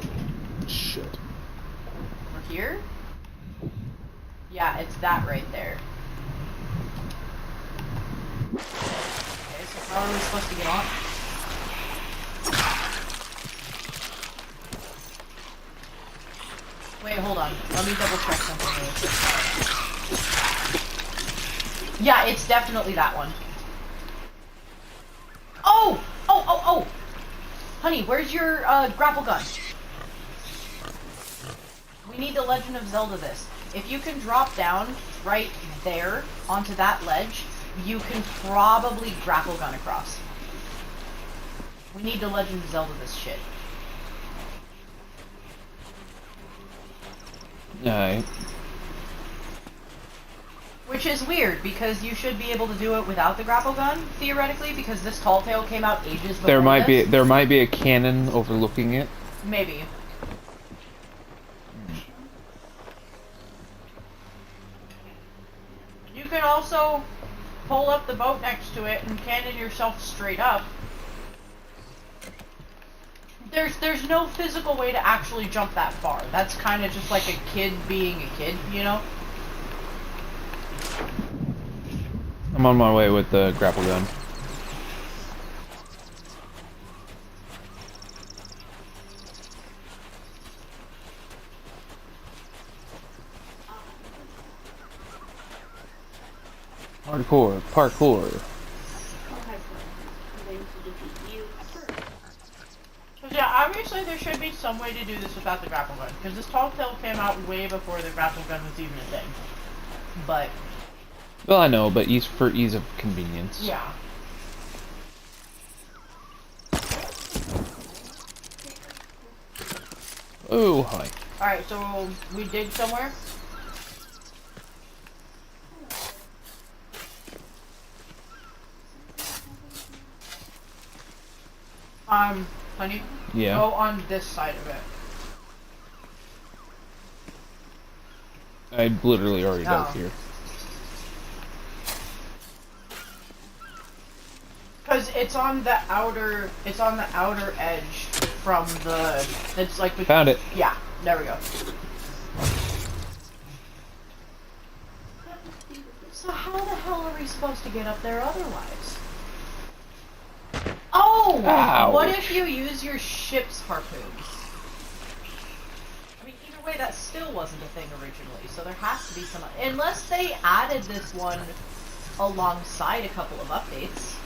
Shit. over here? Yeah, it's that right there. Okay, so how are we supposed to get on? Wait, hold on. Let me double check something really quick. Yeah, it's definitely that one. Oh! Oh, oh, oh! Honey, where's your grapple gun? We need the Legend of Zelda this. If you can drop down right there onto that ledge, you can probably grapple gun across. We need the Legend of Zelda this shit. Alright. Which is weird, because you should be able to do it without the grapple gun, theoretically, because this Tall Tale came out ages before There might this. be a cannon overlooking it. Maybe. You can also pull up the boat next to it and cannon yourself straight up. There's no physical way to actually jump that far. That's kind of just like a kid being a kid, you know? I'm on my way with the grapple gun. Hardcore, parkour. Yeah, obviously there should be some way to do this without the grapple gun, because this Tall Tale came out way before the grapple gun was even a thing. But... Well, I know, but for ease of convenience. yeah. Oh, hi. Alright, so we dig somewhere? Honey? Yeah. Go on this side of it. I literally already dug here. Because it's on the outer edge from the, it's like... Found it. Yeah, there we go. So how the hell are we supposed to get up there otherwise? No! Ow. What if you use your ship's harpoons? I mean, either way, that still wasn't a thing originally, so there has to be some... Unless they added this one alongside a couple of updates.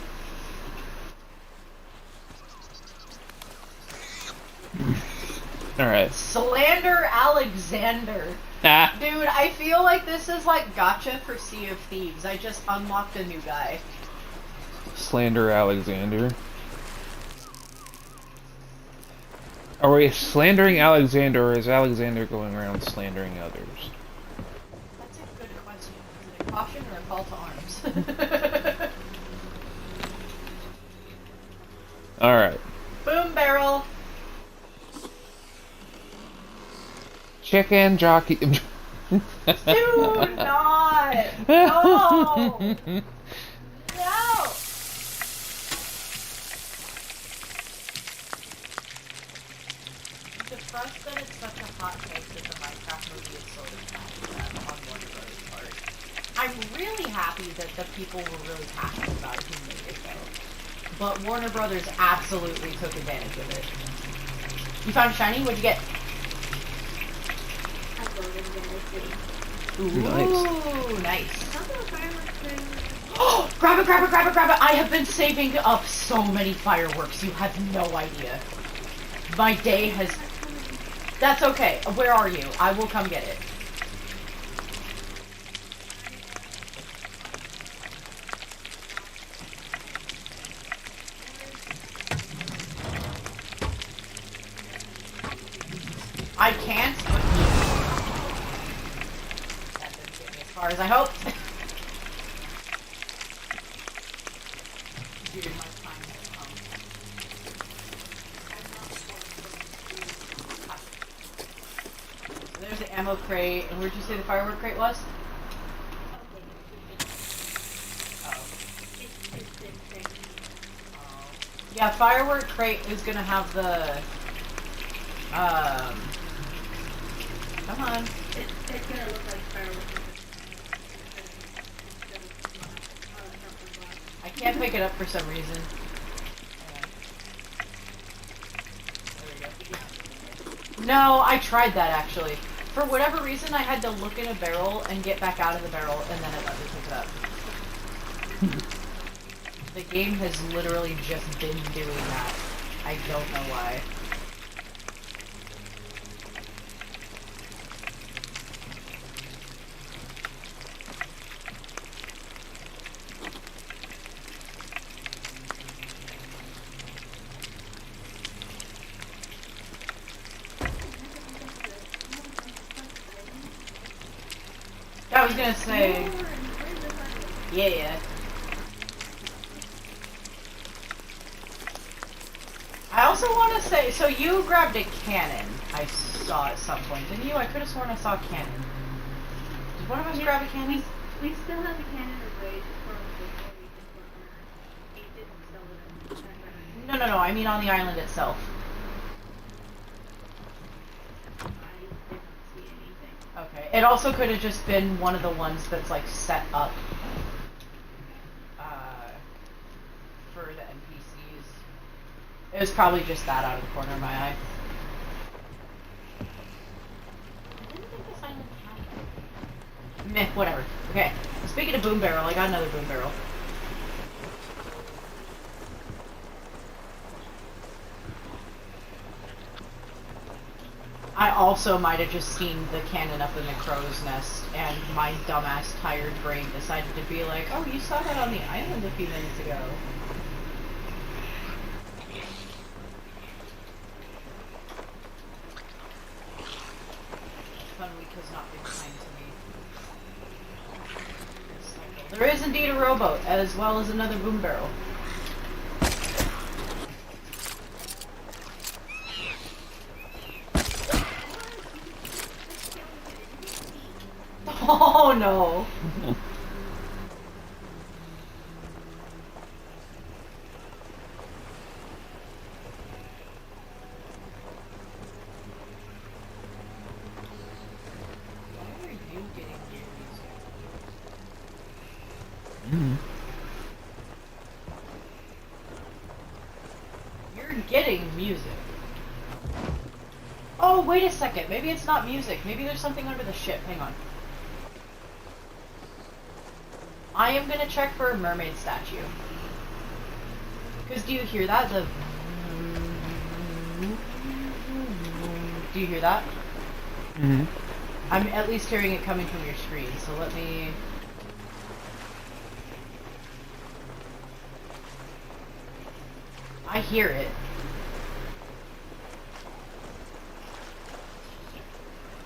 Alright. Slander Alexander. Ah. Dude, I feel like this is like gotcha for Sea of Thieves. I just unlocked a new guy. Slander Alexander. Are we slandering Alexander, or is Alexander going around slandering others? That's a good question. Is it a caution or a call to arms? Alright. Boom barrel. Chicken jockey. Do not. No. No. The trust that it's such a hot take that the Minecraft movie is sort of bad on Warner Brothers' part. I'm really happy that the people were really passionate about who made it though. But Warner Brothers absolutely took advantage of it. You found a shiny? What'd you get? I voted in the city. Ooh, nice. Some of the fireworks Oh, grab it, grab it, grab it, grab it! I have been saving up so many fireworks, you have no idea. My day has... That's okay. Where are you? I will come get it. I can't. That didn't get me as far as I hoped. Dude, my time has come. So there's the ammo crate, and where'd you say the firework crate was? Yeah, firework crate is gonna have the, come on. It's gonna look like fireworks. I can't pick it up for some reason. There we go. No, I tried that actually. For whatever reason, I had to look in a barrel and get back out of the barrel, and then it let me pick it up. The game has literally just been doing that. I don't know why. I was gonna say, yeah. I also want to say, so you grabbed a cannon, I saw at some point, didn't you? I could have sworn I saw a cannon. Did one of us grab a cannon? We still have the cannon of rage from before we just went on. He didn't sell it. No, I mean on the island itself. I didn't see anything. Okay. It also could have just been one of the ones that's like set up for the NPCs. It was probably just that out of the corner of my eye. I didn't think this island had that. Meh, whatever. Okay. Speaking of boom barrel, I got another boom barrel. I also might have just seen the cannon up in the crow's nest, and my dumbass tired brain decided to be like, oh, you saw that on the island a few minutes ago. Fun Week has not been kind to me. There is indeed a rowboat, as well as another boom barrel. Oh no! Why are you getting used? getting music. Oh, wait a second. Maybe it's not music. Maybe there's something under the ship. Hang on. I am gonna check for a mermaid statue. Because do you hear that? Do you hear that? Mm-hmm. I'm at least hearing it coming from your screen, so let me... I hear it.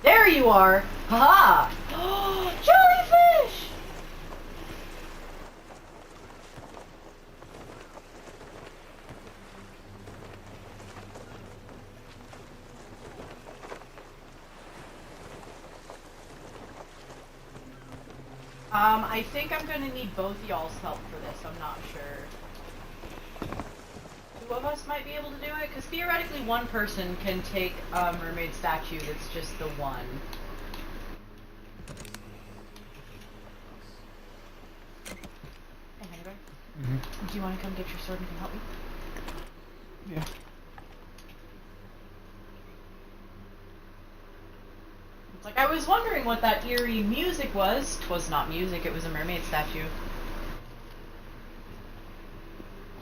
There you are! Haha! Jellyfish! I think I'm gonna need both y'all's help for this, I'm not sure. Two of us might be able to do it, because theoretically one person can take a mermaid statue that's just the one. Hey, Hannibal. Mm-hmm. Do you want to come get your sword and come help me? Yeah. It's like, I was wondering what that eerie music was. 'Twas not music, it was a mermaid statue.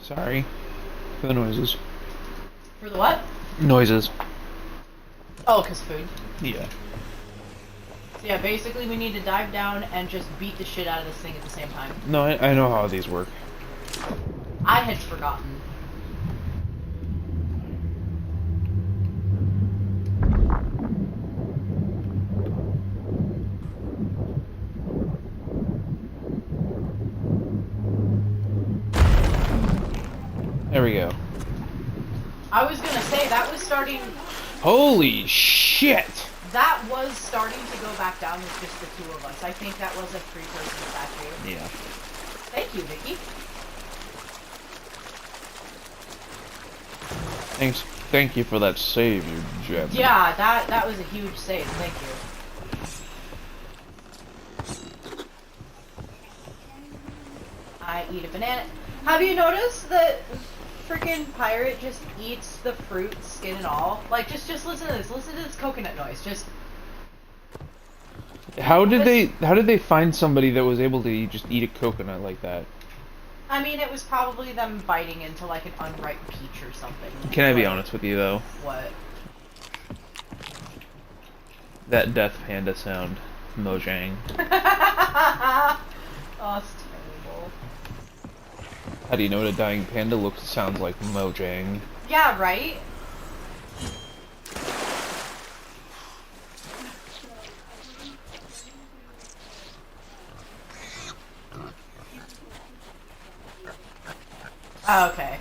Sorry for the noises. For the what? Noises. Oh, 'cause food. Yeah. So yeah, basically we need to dive down and just beat the shit out of this thing at the same time. No, I know how these work. I had forgotten. There we go. I was gonna say, that was starting... Holy shit! That was starting to go back down with just the two of us. I think that was a three-person statue. Yeah. Thank you, Vicky. Thank you for that save, you gem. Yeah, that was a huge save. Thank you. I eat a banana. Have you noticed that freaking pirate just eats the fruit, skin and all? Like, just listen to this. Listen to this coconut noise. Just... How did they find somebody that was able to just eat a coconut like that? I mean, it was probably them biting into, like, an unripe peach or something. Can I be honest with you, though? What? That death panda sound. Mojang. Oh, it's terrible. How do you know what a dying panda looks sounds like? Mojang. Yeah, right? Oh, okay.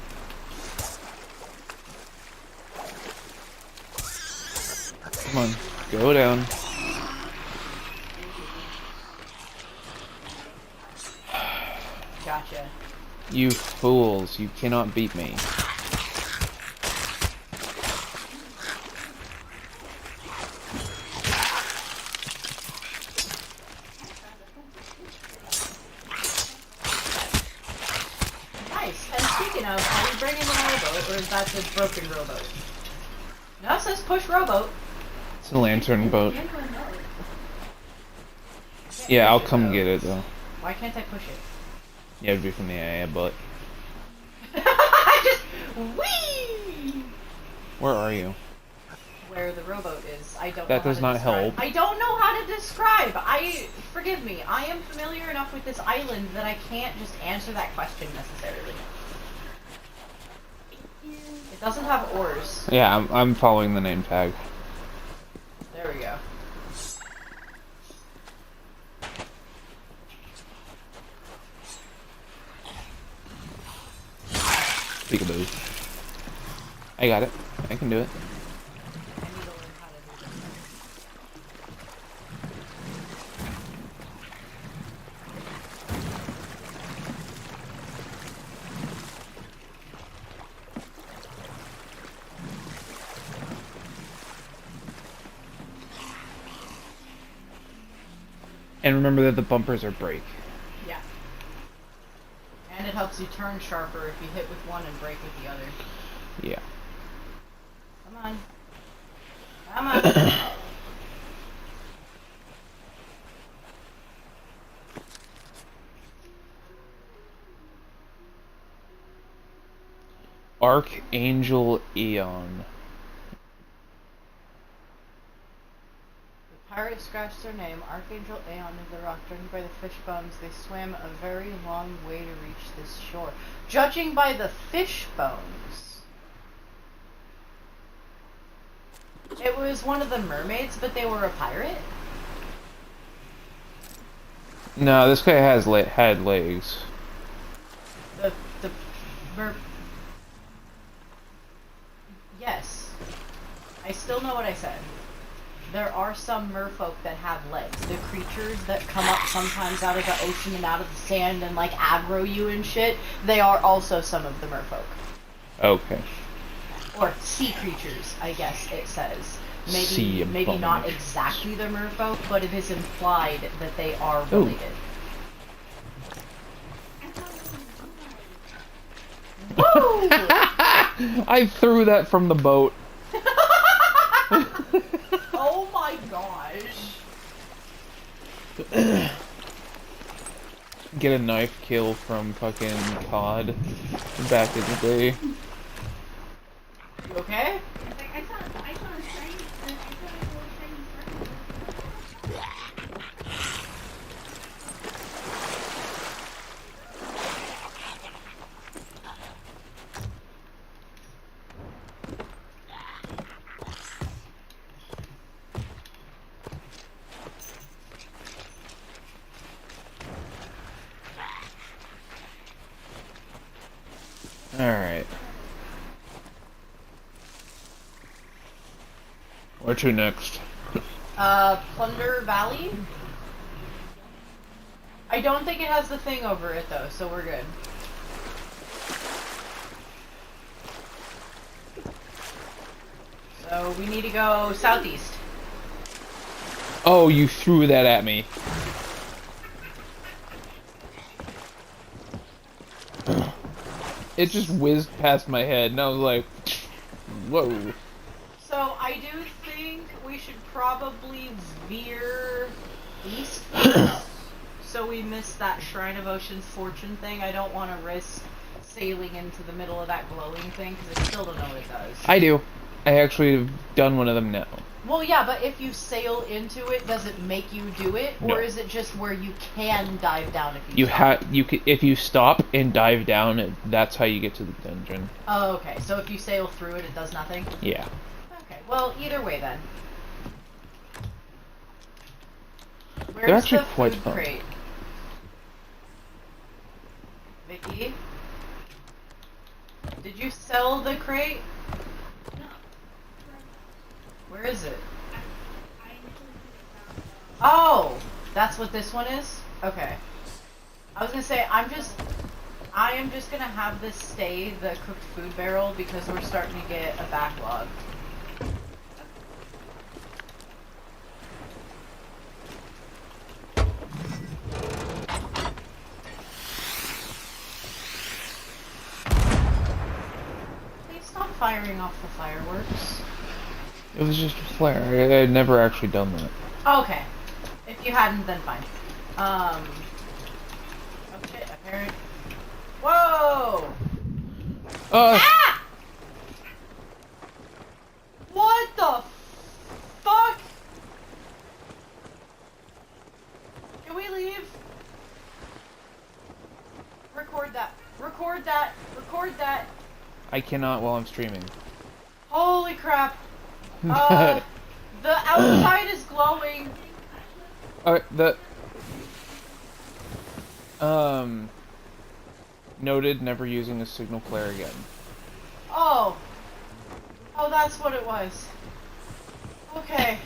Come on, go down. Gotcha. You fools, you cannot beat me. Nice. And speaking of, are we bringing the rowboat, or is that the broken rowboat? No, it says push rowboat. It's a lantern boat. Yeah, I'll come get it though. Why can't I push it? Yeah, it'd be from the AA, but... I just... Whee! Where are you? Where the rowboat is. I don't know That how does to not describe. help. I don't know how to describe. Forgive me. I am familiar enough with this island that I can't just answer that question necessarily. It doesn't have oars. Yeah, I'm following the name tag. There we go. Peekaboo. I got it. I can do it. I need to learn how to do this. And remember that the bumpers are brake. Yeah. And it helps you turn sharper if you hit with one and break with the other. Yeah. on. Come on. Archangel Aeon. The pirates scratched their name. Archangel Aeon of the rock. Judging by the fish bones, they swam a very long way to reach this shore. Judging by the fish bones. It was one of the mermaids, but they were a pirate? No, this guy has had legs. The Yes. I still know what I said. There are some merfolk that have legs. The creatures that come up sometimes out of the ocean and out of the sand and like aggro you and shit, they are also some of the merfolk. Okay. Or sea creatures, I guess it says. Sea Maybe not abominations. exactly the merfolk, but it is implied that they are related. Woo! I threw that from the boat. Oh my gosh. Get a knife kill from fucking COD back in the day. You okay? I saw a shiny, I saw a little shiny Alright. Where to next? Plunder Valley? I don't think it has the thing over it though, so we're good. So we need to go southeast. Oh, you threw that at me. It just whizzed past my head, and I was like, whoa. So I do think we should probably veer east so we miss that Shrine of Ocean's Fortune thing. I don't want to risk sailing into the middle of that glowing thing because I still don't know what it does. I do. I actually have done one of them now. Well, yeah, but if you sail into it, does it make you do it, No. or is it just where you can dive down if you If you stop and dive down, that's how you get to the dungeon. Oh, okay. So if you sail through it, it does nothing? Yeah. Okay. Well, either way then. Where's They're actually the quite food fun. crate? Vicky? Did you sell the crate? Where is it? Oh! That's what this one is? Okay. I was gonna say, I am just gonna have this stay the cooked food barrel because we're starting to get a backlog. Please stop firing off the fireworks. It was just a flare. I had never actually done that. Okay. If you hadn't, then fine. Oh shit, apparent. Whoa! Ah! What the fuck? Can we leave? Record that. Record that. Record that. I cannot while I'm streaming. Holy crap. The outside is glowing. Alright, noted, never using a signal flare again. Oh. Oh, that's what it was. Okay.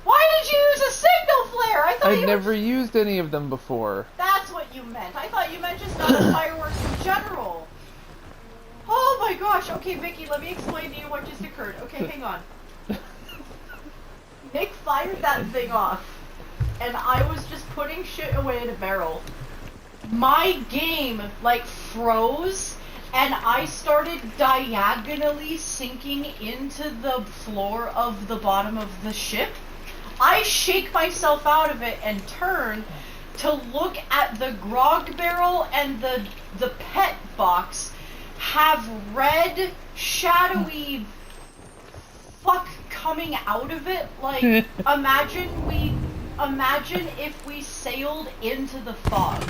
Why did you use a signal flare? I thought I've you never used any of them before. That's what you meant. I thought you meant just not the fireworks in general. Oh my gosh. Okay, Vicky, let me explain to you what just occurred. Okay, hang on. Nick fired that thing off, and I was just putting shit away in a barrel. My game, like, froze, and I started diagonally sinking into the floor of the bottom of the ship. I shake myself out of it and turn to look at the grog barrel, and the pet box have red, shadowy fuck coming out of it. Like, imagine if we sailed into the fog.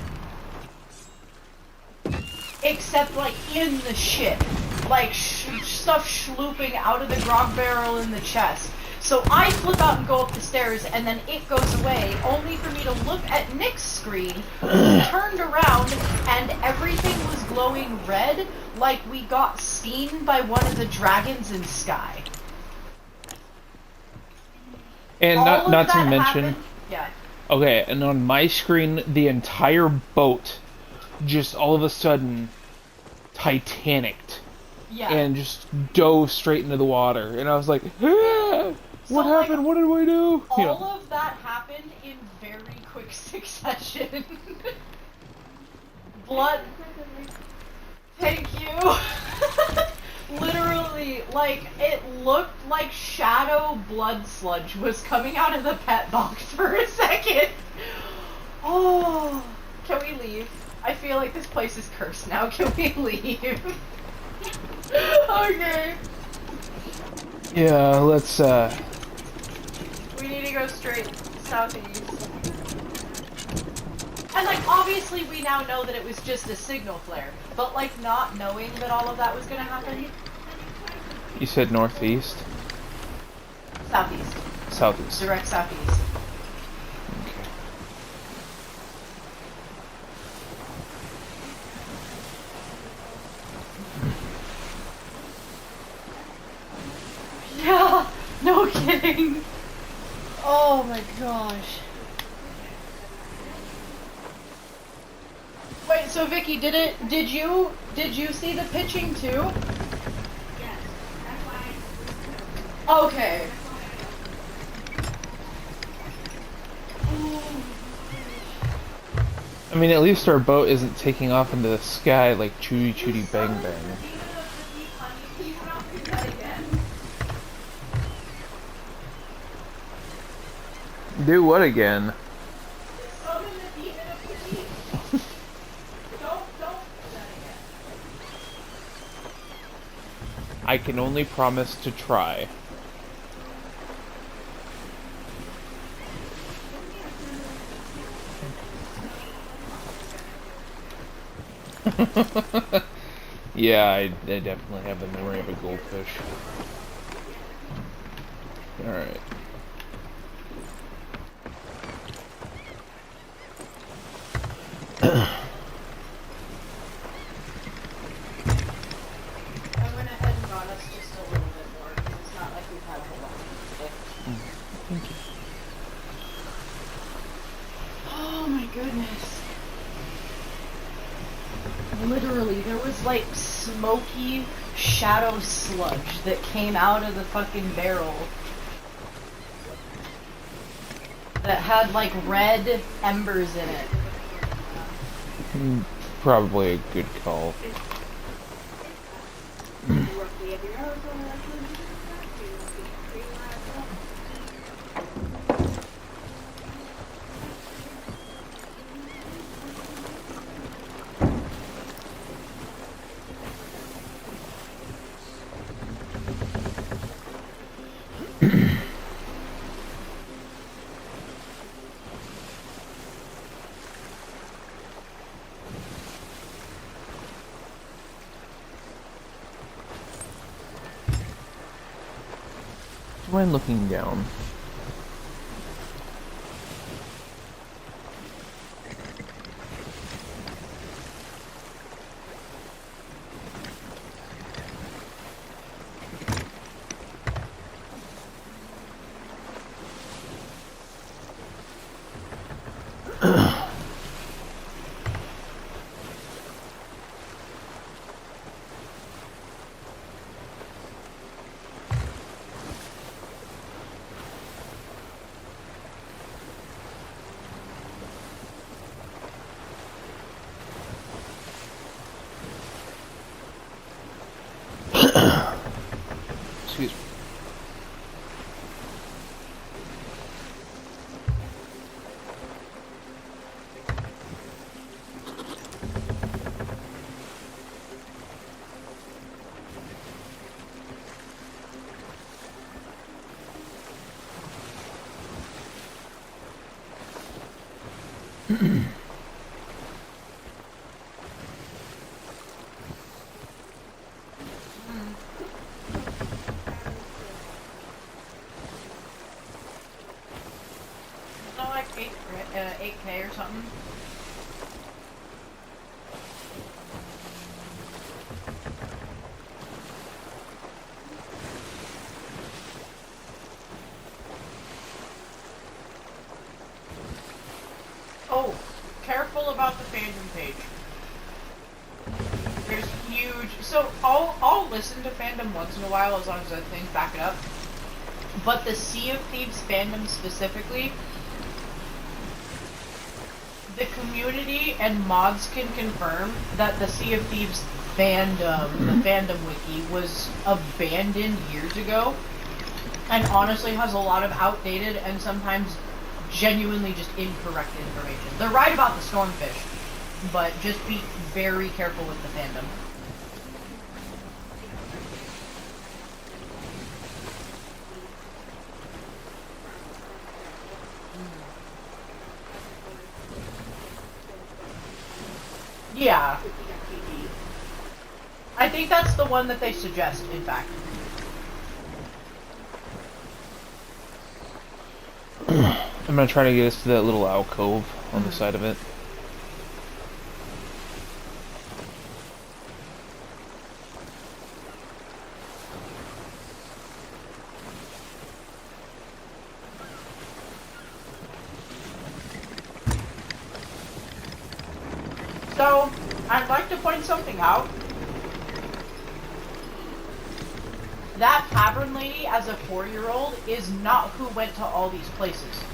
Except, like, in the ship. Like, stuff slooping out of the grog barrel in the chest. So I flip out and go up the stairs, and then it goes away, only for me to look at Nick's screen, turned around, and everything was glowing red, like we got seen by one of the dragons in Sky. And not to mention, happened, yeah. okay, and on my screen, the entire boat just all of a sudden Titanicked. Yeah. And just dove straight into the water. And I was like, ah, what happened? What did we do? All of that happened in very quick succession. Blood. Thank you. Literally, like, it looked like shadow blood sludge was coming out of the pet box for a second. Oh, can we leave? I feel like this place is cursed now. Can we leave? Okay. Yeah, let's, We need to go straight southeast. And, like, obviously we now know that it was just a signal flare, but, like, not knowing that all of that was gonna happen. You said northeast? Southeast. Southeast. Direct southeast. Okay. Yeah, no kidding. Oh my gosh. Wait, so Vicky, did you see the pitching too? Yes, that's why Okay. I mean, at least our boat isn't taking off into the sky like Chooty Chooty Bang Bang. Do what again? I can only promise to try. Yeah, I definitely have the memory of a goldfish. Alright. I went ahead and got us just a little bit more, because it's not like we've had a whole lot today. Thank you. Oh my goodness. Literally, there was like smoky shadow sludge that came out of the fucking barrel that had like red embers in it. Probably a good call. Do you mind looking down? Excuse me. It's not like 8K or something. Oh, careful about the fandom page. There's huge. So I'll listen to fandom once in a while as long as other things back it up. But the Sea of Thieves fandom specifically, the community and mods can confirm that the Sea of Thieves fandom, the fandom wiki, was abandoned years ago, and honestly has a lot of outdated and sometimes genuinely just incorrect information. They're right about the stormfish, but just be very careful with the fandom. Yeah. I think that's the one that they suggest, in fact. I'm gonna try to get us to that little alcove on the side of it. So, I'd like to point something out. That tavern lady, as a 4-year-old, is not who went to all these places.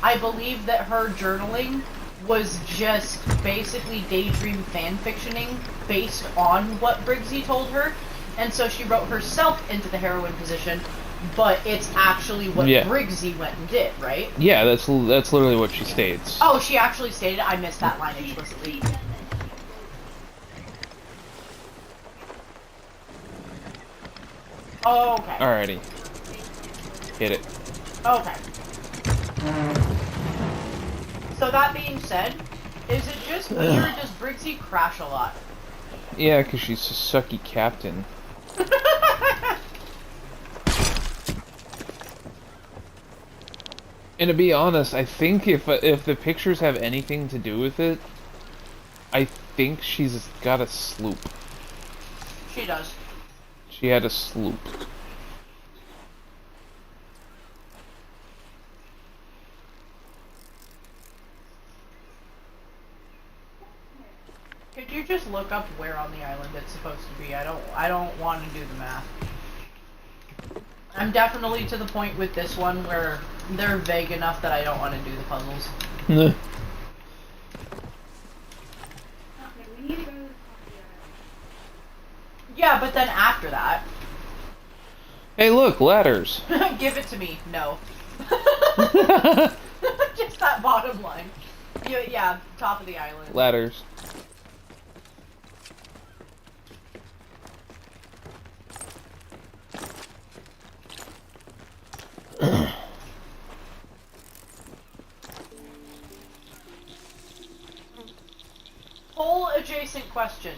I believe that her journaling was just basically daydream fanfictioning based on what Briggsy told her, and so she wrote herself into the heroine position, but it's actually what Briggsy went and did, right? Yeah, that's literally what she states. Oh, she actually stated it? I missed that line explicitly. Oh, okay. Alrighty. Hit it. Okay. So that being said, is it just me or does Briggsy crash a lot? Yeah, because she's a sucky captain. And to be honest, I think if the pictures have anything to do with it, I think she's got a sloop. She does. She had a sloop. Could you just look up where on the island it's supposed to be? I don't want to do the math. I'm definitely to the point with this one where they're vague enough that I don't want to do the puzzles. Okay, we need to go to the coffee hour. Yeah, but then after that... Hey, look, ladders. Give it to me. No. Just that bottom line. Yeah, top of the island. Ladders. Whole adjacent question.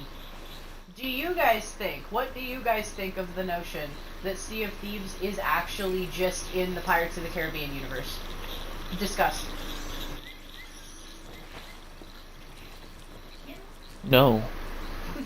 What do you guys think of the notion that Sea of Thieves is actually just in the Pirates of the Caribbean universe? Discuss. No.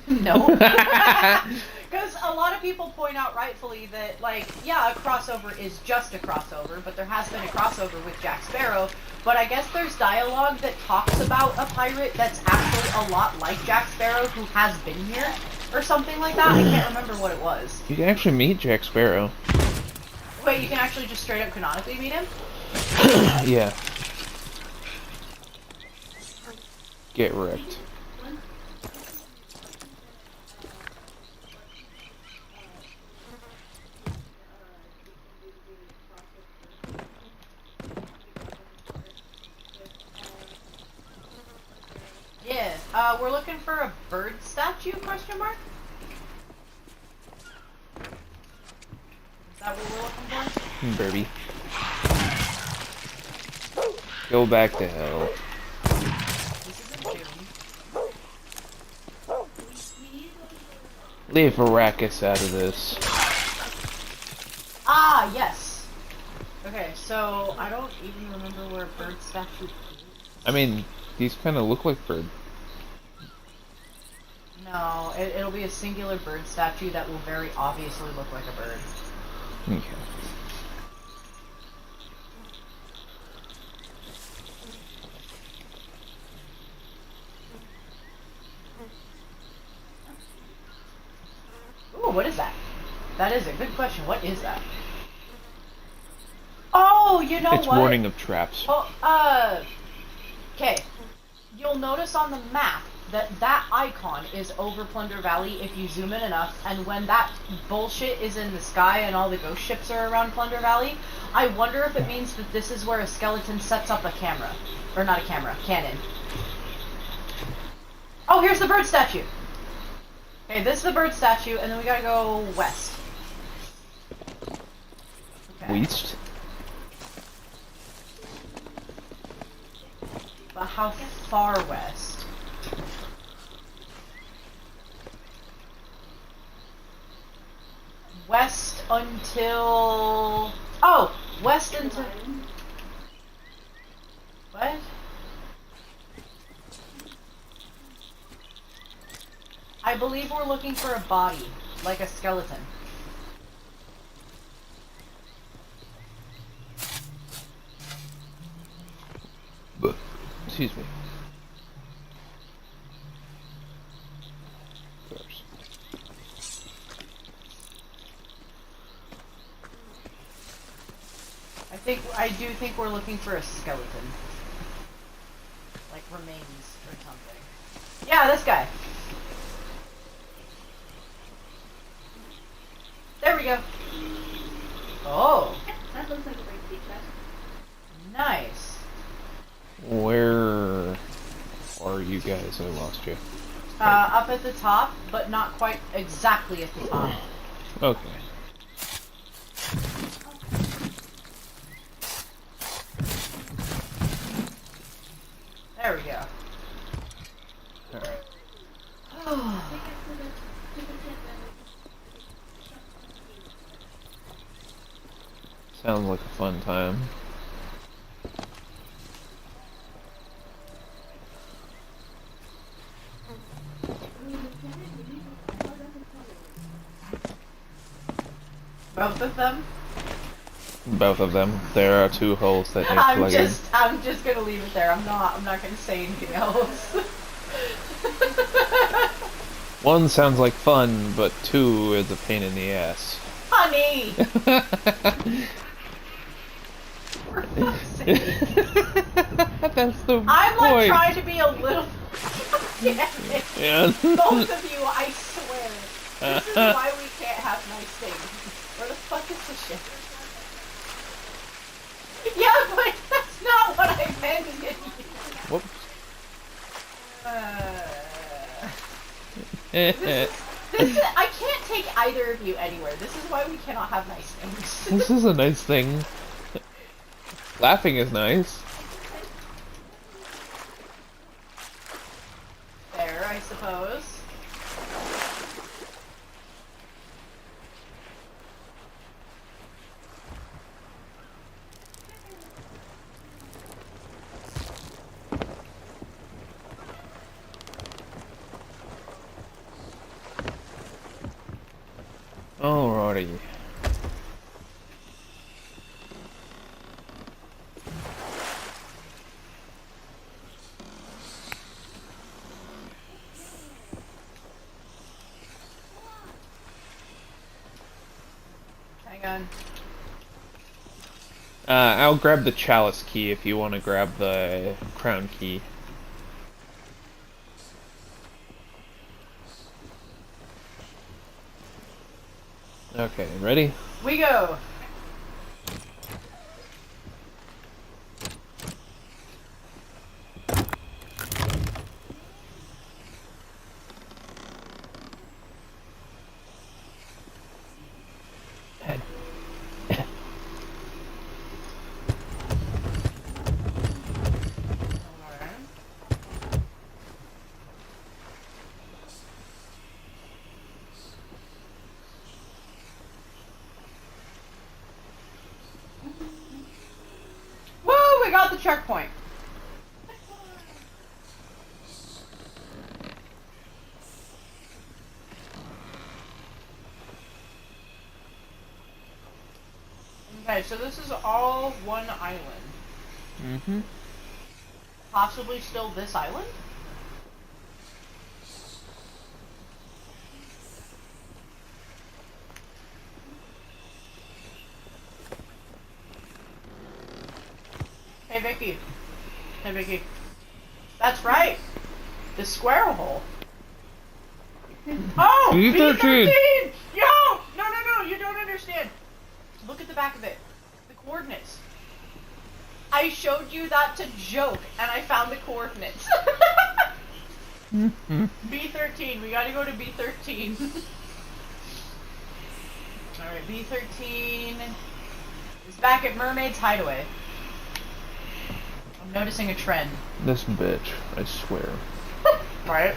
No. Because a lot of people point out rightfully that, like, yeah, a crossover is just a crossover, but there has been a crossover with Jack Sparrow, but I guess there's dialogue that talks about a pirate that's actually a lot like Jack Sparrow who has been here, or something like that. I can't remember what it was. You can actually meet Jack Sparrow. Wait, you can actually just straight up canonically meet him? Yeah. Get wrecked. We're looking for a bird statue, question mark? Is that what we're looking for? Birdie. Go back to hell. This is in June. Leave Arrakis out of this. Ah, yes! Okay, so I don't even remember where a bird statue is. I mean, these kind of look like bird. No, it'll be a singular bird statue that will very obviously look like a bird. Okay. Ooh, what is that? That is a good question. What is that? Oh, you know It's what? warning of traps. Oh, okay. You'll notice on the map that that icon is over Plunder Valley if you zoom in enough, and when that bullshit is in the sky and all the ghost ships are around Plunder Valley, I wonder if it means that this is where a skeleton sets up a camera. Or not a camera, cannon. Oh, here's the bird statue! Okay, this is the bird statue, and then we gotta go west. Okay. West? But how far west? West until... Oh! West until... What? I believe we're looking for a body, like a skeleton. Excuse me. Of course. I do think we're looking for a skeleton. Like remains or something. Yeah, this guy. There we go. Oh. That looks like a great sea chest. Nice. Where are you guys? I lost you. Up at the top, but not quite exactly at the top. Okay. There we go. Alright. Sounds like a fun time. Both of them? Both of them. There are two holes that need plugging. I'm just gonna leave it there. I'm not gonna say anything else. One sounds like fun, but two is a pain in the ass. Honey! For fuck's sake. That's the I'm point. like trying to be a little... Damn it. Yeah. Both of you, I swear. This is why we can't have nice things. Where the fuck is the ship? Yeah, but that's not what I meant. Whoops. This is, I can't take either of you anywhere. This is why we cannot have nice things. This is a nice thing. Laughing is nice. There, I suppose. Alrighty. Hang on. I'll grab the chalice key if you want to grab the crown key. Okay, ready? We go. we got the checkpoint. Okay, so this is all one island. Mm-hmm. Possibly still this island? Hey Vicky. Hey Vicky. That's right. The square hole. Oh! B13! B13! Yo! No, you don't understand. Look at the back of it. The coordinates. I showed you that to joke, and I found the coordinates. B13. We gotta go to B13. Alright, B13 is back at Mermaid's Hideaway. I'm noticing a trend. This bitch, I swear. Right?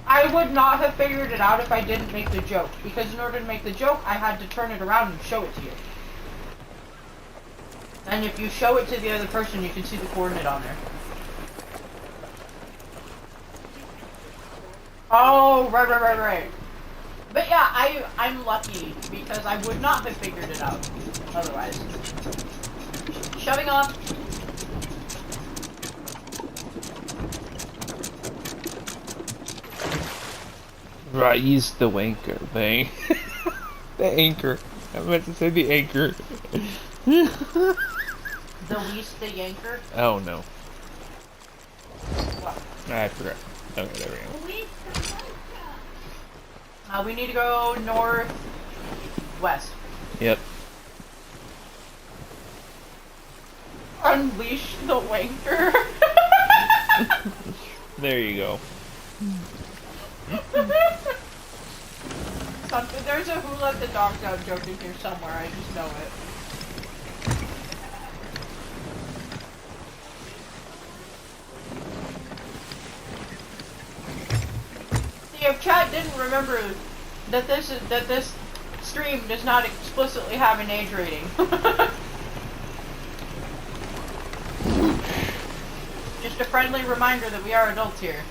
I would not have figured it out if I didn't make the joke, because in order to make the joke, I had to turn it around and show it to you. And if you show it to the other person, you can see the coordinate on there. Oh, right. But yeah, I'm lucky, because I would not have figured it out otherwise. Shoving off. Right, he's the wanker thing. The anchor. I meant to say the anchor. The least, the yanker. Oh no. What? I forgot. Okay, there we go. We need to go north, west. Yep. Unleash the wanker. There you go. There's a who let the dog down joke in here somewhere, I just know it. See, if chat didn't remember that this stream does not explicitly have an age rating. Just a friendly reminder that we are adults here.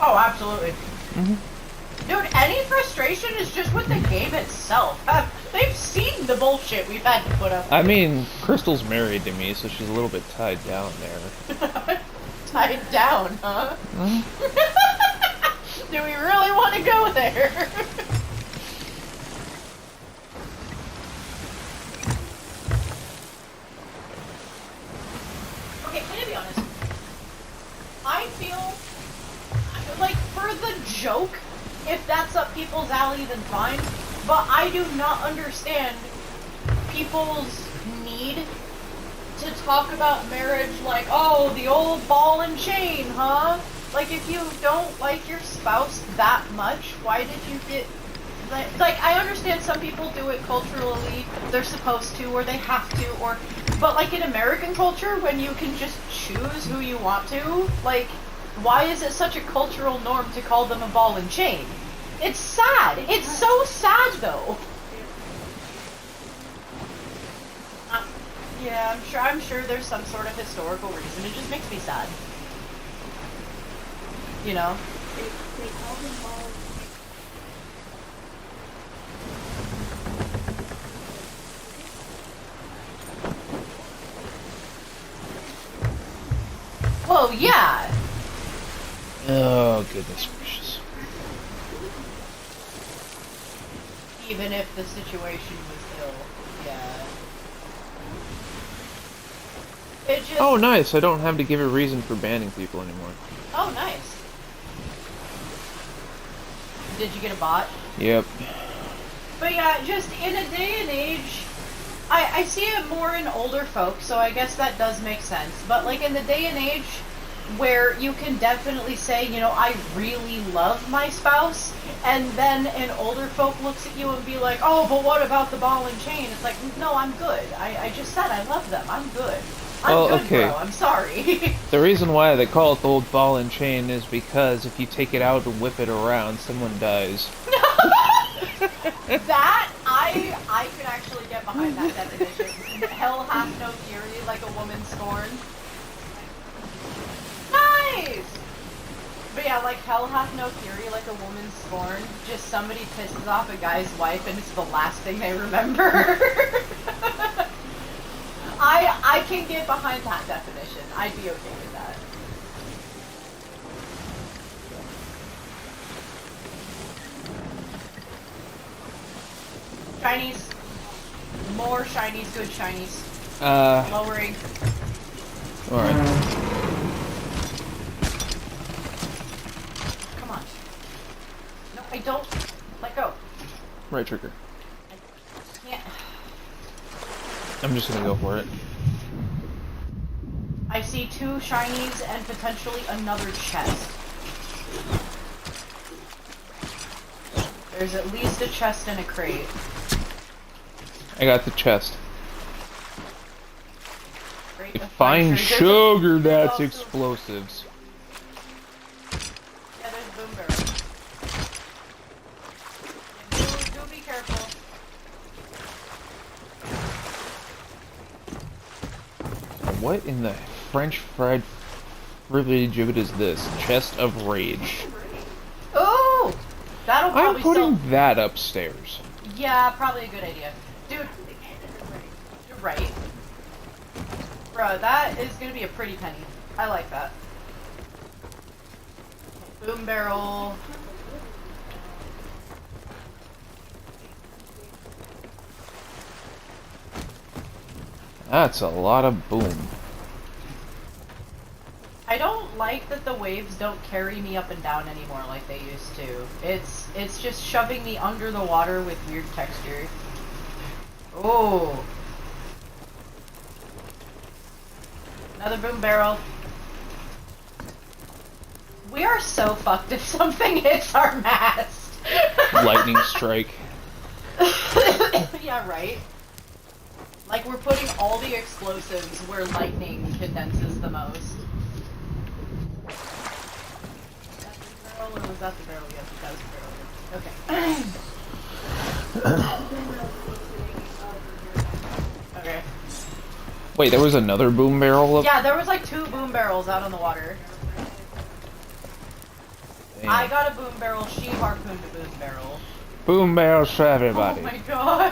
Oh, absolutely. Dude, any frustration is just with the game itself. They've seen the bullshit we've had to put up with. I mean, Krystal's married to me, so she's a little bit tied down there. Tied down, huh? Do we really want to go there? Okay, I'm gonna be honest. I feel like for the joke, if that's up people's alley, then fine. But I do not understand people's need to talk about marriage like, oh, the old ball and chain, huh? Like, if you don't like your spouse that much, why did you get... Like, I understand some people do it culturally, they're supposed to, or they have to, or... But, like, in American culture, when you can just choose who you want to, like... Why is it such a cultural norm to call them a ball and chain? It's sad. It's so sad, though. Yeah, I'm sure there's some sort of historical reason. It just makes me sad. You know? They call them balls. Well, yeah. Oh, goodness gracious. Even if the situation was ill, yeah. It just... Oh, nice. I don't have to give a reason for banning people anymore. Oh, nice. Did you get a bot? Yep. But yeah, just in a day and age I see it more in older folk, so I guess that does make sense. But like in the day and age where you can definitely say, you know, I really love my spouse, and then an older folk looks at you and be like, oh, but what about the ball and chain? It's like, no, I'm good. I just said I love them. I'm good. I'm good, okay. bro. I'm sorry. The reason why they call it the old ball and chain is because if you take it out and whip it around, someone dies. That, I could actually get behind that definition. Hell hath no fury like a woman scorned. Nice! But yeah, like, hell hath no fury like a woman scorned. Just somebody pisses off a guy's wife and it's the last thing they remember. I can get behind that definition. I'd be okay with that. Shinies. More shinies, good shinies. Lowering. Alright. Come on. No, I don't. Let go. Right trigger. I can't. I'm just gonna go for it. I see 2 shinies and potentially another chest. There's at least a chest and a crate. I got the chest. Crate of Fine sugar. sugar, that's also- explosives. Yeah, there's boom barrel. Yeah, do be careful. What in the French fried fribbity gibbet is this? Chest of Rage. Ooh! That'll I'm probably putting still... that upstairs. Yeah, probably a good idea. Dude, you're right. Bruh, that is gonna be a pretty penny. I like that. Boom barrel. That's a lot of boom. I don't like that the waves don't carry me up and down anymore like they used to. It's just shoving me under the water with weird texture. Oh. Another boom barrel. We are so fucked if something hits our mast. Lightning strike. Yeah, right. Like we're putting all the explosives where lightning condenses the most. Or was that the barrel? Yes, that was the barrel. Okay. Okay. Wait, there was another boom barrel up? Yeah, there was like 2 boom barrels out on the water. Damn. I got a boom barrel, she harpooned a boom barrel. Boom barrels for everybody. Oh my gosh!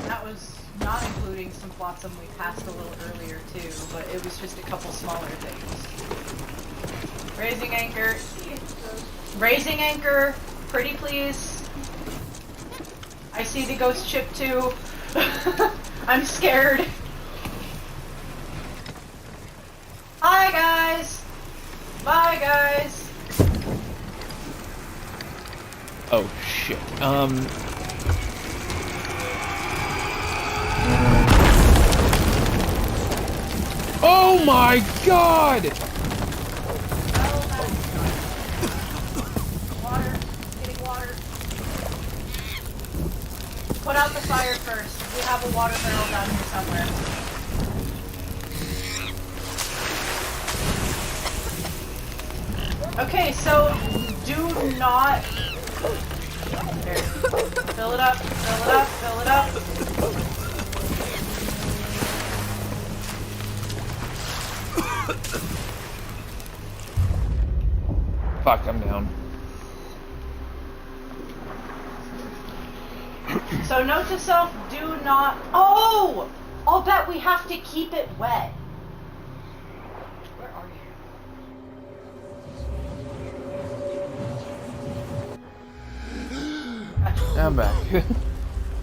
That was not including some flotsam we passed a little earlier too, but it was just a couple smaller things. Raising anchor. Raising anchor. Pretty please. I see the ghost ship too. I'm scared. Hi guys. Bye guys. Oh shit. Oh my god! Water. Getting water. Put out the fire first. We have a water barrel down here somewhere. Okay, so do not... There. Fill it up, fill it up, fill it up. Fuck, I'm down. So note to self, do not... Oh! I'll bet we have to keep it wet. Where are you? I'm back.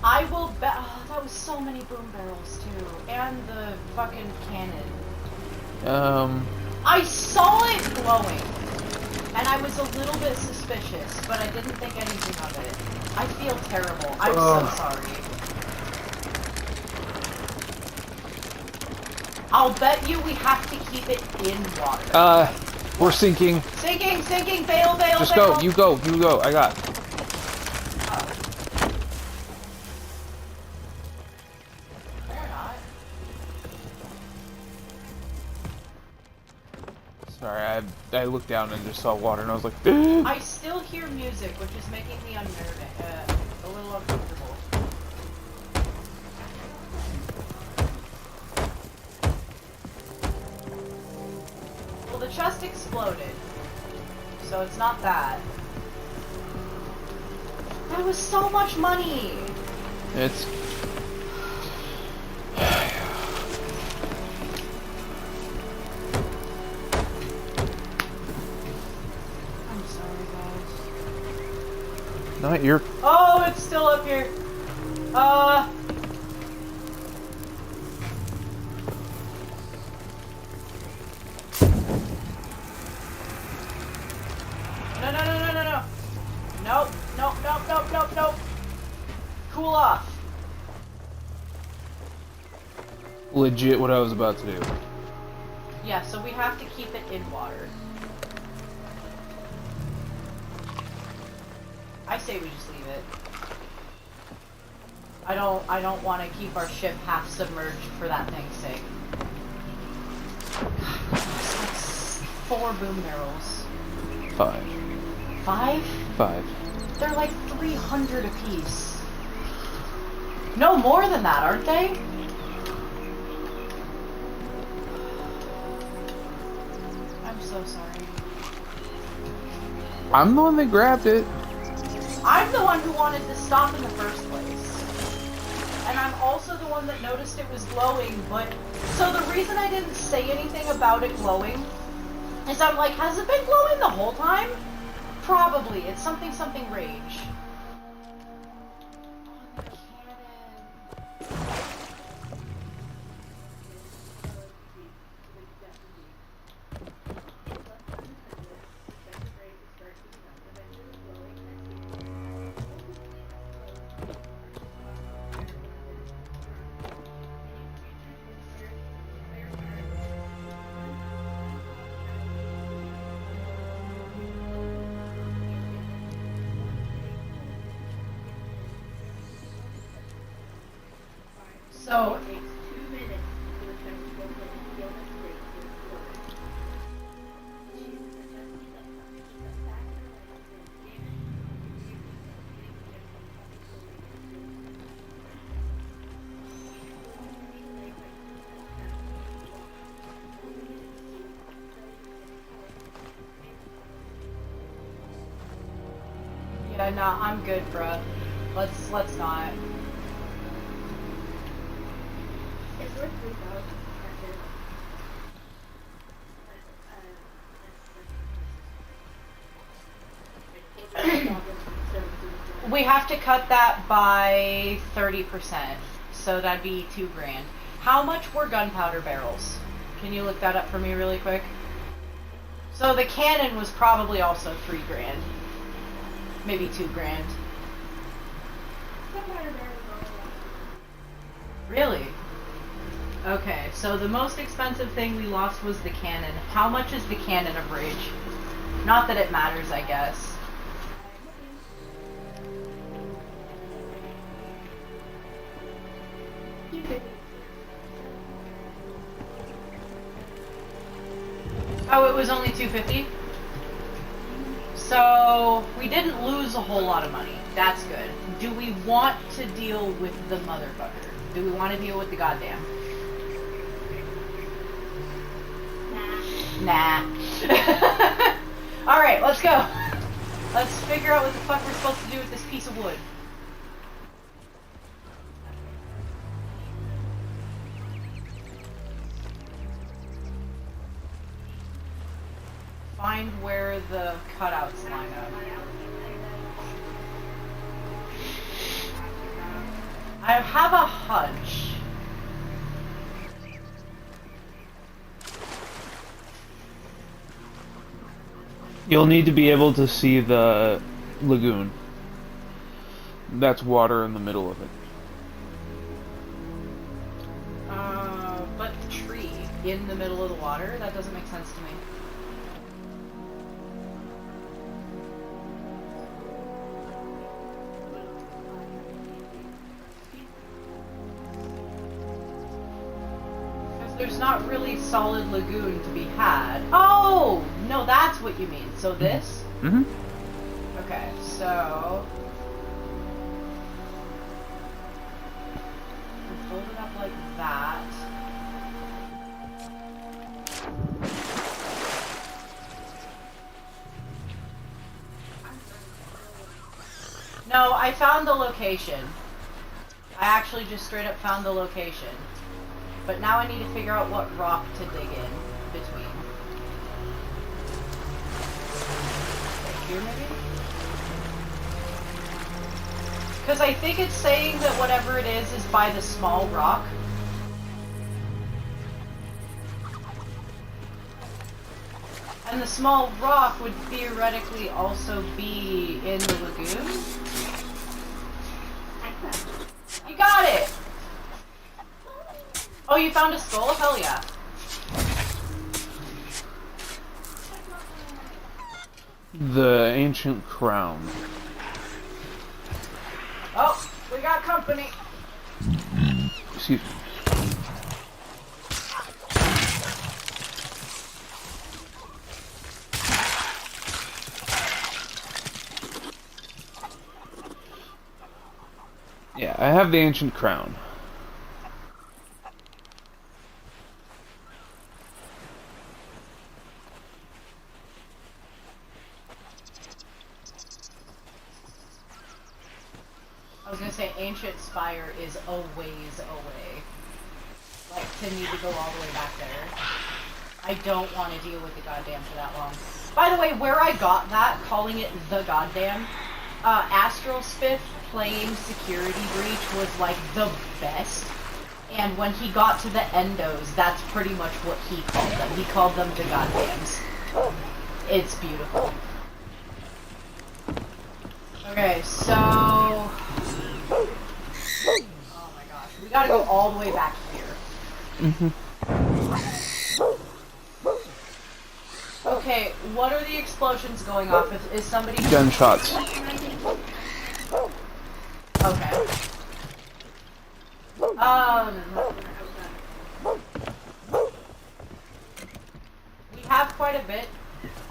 I will bet... Oh, that was so many boom barrels, too. And the fucking cannon. I saw it glowing. And I was a little bit suspicious, but I didn't think anything of it. I feel terrible. I'm so sorry. I'll bet you we have to keep it in water. We're sinking. Sinking, sinking, bail, bail, Just bail. go, you go, you go. I got. Oh. Or not. Sorry, I looked down and just saw water and I was like, I still hear music, which is making me a little uncomfortable. Well, the chest exploded, so it's not that. That was so much money! it's. I'm sorry, guys. Not your. Oh, it's still up here. No, no, no, no, no, no. Nope, nope, nope, nope, nope, nope. Cool off. Legit what I was about to do. Yeah, so we have to keep it in water. I say we just leave it. I don't want to keep our ship half submerged for that thing's sake. It's like 4 boom barrels. 5. 5? 5. They're like 300 apiece. No more than that, aren't they? I'm so sorry. I'm the one that grabbed it. I'm the one who wanted to stop in the first place. And I'm also the one that noticed it was glowing, but... So the reason I didn't say anything about it glowing is I'm like, has it been glowing the whole time? Probably. It's something rage. Oh, the cannon. So, It takes 2 minutes for the chest to open and heal the snake to explode. yeah, nah, I'm good, bruh. Let's not. It's worth 3,000. We have to cut that by 30%, so that'd be $2,000. How much were gunpowder barrels? Can you look that up for me really quick? So the cannon was probably also $3,000. Maybe $2,000. Really? Okay, so the most expensive thing we lost was the cannon. How much is the cannon of rage? Not that it matters, I guess. Oh, it was only $250? So, we didn't lose a whole lot of money. That's good. Do we want to deal with the motherfucker? Do we want to deal with the goddamn? Nah. Alright, let's go. Let's figure out what the fuck we're supposed to do with this piece of wood. Find where the cutouts line up. I have a hunch. You'll need to be able to see the lagoon. That's water in the middle of it. But the tree in the middle of the water? That doesn't make sense to me. Because there's not really solid lagoon to be had. Oh! No, that's what you mean. So this? Mm-hmm. Okay, so... fold it up like that. No, I found the location. I actually just straight up found the location. But now I need to figure out what rock to dig in between. Right here, maybe? Because I think it's saying that whatever it is by the small rock. And the small rock would theoretically also be in the lagoon. You got it! Oh, you found a skull? Hell yeah. The ancient crown. Oh, we got company. Excuse me. Yeah, I have the ancient crown. I was gonna say ancient spire is a ways away. Like, to need to go all the way back there. I don't want to deal with the goddamn for that long. By the way, where I got that, calling it the goddamn, Astral Spiff playing Security Breach was like the best. And when he got to the endos, that's pretty much what he called them. He called them the goddams. It's beautiful. Okay, so... oh my gosh, we gotta go all the way back here. Mm-hmm. Okay, what are the explosions going off? Is somebody... Gunshots. Okay. We have quite a bit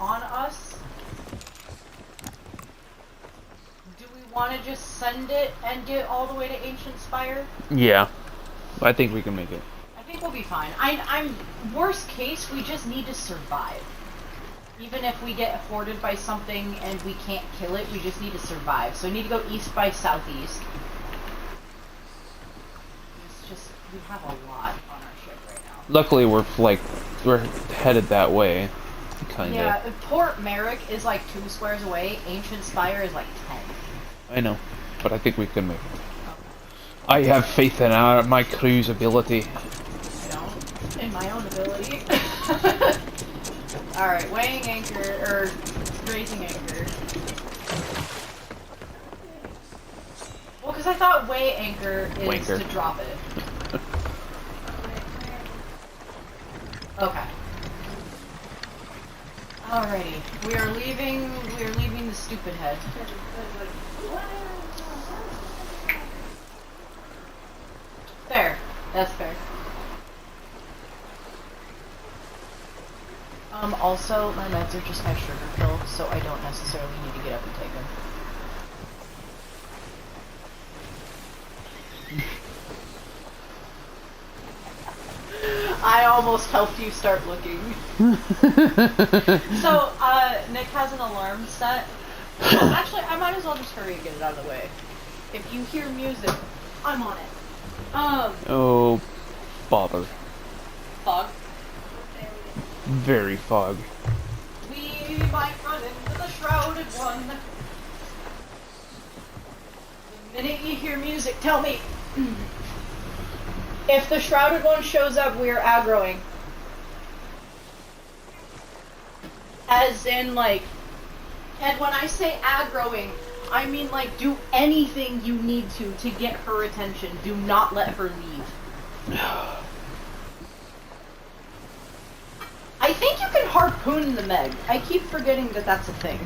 on us. Do we want to just send it and get all the way to Ancient Spire? Yeah. I think we can make it. I think we'll be fine. I'm worst case, we just need to survive. Even if we get hoarded by something and we can't kill it, we just need to survive. So we need to go east by southeast. It's just, we have a lot on our ship right now. Luckily, we're headed that way, kinda. Yeah, Port Merrick is like 2 squares away. Ancient Spire is like 10. I know, but I think we can make it. Okay. I have faith in my crew's ability. I don't. In my own ability. Alright, weighing anchor, or raising anchor. Well, because I thought weigh anchor is Wanker. to drop it. Okay. Alrighty. We are leaving the stupid head. Fair. That's fair. Also, my meds are just my sugar pill, so I don't necessarily need to get up and take them. I almost helped you start looking. So, Nick has an alarm set. Well, actually, I might as well just hurry and get it out of the way. If you hear music, I'm on it. Oh, bother. Fog. Very fog. We might run into the Shrouded One. The minute you hear music, tell me. If the Shrouded One shows up, we are aggroing. As in, like, And when I say aggroing, I mean like do anything you need to get her attention. Do not let her leave. I think you can harpoon the Meg. I keep forgetting that that's a thing.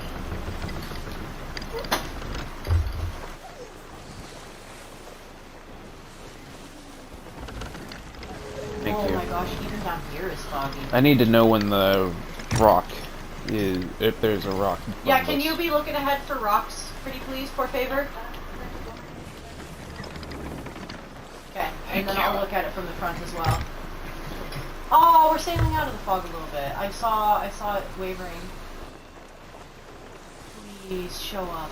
Thank you. Oh my gosh, even down here is foggy. I need to know when the rock is, if there's a rock. Yeah, can you be looking ahead for rocks, pretty please, por favor? Okay, and then I'll look at it from the front as well. Oh, we're sailing out of the fog a little bit. I saw it wavering. Please show up.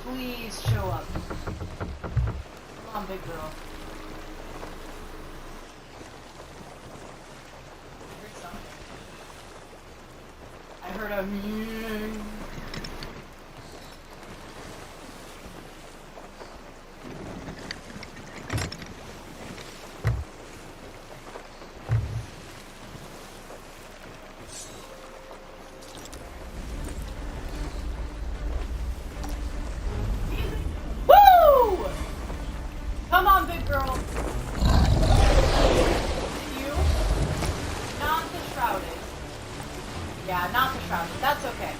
Please show up. Come on, big girl. I heard a mew. Woo! Come on, big girl. You? Not the shrouded. Yeah, not the shrouded. That's okay.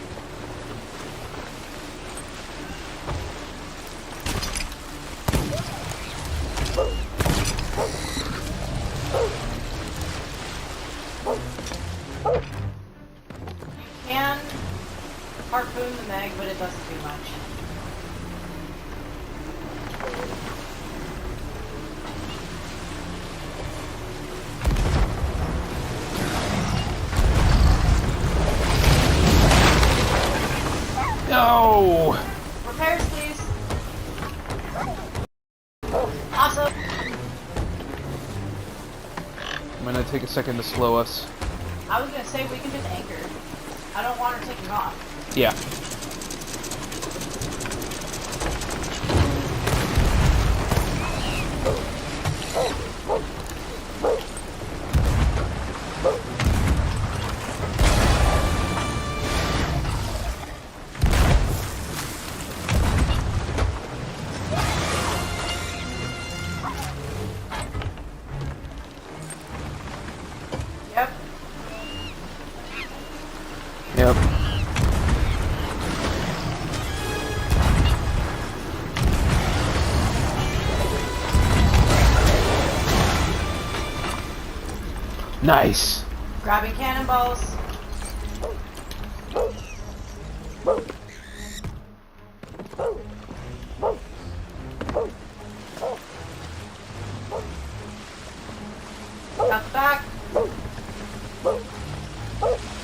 You can harpoon the Meg, but it doesn't do much. No! Repairs, please. Awesome. I'm gonna take a second to slow us. I was gonna say we can just anchor. I don't want her taking off. Yeah. Yep. Yep. Nice. Grabbing cannonballs. Got the back.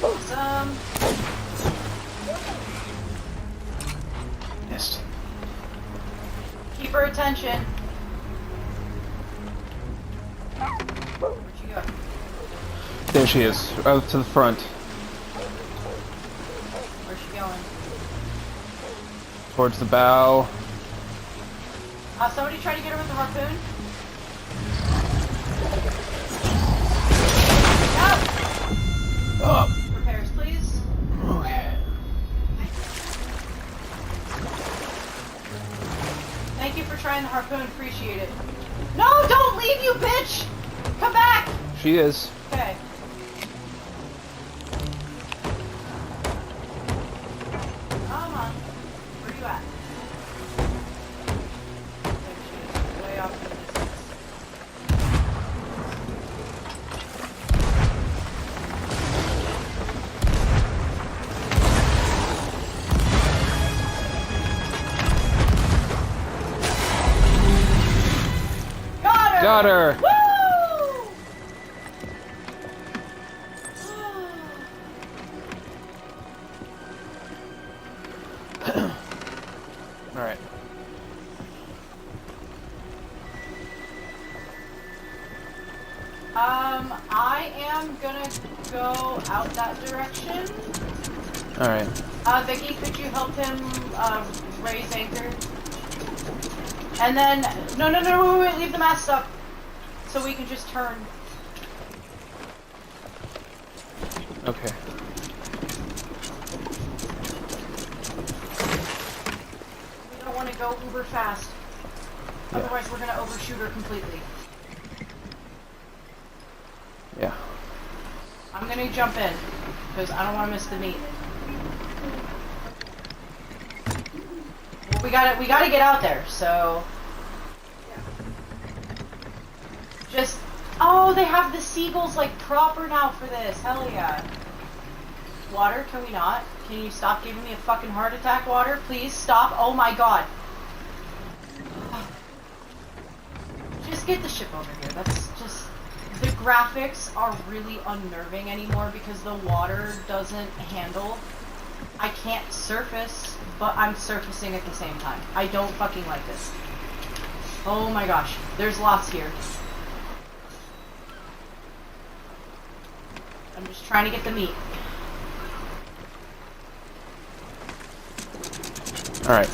Awesome. Missed. Keep her attention. Where'd she go? There she is. Out to the front. Where's she going? Towards the bow. Somebody try to get her with the harpoon? Yep. Up. Repairs, please. Okay. Thank you for trying the harpoon. Appreciate it. No, don't leave, you bitch! Come back! She is. Okay. Come on. Where you at? There she is. Way off in the distance. Got her! Got her! Woo! Alright. I am gonna go out that direction. Alright. Vicky, could you help him, raise anchor? And then, no, wait, leave the mast up. So we can just turn. Okay. to go uber fast. Yeah. Otherwise, we're gonna overshoot her completely. Yeah. I'm gonna jump in because I don't want to miss the meat. Well, we gotta get out there. So just they have the seagulls like proper now for this. Hell yeah. Water, can we not? Can you stop giving me a fucking heart attack, water? Please stop. Oh my god. Just get the ship over here. That's just... The graphics are really unnerving anymore because the water doesn't handle. I can't surface, but I'm surfacing at the same time. I don't fucking like this. Oh my gosh. There's lots here. I'm just trying to get the meat. Alright.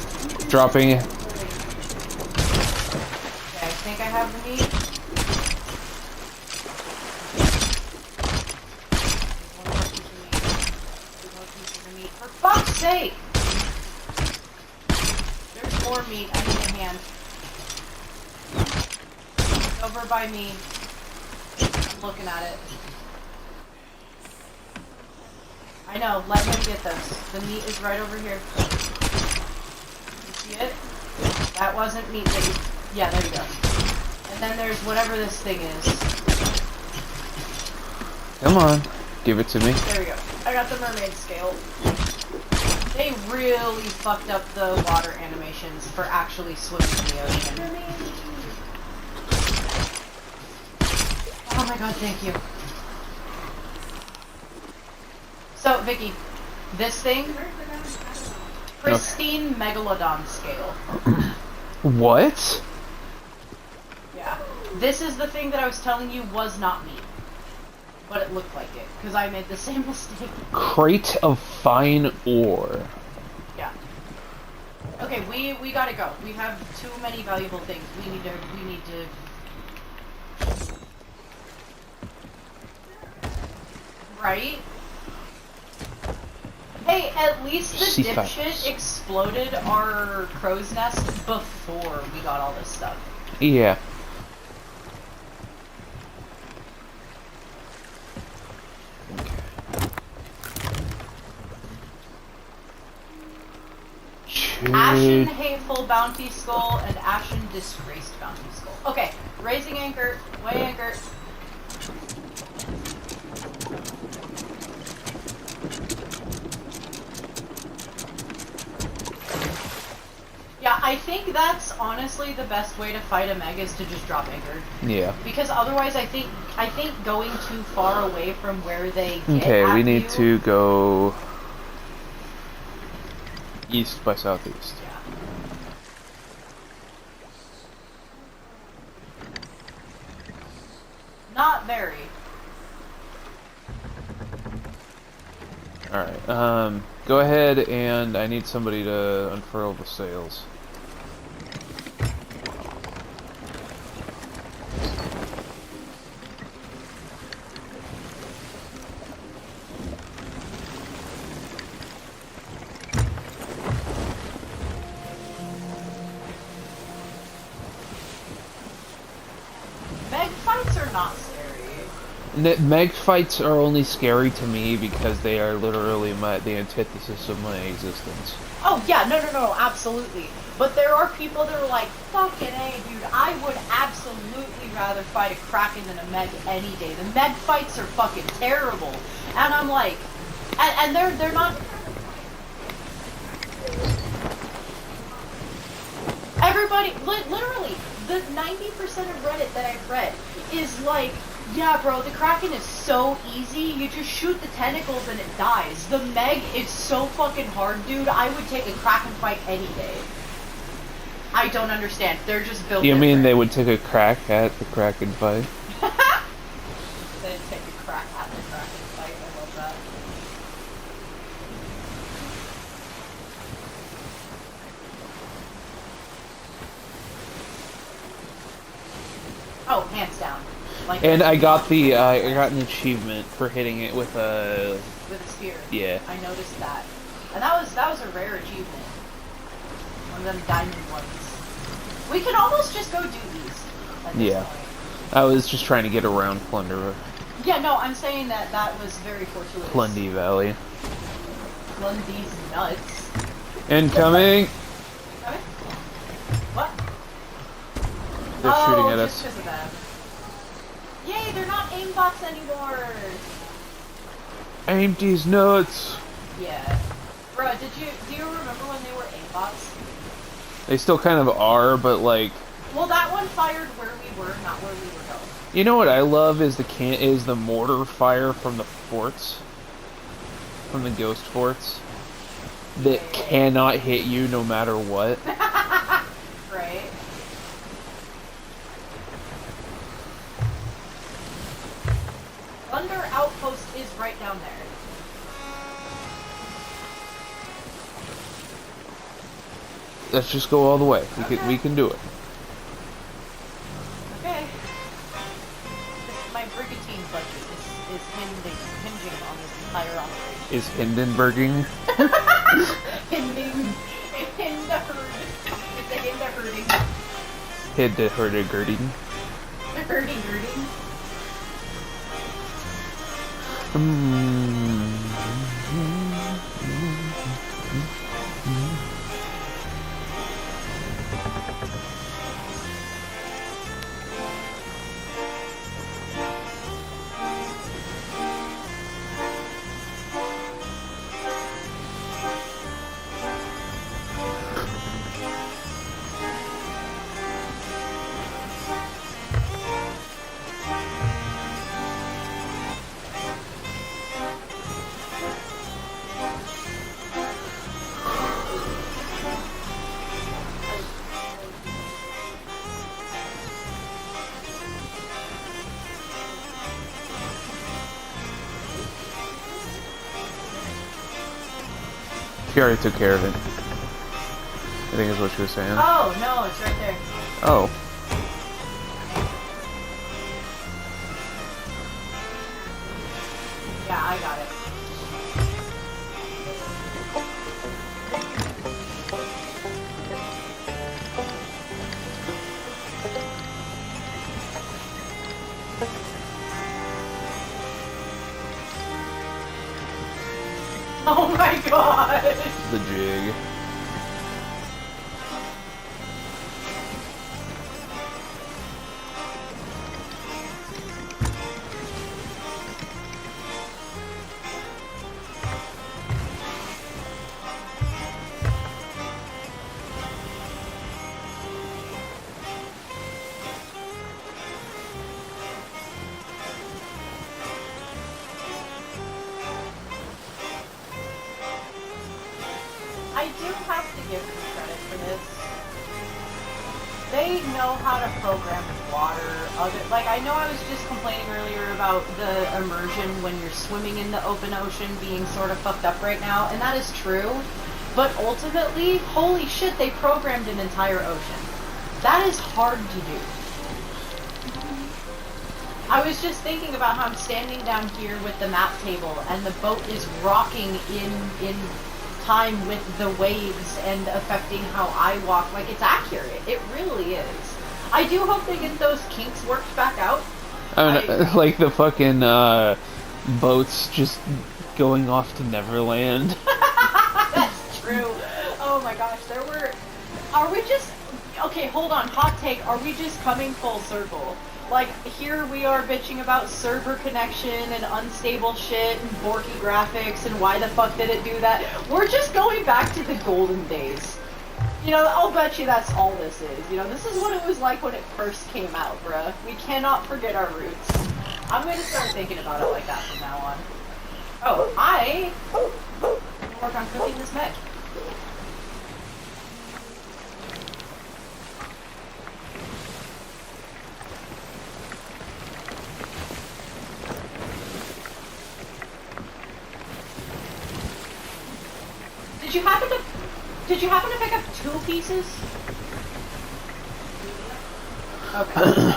Dropping. Okay, I think I have the meat. One more piece of the meat. For fuck's sake! There's more meat. I need a hand. It's over by me. I'm looking at it. I know, let him get this. The meat is right over here. You see it? That wasn't meat, baby. Yeah, there you go. And then there's whatever this thing is. Come on. Give it to me. There we go. I got the mermaid scale. They really fucked up the water animations for actually swimming in the ocean. Oh my god, thank you. So, Vicky, this thing, pristine megalodon scale. What? Yeah. This is the thing that I was telling you was not meat. But it looked like it, because I made the same mistake. Crate of fine ore. Yeah. Okay, we gotta go. We have too many valuable things. We need to... Right? Hey, at least the dipshit exploded our crow's nest before we got all this stuff. Yeah. Ashen Hateful Bounty Skull and Ashen Disgraced Bounty Skull. Okay, raising anchor, weigh anchor. Yeah, I think that's honestly the best way to fight a Meg is to just drop anchor. Yeah. Because otherwise, I think going too far away from where they get Okay, at we need you, to go east by southeast. Yeah. Not very. Alright, go ahead and I need somebody to unfurl the sails. Meg fights are not scary. Meg fights are only scary to me because they are literally the antithesis of my existence. Oh yeah, no, absolutely. But there are people that are like, fucking A, dude, I would absolutely rather fight a Kraken than a Meg any day. The Meg fights are fucking terrible. And I'm like, and they're not... Everybody, literally, the 90% of Reddit that I've read is like, yeah, bro, the Kraken is so easy, you just shoot the tentacles and it dies. The Meg is so fucking hard, dude, I would take a Kraken fight any day. I don't understand, they're just built You mean different. they would take a crack at the Kraken fight? They'd take a crack at the Kraken fight, I love that. Oh, hands down. Like, And I got I got an achievement for hitting it with a... with a spear. Yeah. I noticed that. And that was a rare achievement. One of them diamond ones. We could almost just go do these. At this Yeah. point. I was just trying to get around Plunder, Yeah, no, I'm saying that was very fortuitous. Plundy Valley. Plundy's nuts. Incoming! Okay. What? They're shooting at just us. because of that. Yay, they're not aimbots anymore! Aim these nuts! Yeah. Bruh, do you remember when they were aimbots? They still kind of are, but like, Well, that one fired where we were, not where we were going. you know what I love is the mortar fire from the forts, from the ghost forts, that cannot hit you no matter what. Right? Thunder Outpost is right down there. Let's just go all the way. We can do it. Okay. My brigantine budget is hinging on this entire operation. Is Hindenburging? Hinding. It's a herding. Herding. Herding. She already took care of it. I think is what she was saying. Oh, no, it's right there. Oh. Yeah, I got it. Oh my god! The jig. I do have to give them credit for this. They know how to program water. Like, I know I was just complaining earlier about the immersion when you're swimming in the open ocean being sort of fucked up right now, and that is true. But ultimately, holy shit, they programmed an entire ocean. That is hard to do. I was just thinking about how I'm standing down here with the map table, and the boat is rocking in time with the waves and affecting how I walk. Like, it's accurate. It really is. I do hope they get those kinks worked back out. I mean, like the fucking boats just going off to Neverland. That's true. Oh my gosh, are we just, okay, hold on, hot take, are we just coming full circle? Like, here we are bitching about server connection and unstable shit and borky graphics and why the fuck did it do that. We're just going back to the golden days. You know, I'll bet you that's all this is. You know, this is what it was like when it first came out, bruh. We cannot forget our roots. I'm going to start thinking about it like that from now on. Oh, I can work on cooking this mech. Did you happen to pick up 2 pieces? Okay.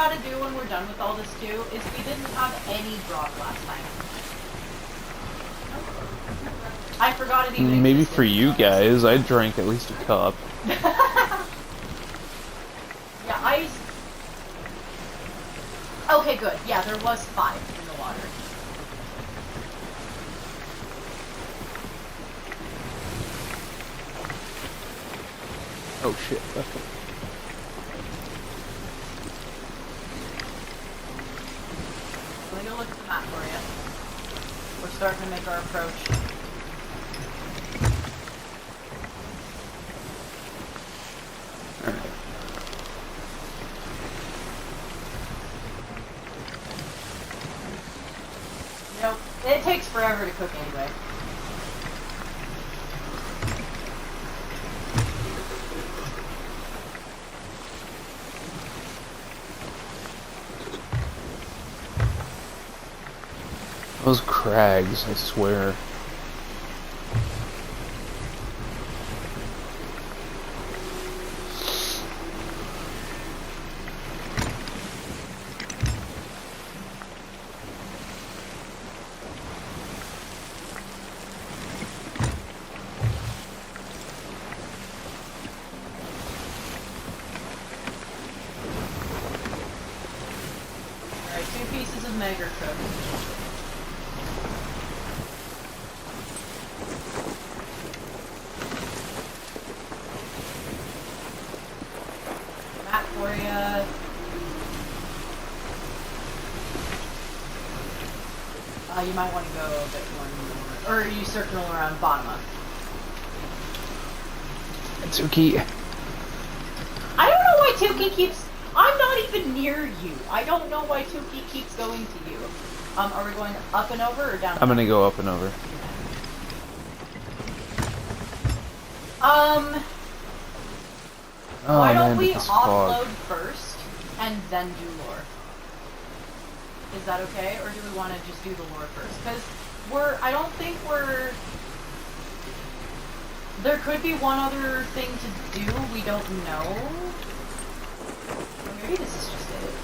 gotta do when we're done with all this too is we didn't have any grog last night. I forgot it even Maybe existed. for you guys, I drank at least a cup. Yeah, okay, good. Yeah, there was 5 in the water. Oh shit. Okay. Let me go look at the map for you. We're starting to make our approach. Alright. Nope. It takes forever to cook anyway. Those crags, I swear. Alright, 2 pieces of Megger cooked. Map for ya. You might want to go a bit more. Or are you circling around bottom up? Tsuki. I don't know why Tuki keeps... I'm not even near you. I don't know why Tuki keeps going to you. Are we going up and over or down? I'm gonna go up and over. Oh, Why don't man, we this offload fog. first and then do lore? Is that okay, or do we want to just do the lore first? Because I don't think we're... There could be one other thing to do, we don't know. Or maybe this is just it.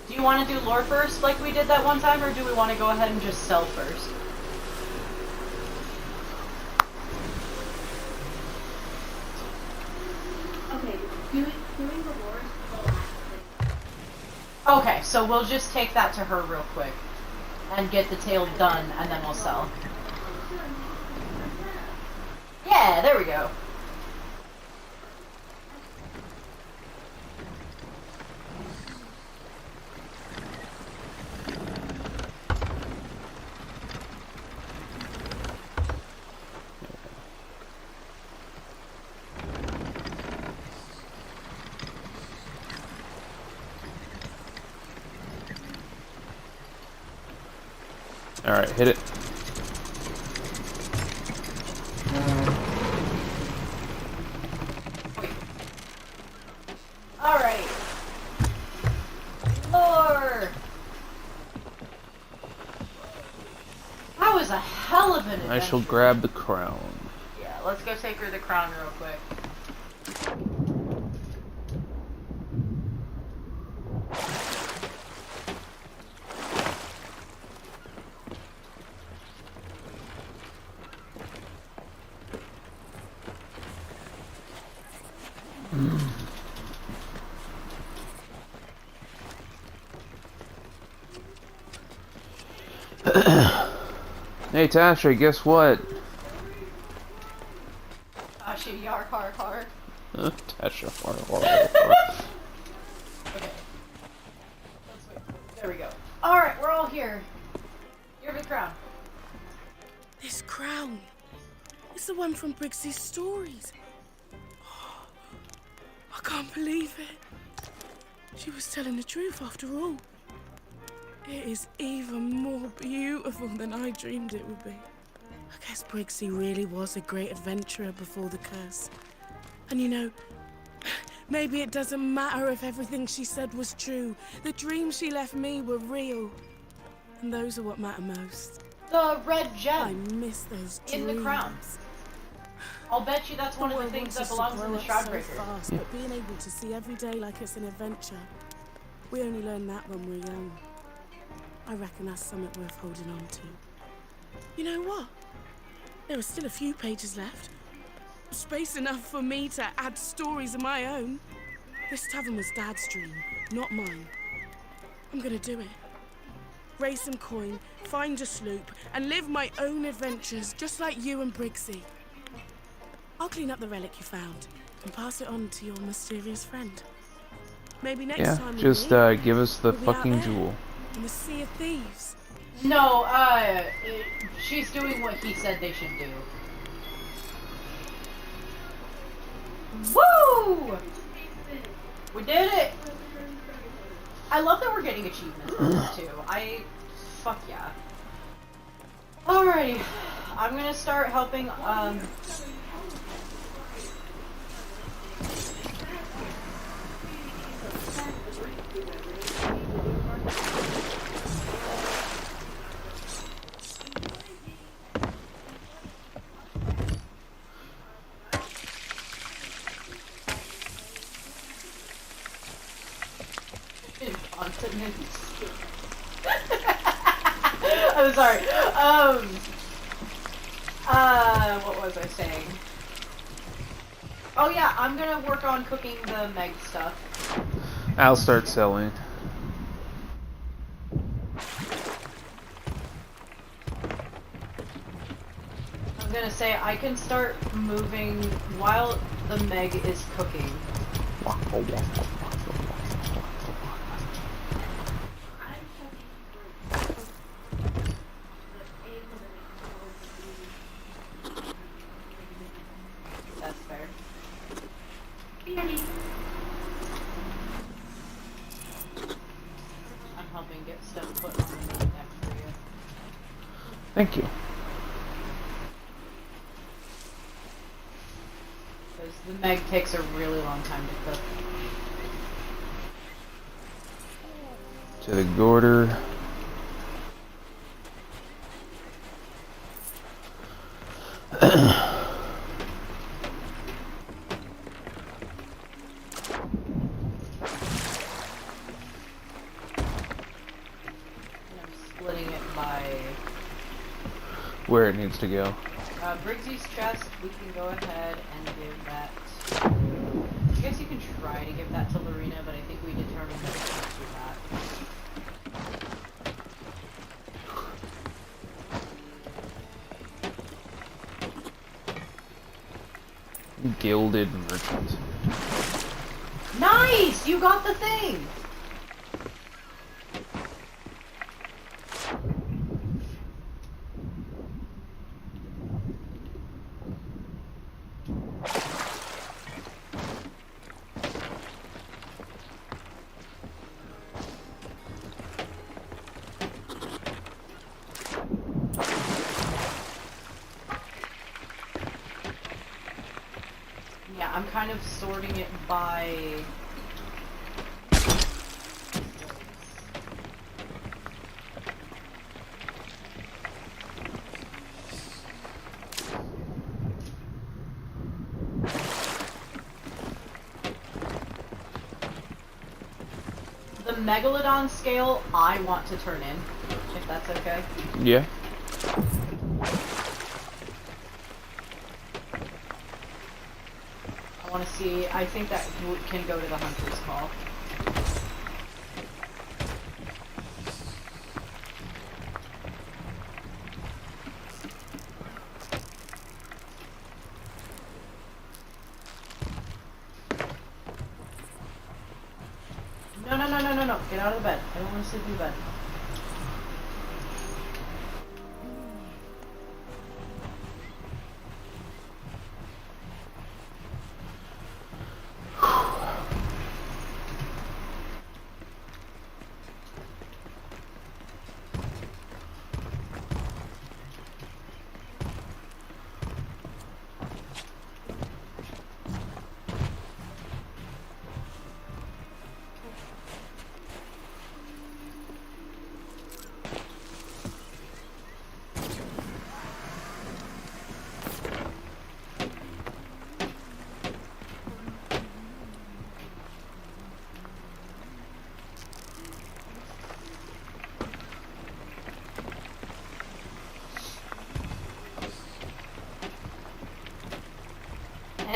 Do you want to do lore first, like we did that one time, or do we want to go ahead and just sell first? Okay, doing the lore is the last thing. Okay, so we'll just take that to her real quick and get the tail done, and then we'll sell. Yeah, there we go. Alright, hit it. Alright. Lore! That was a hell of an adventure. I shall grab the crown. Yeah, let's go take her the crown real quick. Hey Tasha, guess what? Tasha, yar, har, har. Tasha. Okay. Let's wait. There we go. Alright, we're all here. Give her the crown. This crown. It's the one from Briggsy's stories. I can't believe it. She was telling the truth after all. It is even more beautiful than I dreamed it would be. I guess Briggsy really was a great adventurer before the curse. And you know, maybe it doesn't matter if everything she said was true. The dreams she left me were real. And those are what matter most. The red I gem miss those dreams. in the crown. I'll bet you that's one of All the I things want that is to belongs in grow the up so Shroudbreaker. fast, but being able to see every day like it's an adventure. We only learn that when we're young. I reckon that's something worth holding on to. You know what? There are still a few pages left. Space enough for me to add stories of my own. This tavern was Dad's dream, not mine. I'm gonna do it. Raise some coin, find a sloop, and live my own adventures just like you and Briggsy. I'll clean up the relic you found and pass it on to your mysterious friend. Maybe next time we just meet, give us the we'll be out fucking there jewel. in the Sea of Thieves. No, she's doing what he said they should do. Woo! We did it! I love that we're getting achievements for this too. Fuck yeah. Alrighty. I'm gonna start helping, I'm sorry. What was I saying? Oh yeah, I'm gonna work on cooking the Meg stuff. I'll start selling. I'm gonna say I can start moving while the Meg is cooking. That's fair. I'm helping get stuff put on the deck for you. Thank you. Because the Meg takes a really long time to cook. To the Gorder. Where it needs to go. Briggsy's chest, we can go ahead and give that. I guess you can try to give that to Lorena, but I think we determined that we can't do that. Gilded merchant. Nice! You got the thing! Yeah, I'm kind of sorting it by... The Megalodon scale I want to turn in, if that's okay. Yeah. I want to see, I think that can go to the Hunter's Call. No, get out of the bed. I don't want to sleep in bed.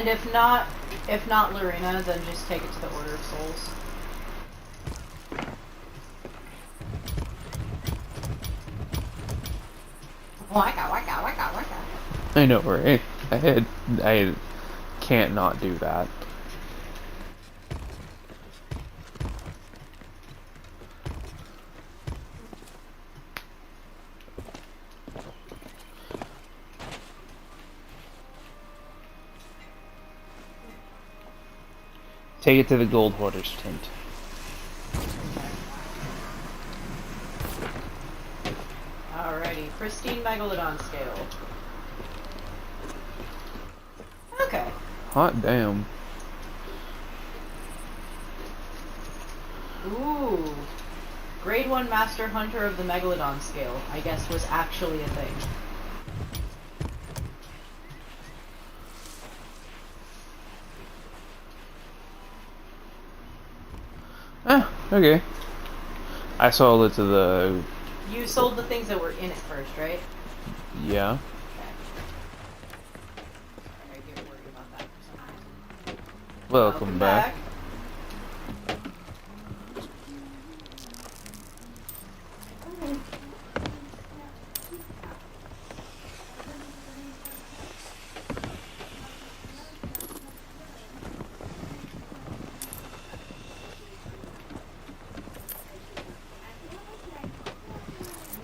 And if not Lorena, then just take it to the Order of Souls. Waka waka waka waka. I know, right? I can't not do that. Take it to the Gold Hoarder's tent. Alrighty, pristine megalodon scale. Okay. Hot damn. Ooh. Grade 1 Master Hunter of the Megalodon scale, I guess, was actually a thing. Ah, okay. I sold it to the... You sold the things that were in it first, right? Yeah. Okay. I get worried about that for some reason. Welcome back.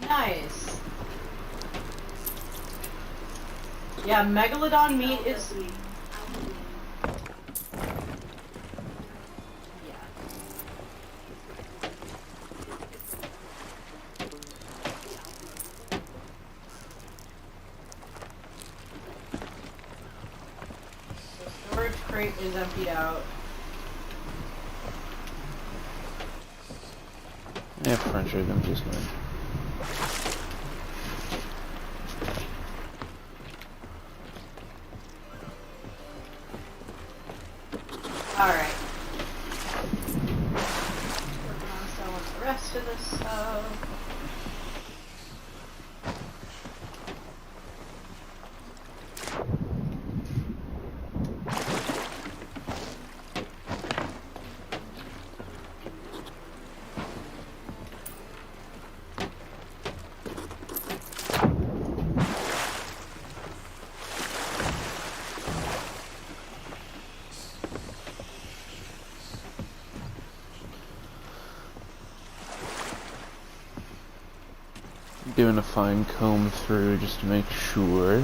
Nice. Yeah, megalodon meat is... Yeah. So storage crate is emptied out. Yeah, French, I'm just gonna... Alright. Working on selling the rest of this stuff. Doing a fine comb through just to make sure.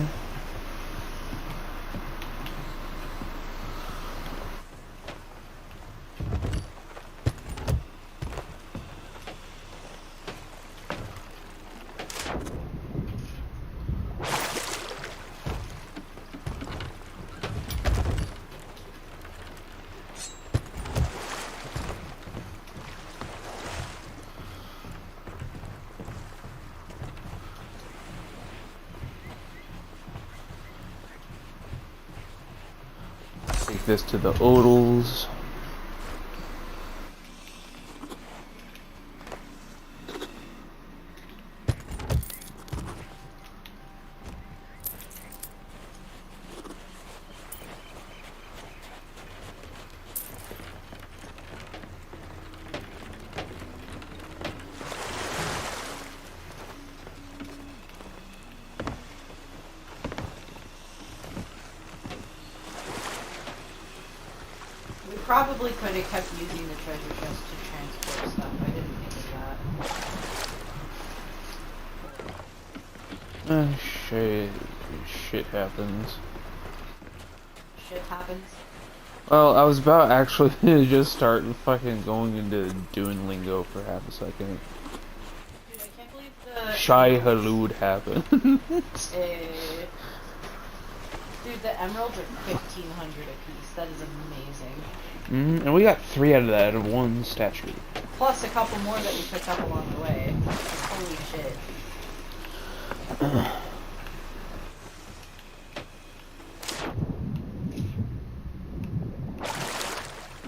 Take this to the odals. Probably could have kept using the treasure chest to transport stuff. I didn't think of that. Shit happens. Shit happens. Well, I was about actually to just start fucking going into doing lingo for half a second. Dude, I can't believe the... Shy Halud happened. Dude, the emeralds are 1,500 apiece. That is amazing. And we got 3 out of that out of 1 statue. Plus a couple more that we picked up along the way. Holy shit.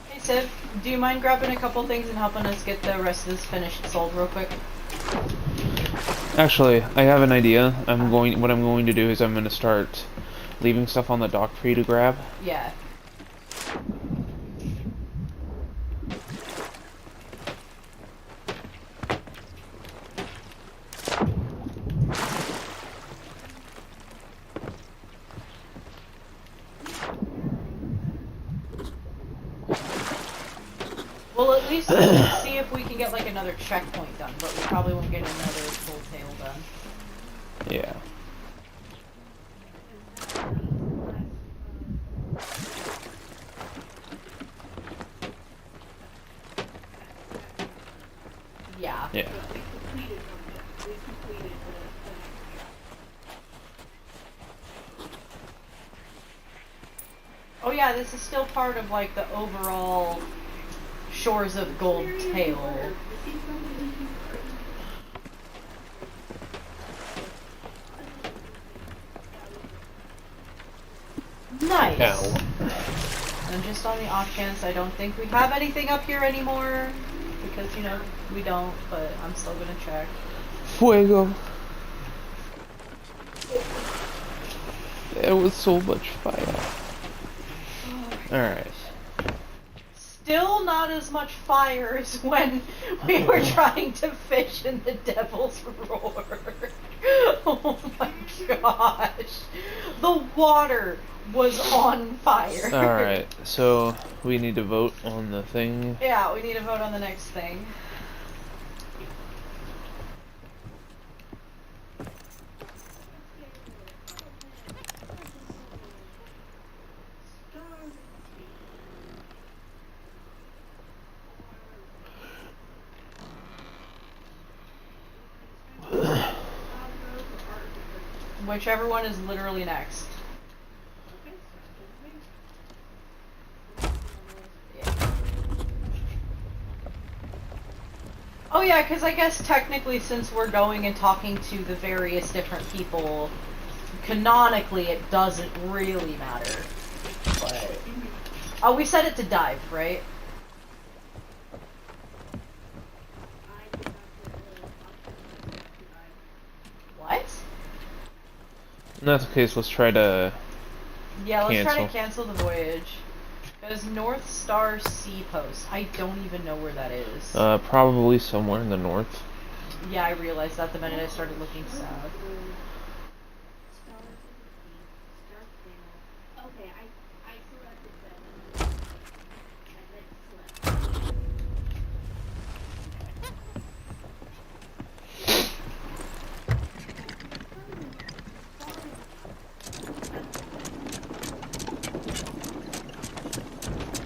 Hey Sid, do you mind grabbing a couple things and helping us get the rest of this finished sold real quick? Actually, I have an idea. What I'm going to do is I'm going to start Leaving stuff on the dock for you to grab? Yeah. Well, at least let's see if we can get like another checkpoint done, but we probably won't get another full tail done. Yeah. Yeah. Yeah. Oh yeah, this is still part of like the overall Shores of Gold Tail. Nice. Ow. And just on the off chance, I don't think we have anything up here anymore. Because, you know, we don't, but I'm still gonna check. Fuego. There was so much fire. Alright. Still not as much fire as when we were trying to fish in the Devil's Roar. Oh my gosh. The water was on fire. Alright, so we need to vote on the thing. Yeah, we need to vote on the next thing. Whichever one is literally next. Yeah. Oh yeah, because I guess technically since we're going and talking to the various different people, canonically it doesn't really matter. But... Oh, we set it to dive, right? What? In that case, let's try to Yeah, let's try to cancel. cancel the voyage. Because North Star Sea Post, I don't even know where that is. Probably somewhere in the north. Yeah, I realized that the minute I started looking south. Okay, I selected them. And then select.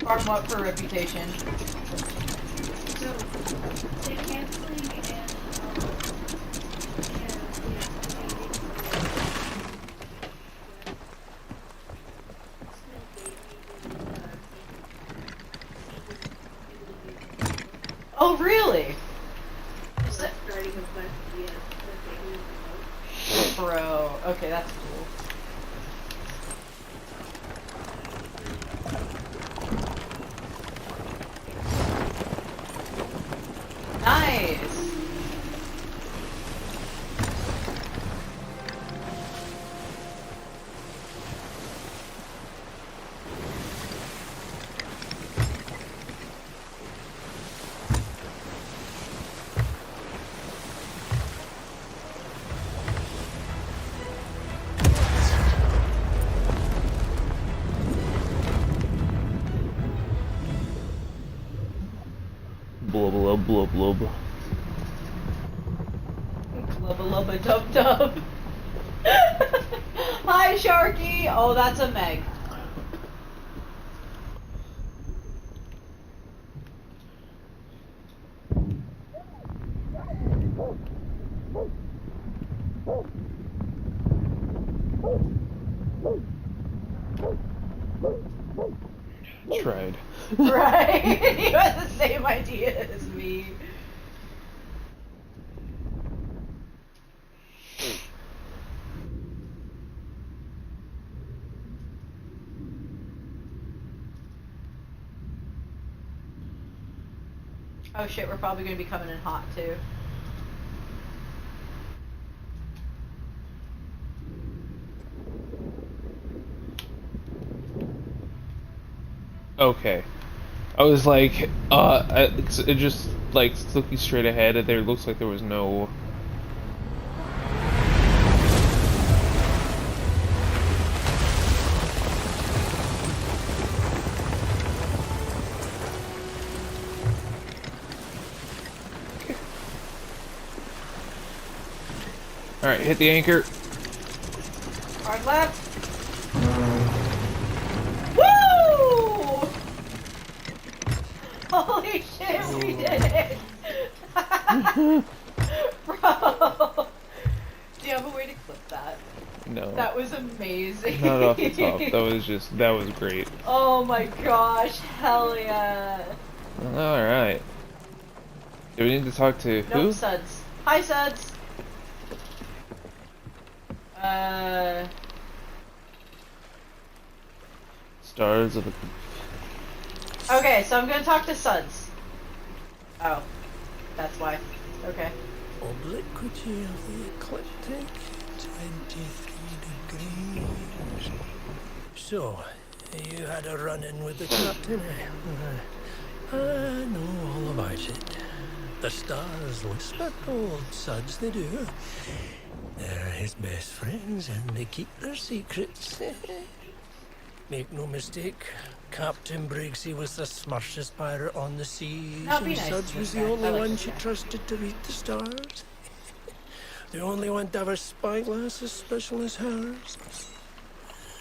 Farm what for reputation? So, the canceling and, Oh, really? starting a quest, yes, Bro, okay, that's cool. Nice! Blub blub blub blub. Lubba lubba dub dub. Hi, Sharky! Oh, that's a Meg. Tried. Right? You had the same idea as me. Oh shit, we're probably gonna be coming in hot too. Okay. I was like, it just like looking straight ahead, and there looks like there was no. All right, hit the anchor. Hard left. Woo! Holy shit, we did it! Bro! Do you have a way to clip that? No. That was amazing. Not off the top. That was great. Oh my gosh, hell yeah. All right. Do we need to talk to who? Nope, Suds. Hi, Suds. Stars of the. Okay, so I'm gonna talk to Suds. Oh. That's why. Okay. Obliquity of the ecliptic, 23 degrees. So, you had a run-in with the captain, eh? I know all about it. The stars whisper to old Suds, they do. They're his best friends, and they keep their secrets. Make no mistake, Captain Briggsy was the smartest pirate on the seas, That'd be and nice Suds to was meet the that. I only like one this she guy. trusted to read the stars. The only one to have a spyglass as special as hers.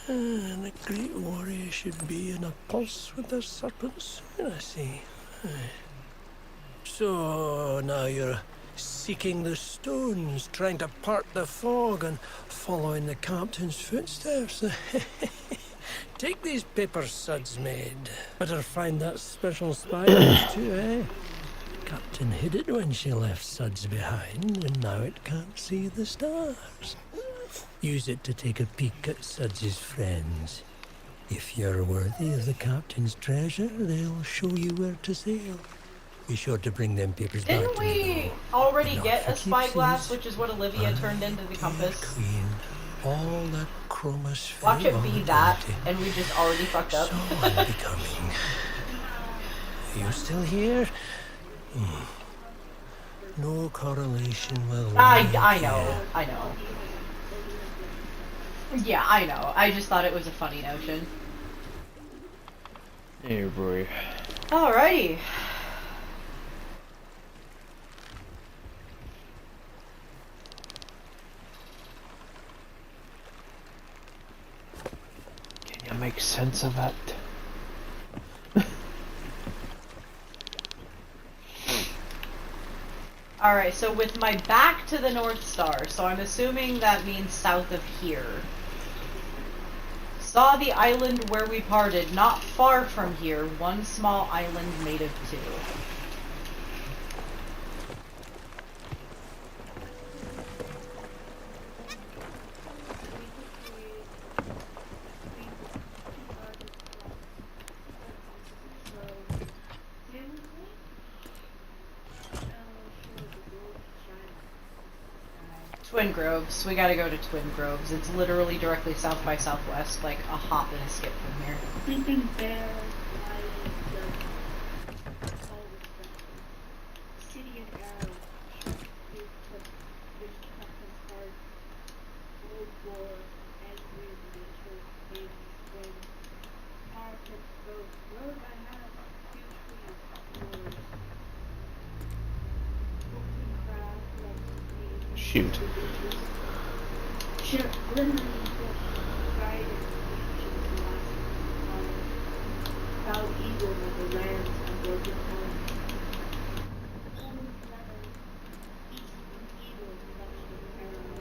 And a great warrior should be in a pulse with the serpents, I see. So now you're seeking the stones, trying to part the fog and following the captain's footsteps. Take these papers Suds made. Better find that special spyglass too, eh? Captain hid it when she left Suds behind, and now it can't see the stars. Use it to take a peek at Suds's friends. If you're worthy of the captain's treasure, they'll show you where to sail. Be sure to bring them papers back Didn't to me, we though. already Not get for a spyglass, keepsies. which is what Olivia turned into the compass? Queen, all that chromosphere. Watch it be that, already. and we just already fucked up. So unbecoming. Are you still here? No correlation with I life know, here. I know. Yeah, I know. I just thought it was a funny notion. Hey boy. Alrighty. Can you make sense of it? Alright, so with my back to the North Star, so I'm assuming that means south of here. Saw the island where we parted, not far from here, one small island made of two. Twin Groves. We gotta go to Twin Groves. It's literally directly south by southwest, like a hop and a skip from here. Sleeping Bear, Island, all the stuff. City of Arrow, which Captain Hart, World War, Angry Winter, Baby Spring, Parker, Road, Road I have, huge trees, wars. Open crowd, like Shoot. Sure, literally just guided the last proud eagle of the lands and broken home. Only feather, east eagle touched the arrow.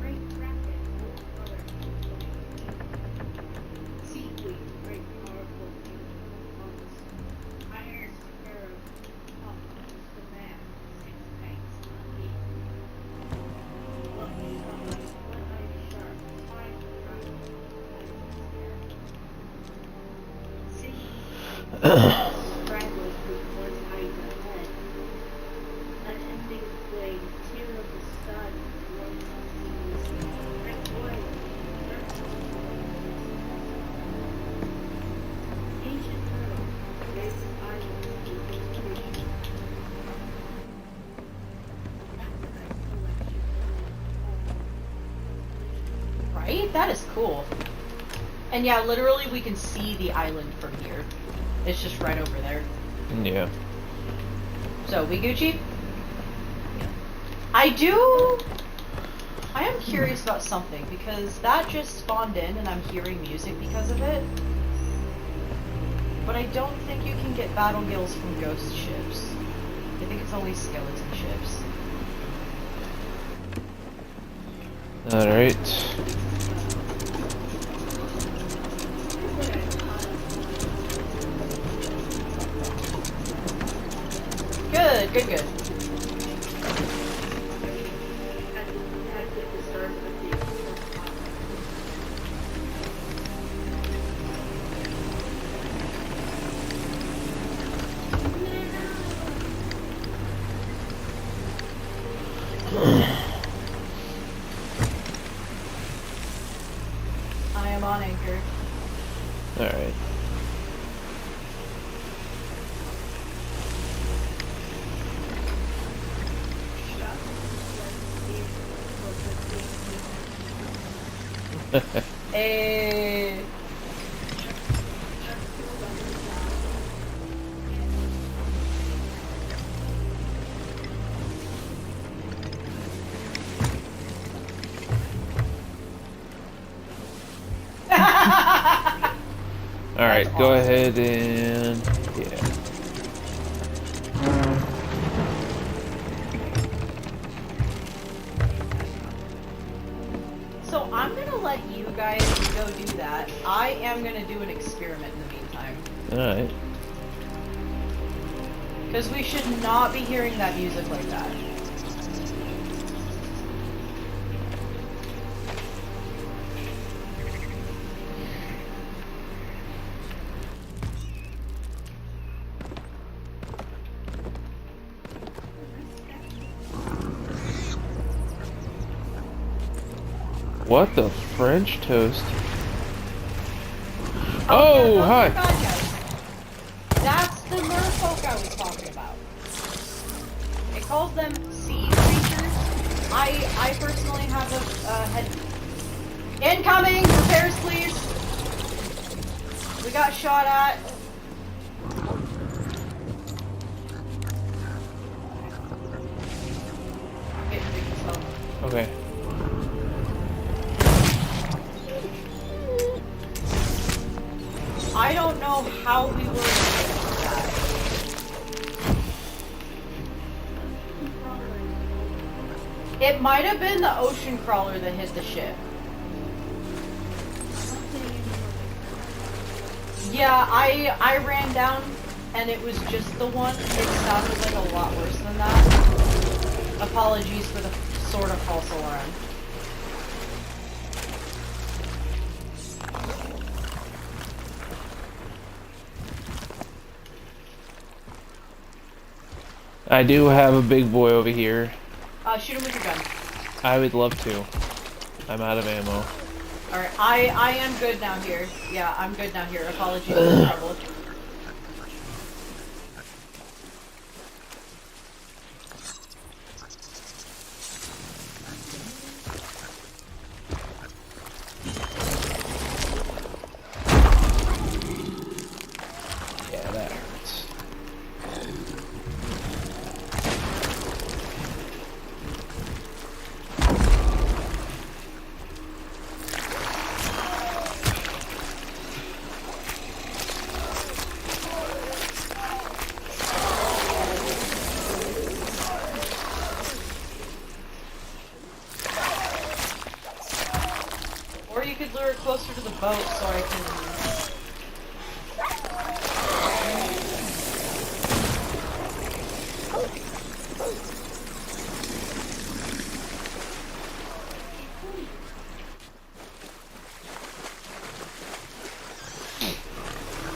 Great bracket, no color, seaweed, great powerful, promise. Iron sparrow, top is the man, six tanks, not eight. think that is cool. And yeah, literally we can see the island from here. It's just right over there. Yeah. So, we Gucci? I am curious about something, because that just spawned in and I'm hearing music because of it. But I don't think you can get battle gills from ghost ships. I think it's only skeleton ships. Alright. Good, good, good. I am on anchor. Alright. Hey. Alright, That's go awesome. ahead and... yeah. So I'm gonna let you guys go do that. I am gonna do an experiment in the meantime. Alright. Because we should not be hearing that music like that. What the French toast? Oh, yeah, hi! those are bad guys. That's the merfolk I was talking about. It calls them sea creatures. I personally have a head. Incoming! Repairs, please! We got shot at. Okay. I don't know how we were able to do that. It might have been the ocean crawler that hit the ship. Yeah, I ran down and it was just the one. It sounded like a lot worse than that. Apologies for the sort of false alarm. I do have a big boy over here. Shoot him with your gun. I would love to. I'm out of ammo. Alright, I am good down here. Yeah, I'm good down here. Apologies for the trouble. Yeah, that hurts. Or you could lure it closer to the boat so I can...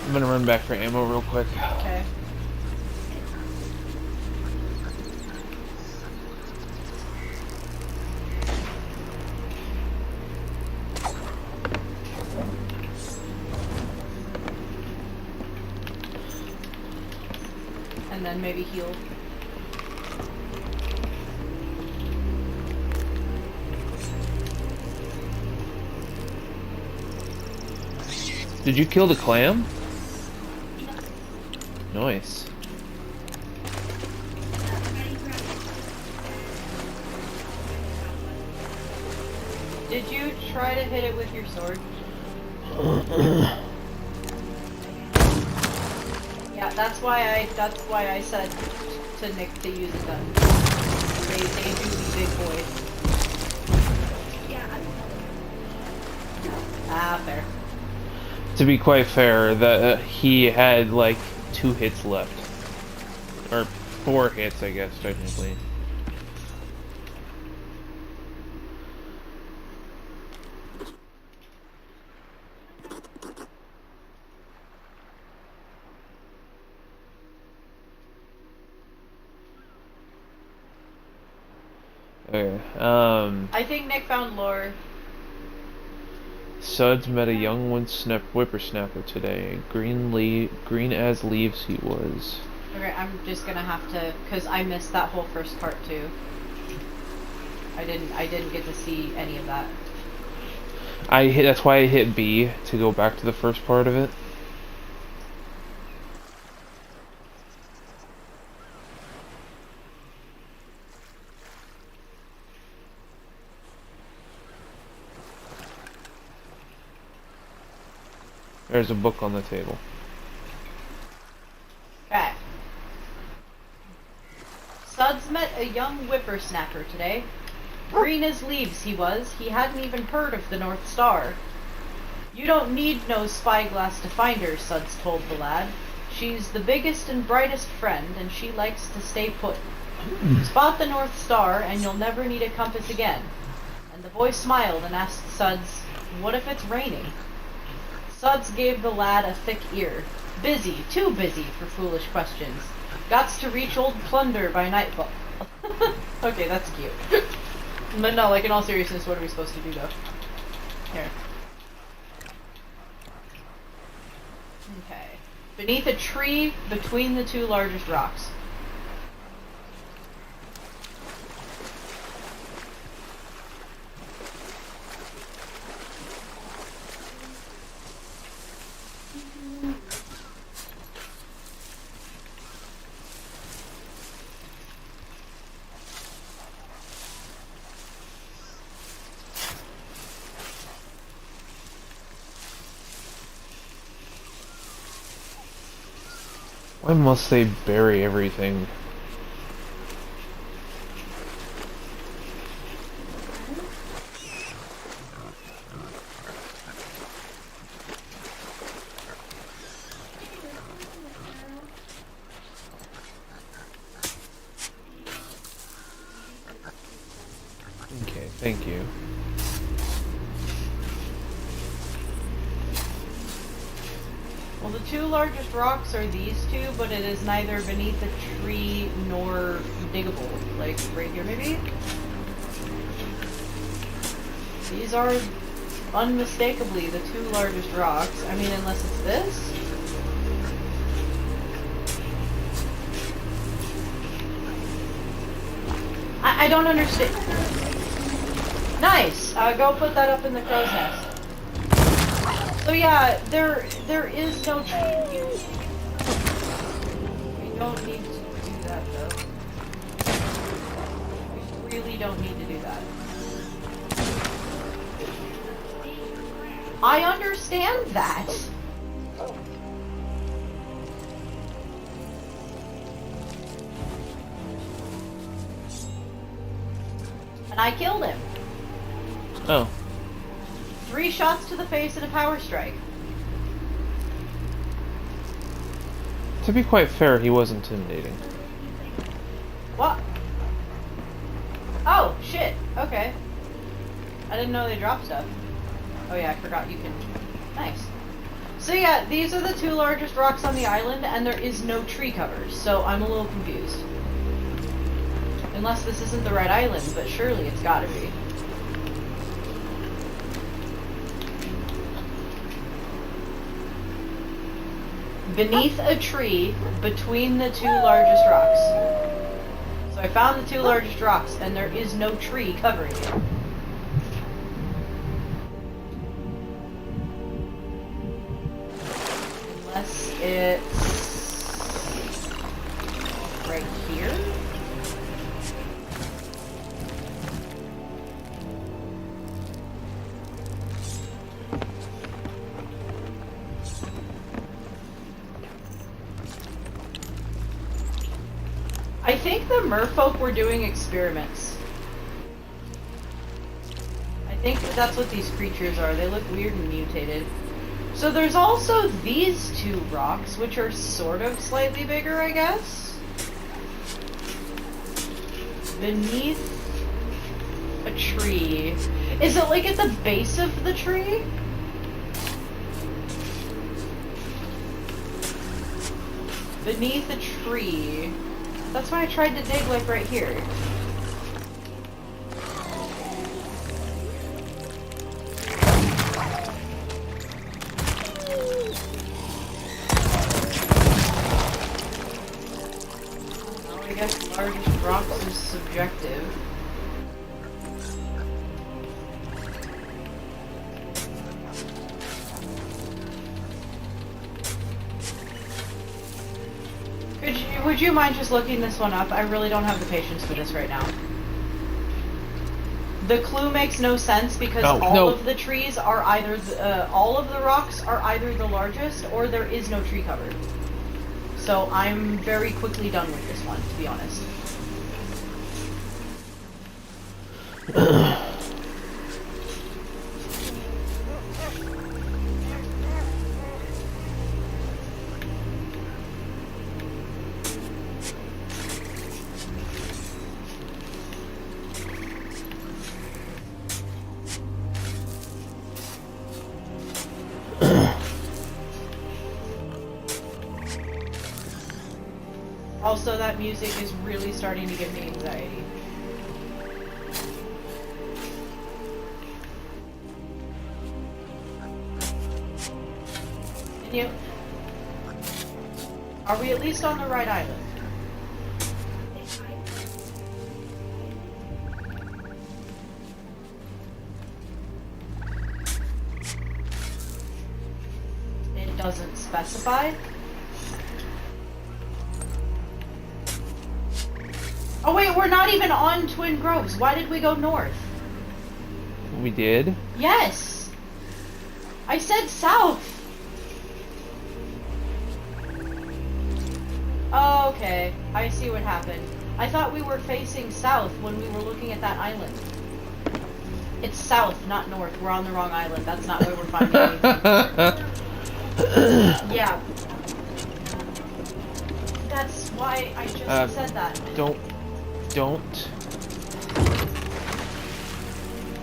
I'm gonna run back for ammo real quick. Okay. And then maybe heal. Did you kill the clam? Nice. Did you try to hit it with your sword? Yeah, that's why I said to Nick to use a gun. They do be big boys. Ah, fair. To be quite fair, he had like 2 hits left. Or 4 hits, I guess, technically. Okay, I think Nick found lore. Suds met a young whippersnapper today. Green as leaves he was. Okay, I'm just gonna have to, cause I missed that whole first part too. I didn't get to see any of that. That's why I hit B to go back to the first part of it. There's a book on the table. Okay. Suds met a young whippersnapper today. Green as leaves he was. He hadn't even heard of the North Star. You don't need no spyglass to find her, Suds told the lad. She's the biggest and brightest friend, and she likes to stay put. Spot the North Star, and you'll never need a compass again. And the boy smiled and asked Suds, what if it's raining? Suds gave the lad a thick ear. Busy, too busy for foolish questions. Gots to reach old Plunder by nightfall. Okay, that's cute. But no, like in all seriousness, what are we supposed to do though? Here. Okay. Beneath a tree between the 2 largest rocks. Why must they bury everything? Okay, thank you. Well, the 2 largest rocks are these 2, but it is neither beneath a tree nor diggable. Like, right here, maybe? These are unmistakably the 2 largest rocks. I mean, unless it's this? I don't understand. Nice! Go put that up in the crow's nest. So yeah, there is no tree here. We don't need to do that though. We really don't need to do that. I understand that. And I killed him. Oh. 3 shots to the face and a power strike. To be quite fair, he was intimidating. What? Oh, shit. Okay. I didn't know they dropped stuff. Oh yeah, I forgot you can... Nice. So yeah, these are the 2 largest rocks on the island, and there is no tree cover, so I'm a little confused. Unless this isn't the right island, but surely it's gotta be. Beneath a tree, between the 2 largest rocks. So I found the 2 largest rocks, and there is no tree covering it. It's right here. I think the merfolk were doing experiments. I think that's what these creatures are. They look weird and mutated. So there's also these two rocks, which are sort of slightly bigger, I guess. Beneath a tree. Is it like at the base of the tree? Beneath a tree. That's why I tried to dig like right here. I guess largest rocks is subjective. Would you mind just looking this one up? I really don't have the patience for this right now. The clue makes no sense because all of the trees are either all of the rocks are either the largest or there is no tree cover. So I'm very quickly done with this one, to be honest. Also, that music is really starting to give me anxiety. And you... Are we at least on the right island? It doesn't specify. Oh wait, we're not even on Twin Groves. Why did we go north? We did? Yes! I said south! Oh, okay. I see what happened. I thought we were facing south when we were looking at that island. It's south, not north. We're on the wrong island. That's not where we're finding anything. Yeah. That's why I just said that. Don't.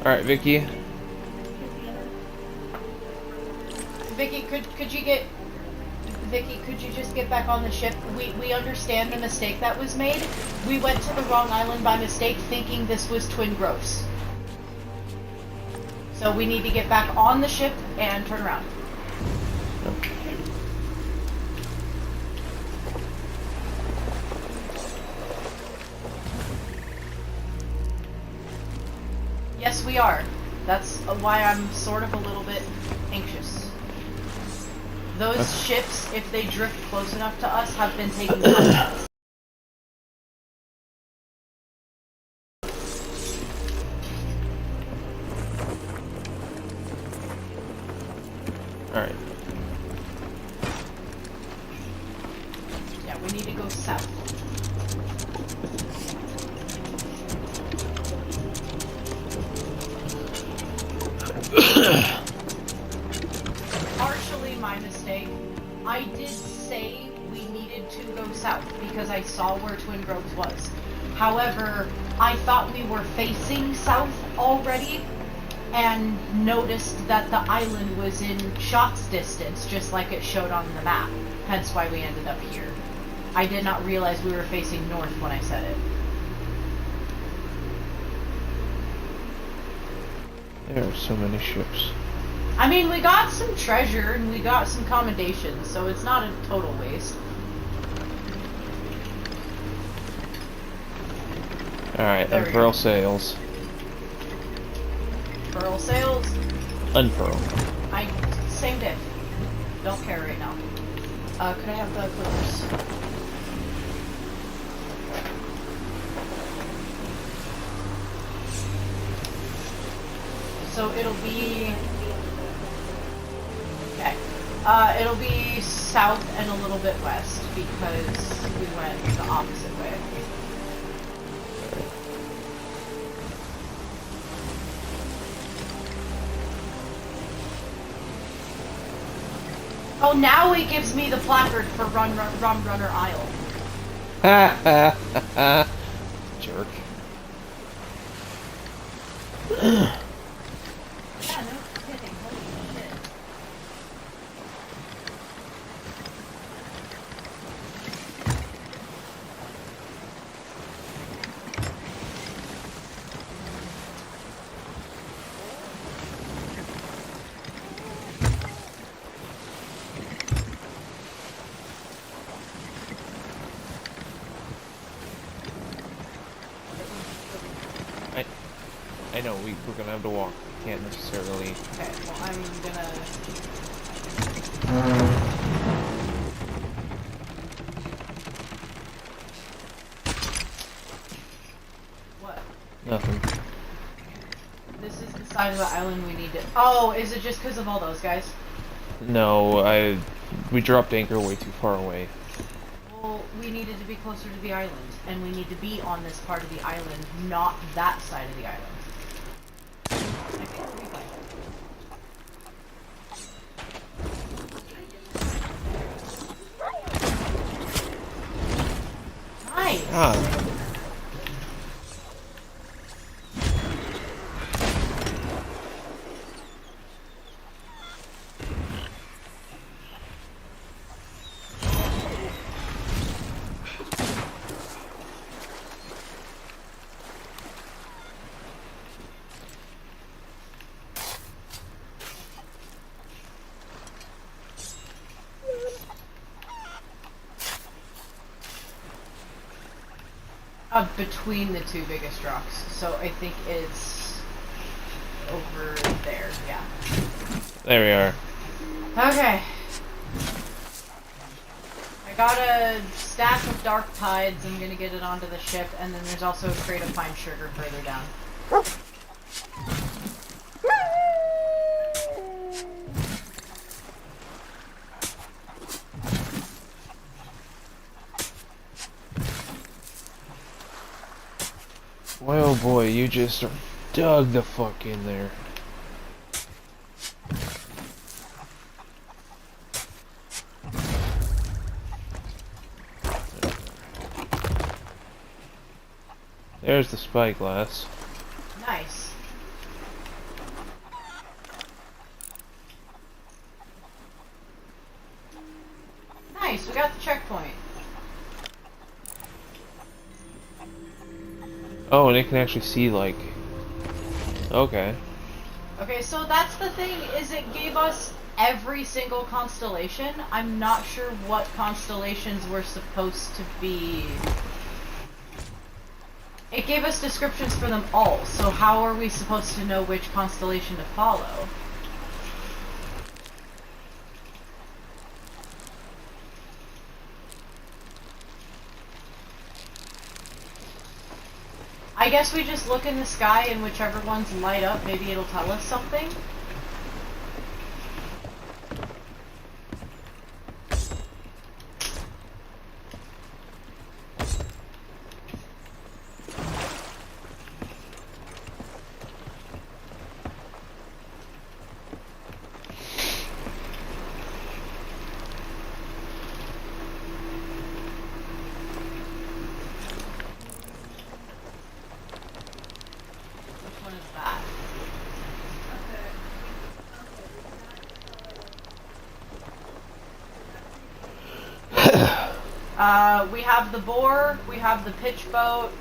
Alright, Vicky. Vicky, could you get... Vicky, could you just get back on the ship? We understand the mistake that was made. We went to the wrong island by mistake thinking this was Twin Groves. So we need to get back on the ship and turn around. Okay. Yes, we are. That's why I'm sort of a little bit anxious. Those ships, if they drift close enough to us, have been taking contact. Alright. Yeah, we need to go south. Partially my mistake. I did say we needed to go south because I saw where Twin Groves was. However, I thought we were facing south already and noticed that the island was in shot's distance, just like it showed on the map. Hence why we ended up here. I did not realize we were facing north when I said it. There are so many ships. I mean, we got some treasure and we got some commendations, so it's not a total waste. Alright, There we unfurl go. sails. Furl sails. Unfurl. Same diff. Don't care right now. Could I have the clippers? So it'll be... Okay. It'll be south and a little bit west because we went the opposite way. Oh, now it gives me the placard for Rum Runner Isle. Jerk. Yeah, no kidding. Holy shit. I know, we're gonna have to walk. Can't necessarily... Okay, well, I'm gonna... What? Nothing. This is the side of the island we need to... Oh, is it just because of all those guys? No, we dropped anchor way too far away. Well, we needed to be closer to the island, and we need to be on this part of the island, not that side of the island. I think we'll be fine. Nice! Ah. Between the two biggest rocks. So I think it's over there, yeah. There we are. Okay. I got a stack of dark tides. I'm gonna get it onto the ship, and then there's also a crate of pine sugar further down. Boy, oh boy, you just dug the fuck in there. There's the spyglass. Nice. Nice, we got the checkpoint. Oh, and it can actually see, like... Okay. Okay, so that's the thing, is it gave us every single constellation. I'm not sure what constellations were supposed to be... It gave us descriptions for them all, so how are we supposed to know which constellation to follow? I guess we just look in the sky and whichever ones light up, maybe it'll tell us something. Which one is that? We have the boar, we have the pitch boat,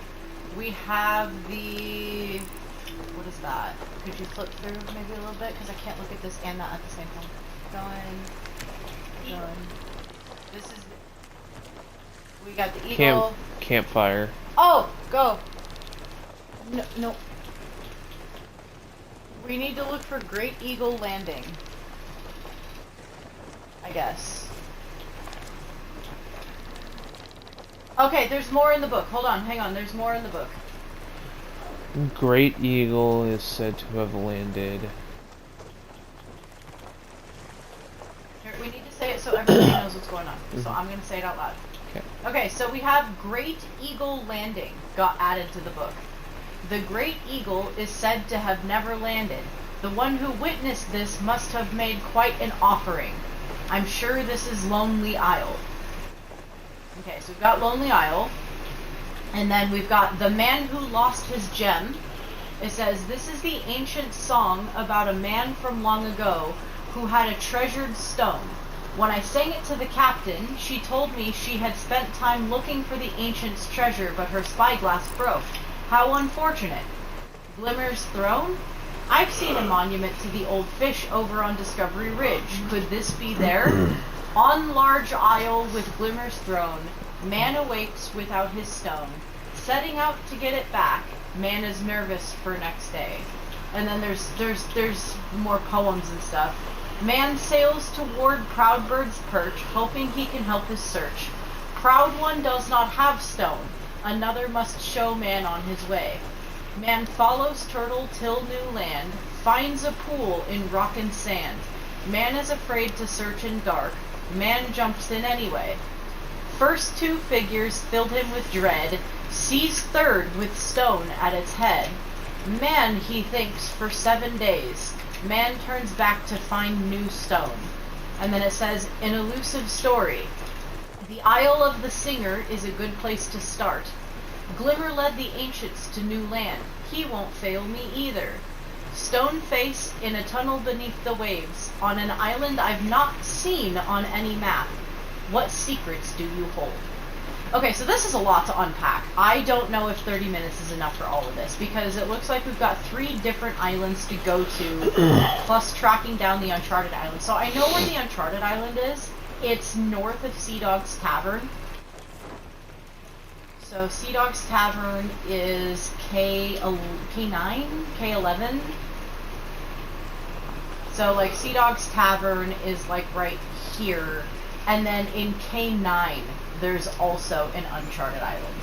we have the... What is that? Could you flip through maybe a little bit? Because I can't look at this and that at the same time. Going. This is... We got the eagle. Campfire. Oh! Go! No, no. We need to look for Great Eagle Landing. I guess. Okay, there's more in the book. Hold on, hang on. There's more in the book. Great Eagle is said to have landed. Here, we need to say it so everybody knows what's going on. So I'm going to say it out loud. Okay. Okay, so we have Great Eagle Landing got added to the book. The Great Eagle is said to have never landed. The one who witnessed this must have made quite an offering. I'm sure this is Lonely Isle. Okay, so we've got Lonely Isle. And then we've got the man who lost his gem. It says, this is the ancient song about a man from long ago who had a treasured stone. When I sang it to the captain, she told me she had spent time looking for the ancient's treasure, but her spyglass broke. How unfortunate. Glimmer's throne? I've seen a monument to the old fish over on Discovery Ridge. Could this be there? On large isle with Glimmer's throne, man awakes without his stone. Setting out to get it back, man is nervous for next day. And then there's more poems and stuff. Man sails toward proud bird's perch, hoping he can help his search. Proud one does not have stone. Another must show man on his way. Man follows turtle till new land, finds a pool in rock and sand. Man is afraid to search in dark. Man jumps in anyway. First two figures filled him with dread, sees third with stone at its head. Man, he thinks, for 7 days. Man turns back to find new stone. And then it says, an elusive story. The Isle of the Singer is a good place to start. Glimmer led the ancients to new land. He won't fail me either. Stone face in a tunnel beneath the waves, on an island I've not seen on any map. What secrets do you hold? Okay, so this is a lot to unpack. I don't know if 30 minutes is enough for all of this, because it looks like we've got 3 different islands to go to, plus tracking down the Uncharted Island. So I know where the Uncharted Island is. It's north of Sea Dog's Tavern. So Sea Dog's Tavern is K9, K11. So like Sea Dog's Tavern is like right here, and then in K9 there's also an Uncharted Island.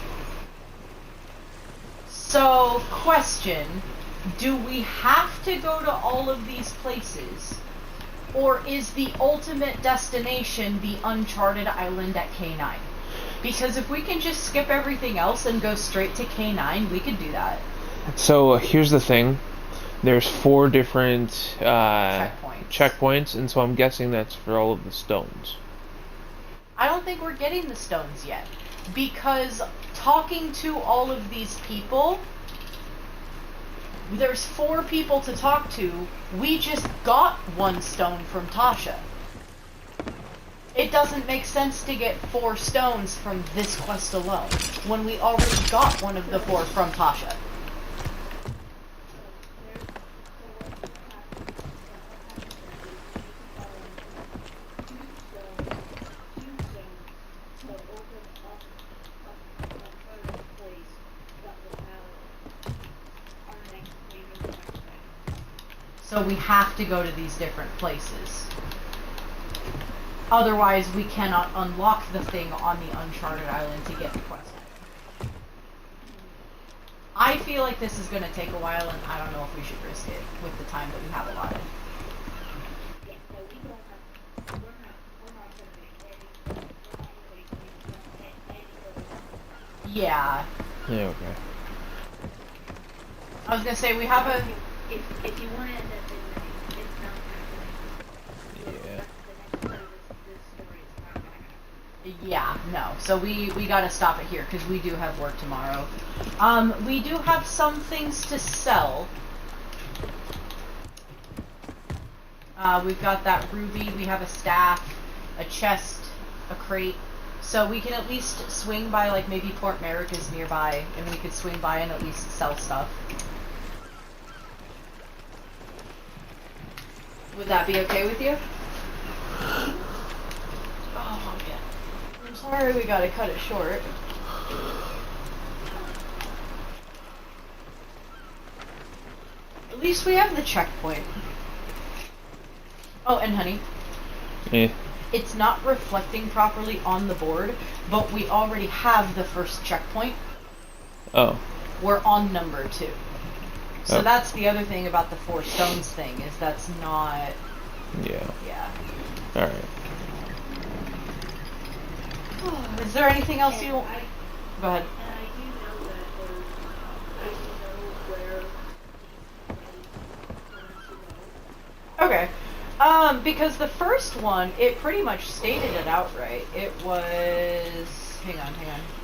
So question, do we have to go to all of these places, or is the ultimate destination the Uncharted Island at K9? Because if we can just skip everything else and go straight to K9, we could do that. So here's the thing. There's 4 different checkpoints, and so I'm guessing that's for all of the stones. I don't think we're getting the stones yet. Because talking to all of these people, there's 4 people to talk to. We just got 1 stone from Tasha. It doesn't make sense to get 4 stones from this quest alone, when we already got one of the 4 from Tasha. So we have to go to these different places. Otherwise, we cannot unlock the thing on the Uncharted Island to get the quest. I feel like this is going to take a while, and I don't know if we should risk it with the time that we have allotted. Yeah. Yeah, okay. I was going to say, we have a... If you want to end up in it's not happening. Yeah. The next part of this story is not going to happen. Yeah, no. So we got to stop it here, because we do have work tomorrow. We do have some things to sell. We've got that ruby, we have a staff, a chest, a crate. So we can at least swing by, like, maybe Port Merrick is nearby, and we could swing by and at least sell stuff. Would that be okay with you? Oh, yeah. I'm sorry we gotta cut it short. At least we have the checkpoint. Oh, and honey. Eh. it's not reflecting properly on the board, but we already have the first checkpoint. Oh. We're on number 2. So Oh. that's the other thing about the 4 stones thing, is that's not... Yeah. Yeah. Alright. Is there anything else you... Go ahead. And I do know that I do know where Okay. Because the first one, it pretty much stated it outright. It was... Hang on.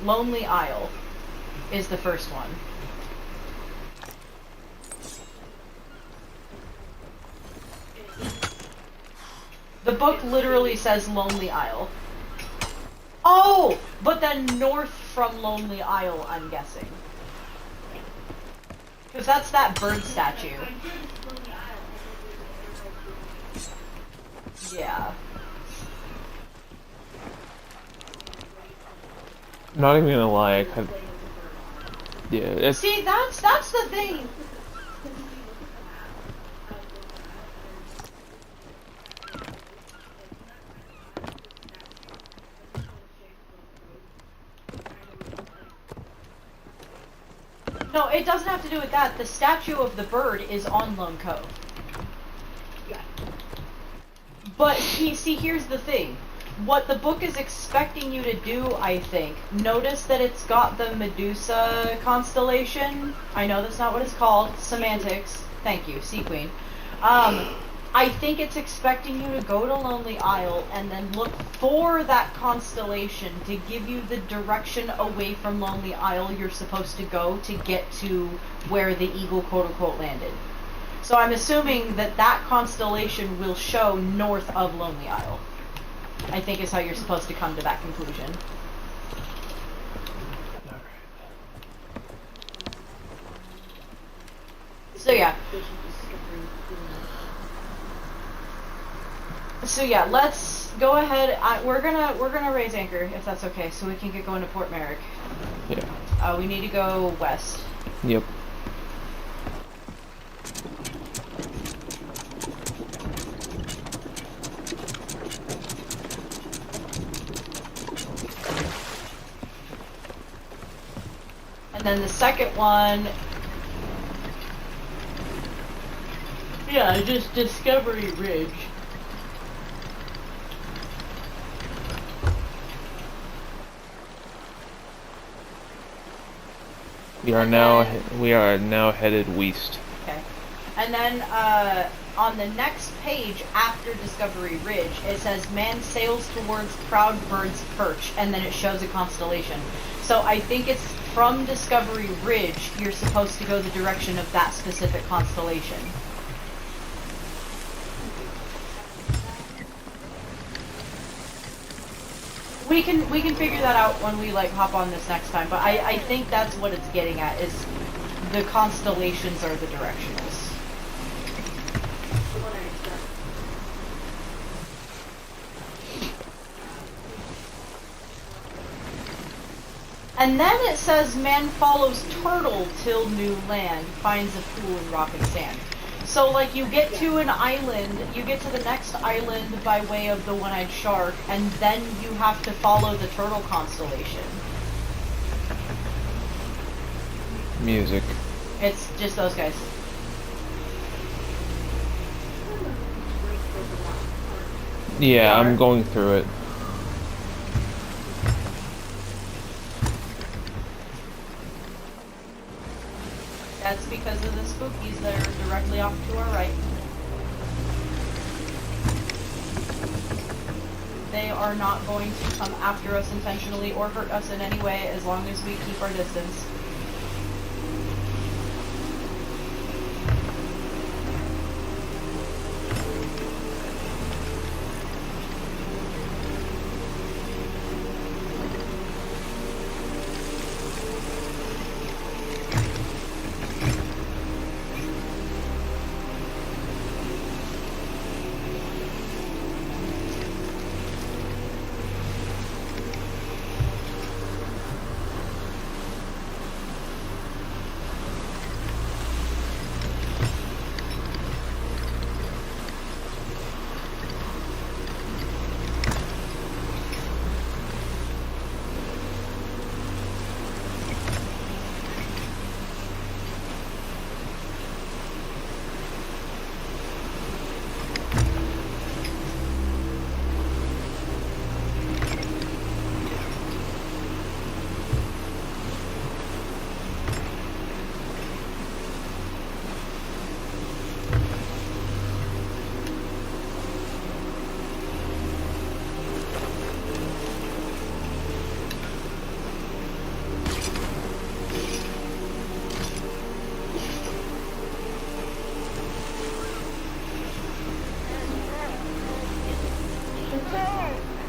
Lonely Isle is the first one. The book literally says Lonely Isle. Oh! But then north from Lonely Isle, I'm guessing. Because that's that bird statue. Yeah. I'm not even gonna lie, I kind of... Yeah, it's... See, that's the thing. No, it doesn't have to do with that. The statue of the bird is on Lone Cove. But here's the thing. What the book is expecting you to do, I think, notice that it's got the Medusa constellation. I know that's not what it's called. Semantics. Thank you, Sea Queen. I think it's expecting you to go to Lonely Isle and then look for that constellation to give you the direction away from Lonely Isle you're supposed to go to get to where the eagle quote-unquote landed. So I'm assuming that that constellation will show north of Lonely Isle. I think is how you're supposed to come to that conclusion. So yeah, let's go ahead. We're gonna raise anchor if that's okay, so we can get going to Port Merrick. Yeah. We need to go west. Yep. And then the second one, yeah, just Discovery Ridge. We are now headed west. Okay. And then on the next page after Discovery Ridge, it says man sails towards Proud Bird's Perch, and then it shows a constellation. So I think it's from Discovery Ridge, you're supposed to go the direction of that specific constellation. We can figure that out when we like hop on this next time, but I think that's what it's getting at, is the constellations are the directionals. And then it says man follows turtle till new land, finds a pool in rock and sand. So like you get to an island, you get to the next island by way of the one-eyed shark, and then you have to follow the turtle constellation. Music. It's just those guys. Yeah, I'm going through it. That's because of the spookies that are directly off to our right. They are not going to come after us intentionally or hurt us in any way as long as we keep our distance.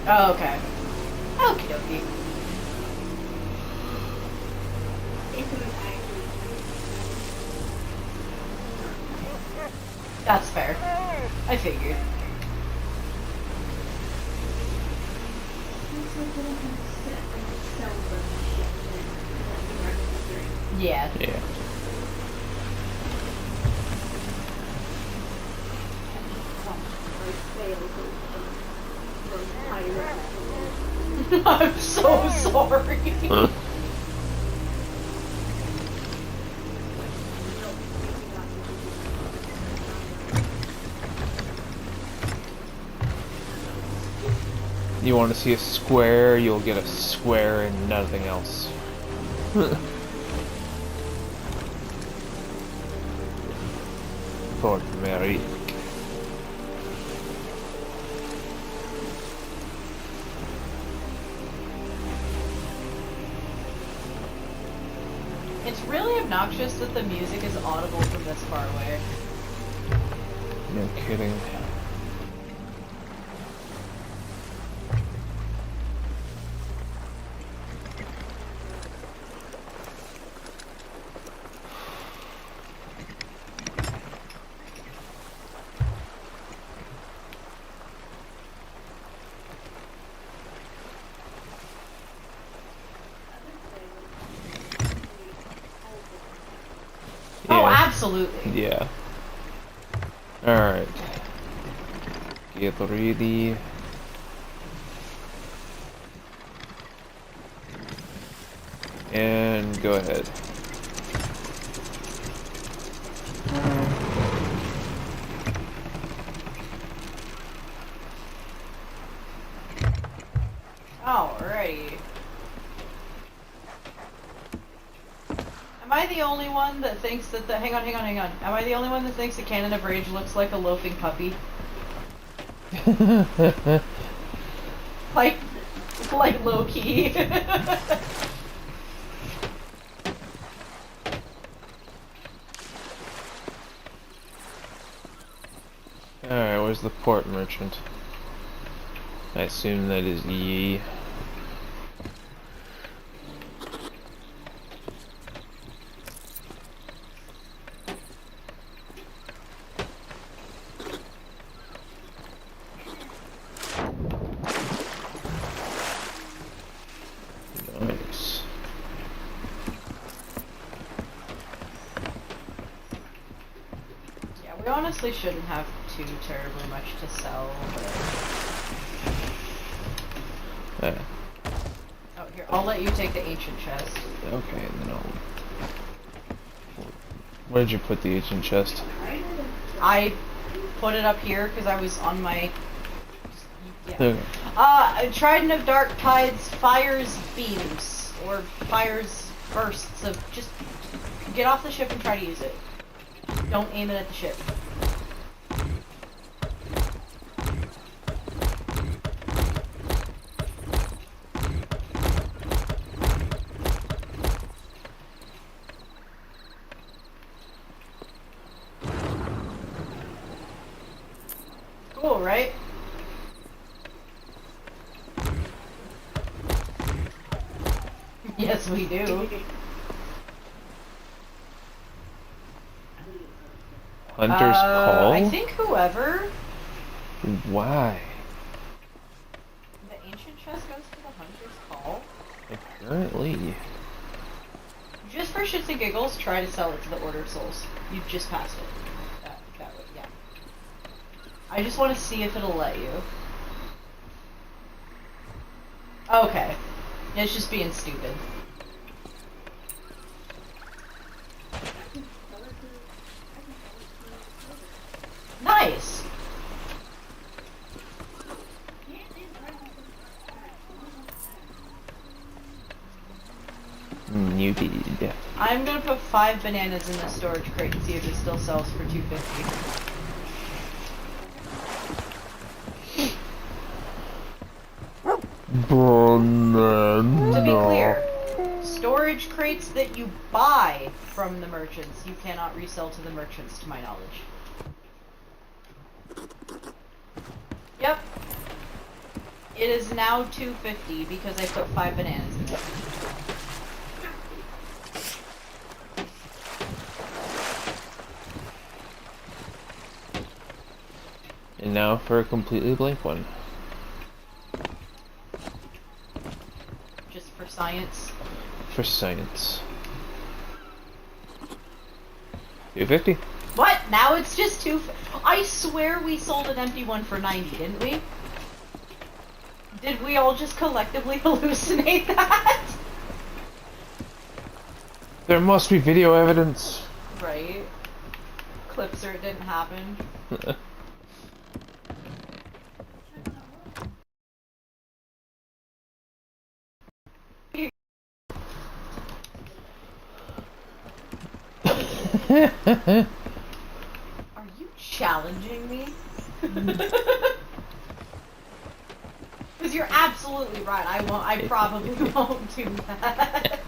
Oh, okay. Okie dokie. It was actually That's fair. I figured. Yeah. Yeah. I'm so sorry. Huh? You want to see a square, you'll get a square and nothing else. Fort Mary. It's really obnoxious that the music is audible from this far away. No kidding. Oh, absolutely. Yeah. Alright. Get ready. And go ahead. Alrighty. Am I the only one that thinks that the- hang on. Am I the only one that thinks the Cannon of Rage looks like a loafing puppy? Like low key. Alright, where's the port merchant? I assume that is Yi. Nice. Yeah, we honestly shouldn't have too terribly much to sell, but... Oh, here, I'll let you take the ancient chest. Okay, then I'll... Where'd you put the ancient chest? I put it up here because I was on my... Yeah. Okay. Trident of Dark Tides fires beams, or fires bursts of... Just get off the ship and try to use it. Don't aim it at the ship. Cool, right? Yes, we do. Hunter's Call? I think whoever... Why? The ancient chest goes to the Hunter's Call. Apparently. Just for shits and giggles, try to sell it to the Order of Souls. You just passed it. That way, yeah. I just want to see if it'll let you. Okay. It's just being stupid. Nice! You did. I'm gonna put 5 bananas in the storage crate and see if it still sells for $2.50. To be clear, storage crates that you buy from the merchants, you cannot resell to the merchants, to my knowledge. Yep. It is now 250 because I put 5 bananas in it. And now for a completely blank one. Just for science. For science. 250. What? Now it's just 2. I swear we sold an empty one for 90, didn't we? Did we all just collectively hallucinate that? There must be video evidence. Right. Clips or it didn't happen. Are you challenging me? Because you're absolutely right. I won't. I probably won't do that.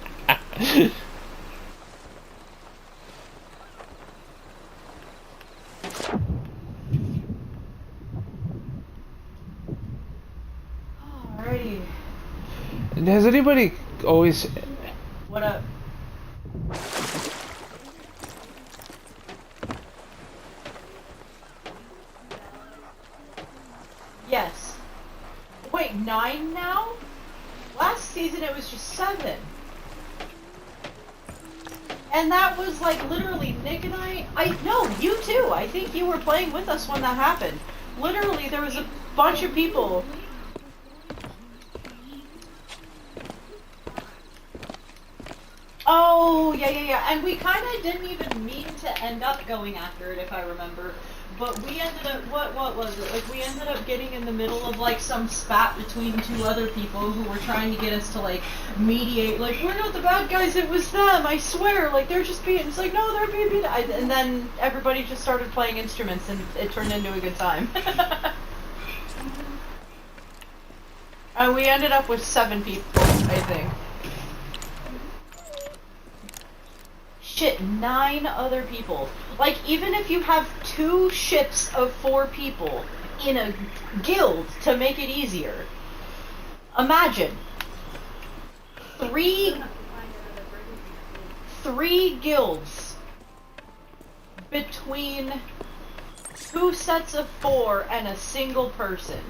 Alrighty. Has anybody always... What up? Yes. Wait, 9 now? Last season it was just 7. And that was like literally Nick and I no, you too. I think you were playing with us when that happened. Literally there was a bunch of people. Oh, yeah. And we kind of didn't even mean to end up going after it, if I remember. But we ended up, what was it? Like, we ended up getting in the middle of, like, some spat between 2 other people who were trying to get us to, like, mediate. Like, we're not the bad guys, it was them, I swear. Like, they're just being, it's like, no, they're being, and then everybody just started playing instruments, and it turned into a good time. And we ended up with 7 people, I think. Shit, 9 other people. Like, even if you have 2 ships of 4 people in a guild to make it easier, imagine 3 guilds between 2 sets of 4 and a single person.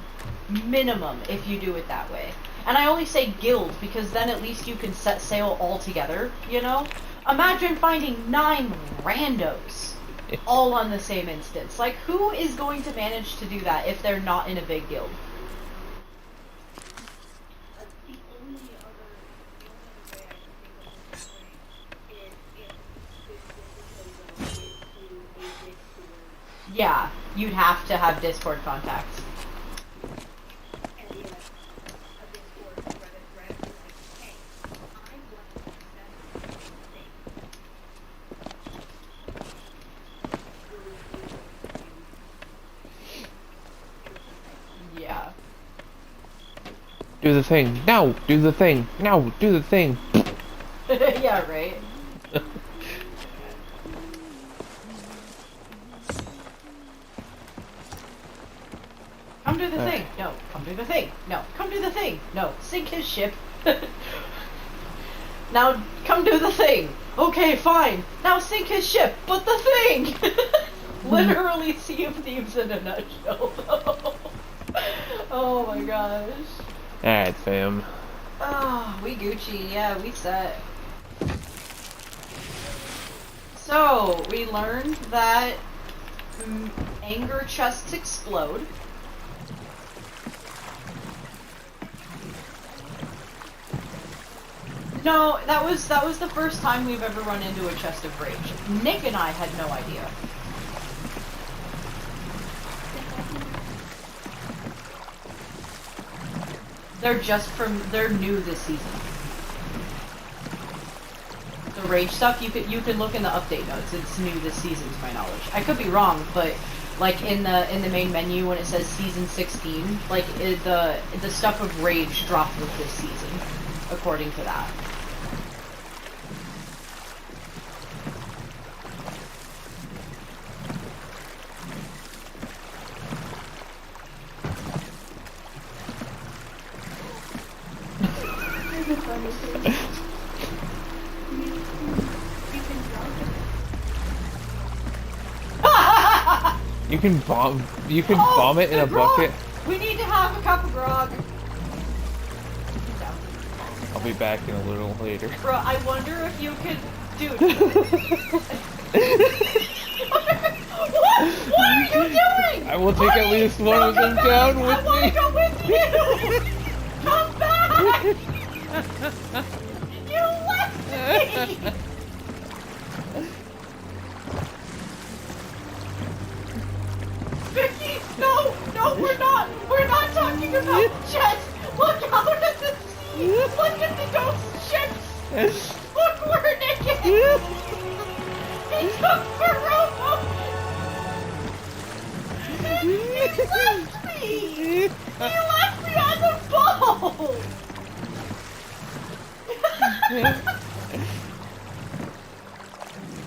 Minimum, if you do it that way. And I only say guild because then at least you can set sail all together, you know? Imagine finding 9 randos all on the same instance. Like, who is going to manage to do that if they're not in a big guild? Yeah, you'd have to have Discord contacts. Yeah. Do the thing. Now! Do the thing. Now! Do the thing. Yeah, right. Come do the thing. No. Come do the thing. No. Come do the thing. No. Sink his ship. Now, come do the thing. Okay, fine. Now sink his ship. But the thing! Literally Sea of Thieves in a nutshell. Oh my gosh. Alright, fam. Oh, we Gucci. Yeah, we set. So, we learned that anger chests explode. No, that was the first time we've ever run into a chest of rage. Nick and I had no idea. They're new this season. The rage stuff, you can look in the update notes. It's new this season to my knowledge. I could be wrong, but like in the main menu when it says season 16, like the stuff of rage dropped with this season, according to that. You can vomit in a bucket. We need to have a cup of grog. I'll be back in a little later. Bro, I wonder if you could... Dude. What are you doing? I will take at least one of them down with I want me. to go with you. Come back. You left me. Vicky, no, we're not talking about Jess. Look out at the sea. Look at the ghost ships. Look, we're naked. He took the rowboat. He left me. He left me on the boat.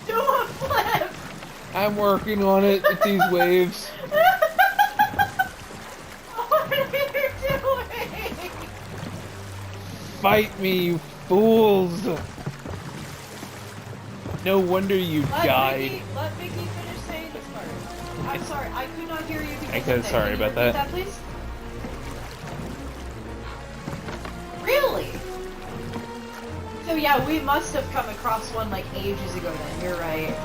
Do a flip. I'm working on it with these waves. What are you doing? Fight me, you fools! No wonder you died. Let Vicky finish saying this part. I'm sorry, I could not hear you. Sorry about that. That, please? Really? So yeah, we must have come across one like ages ago then, you're right.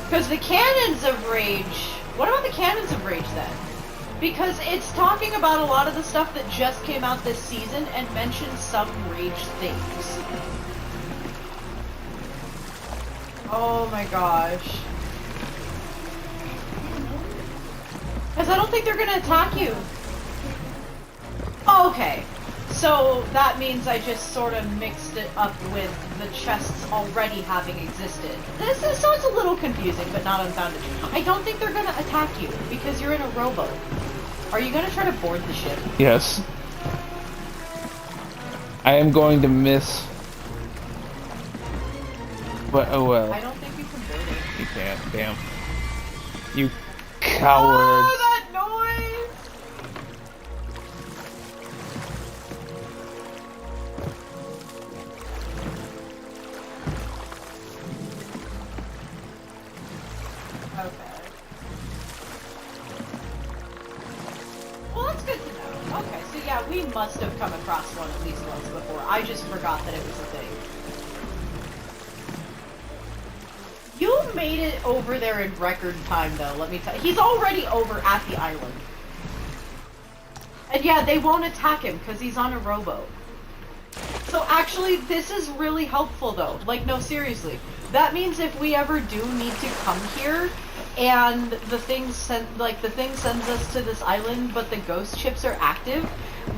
Because the Cannons of Rage... What about the Cannons of Rage then? Because it's talking about a lot of the stuff that just came out this season and mentions some Rage things. Oh my gosh. Because I don't think they're going to attack you. Oh, okay. So that means I just sort of mixed it up with the chests already having existed. This sounds a little confusing, but not unfounded. I don't think they're going to attack you because you're in a rowboat. Are you going to try to board the ship? Yes. I am going to miss. But oh well. I don't think you can board it. You can't. Damn. You cowards. Oh, that noise! Okay. Well, that's good to know. Okay, so yeah, we must have come across one at least once before. I just forgot that it was a thing. You made it over there in record time, though, let me tell you. He's already over at the island. And yeah, they won't attack him because he's on a rowboat. So actually, this is really helpful, though. Like, no, seriously. That means if we ever do need to come here, and the thing sends us to this island, but the ghost ships are active,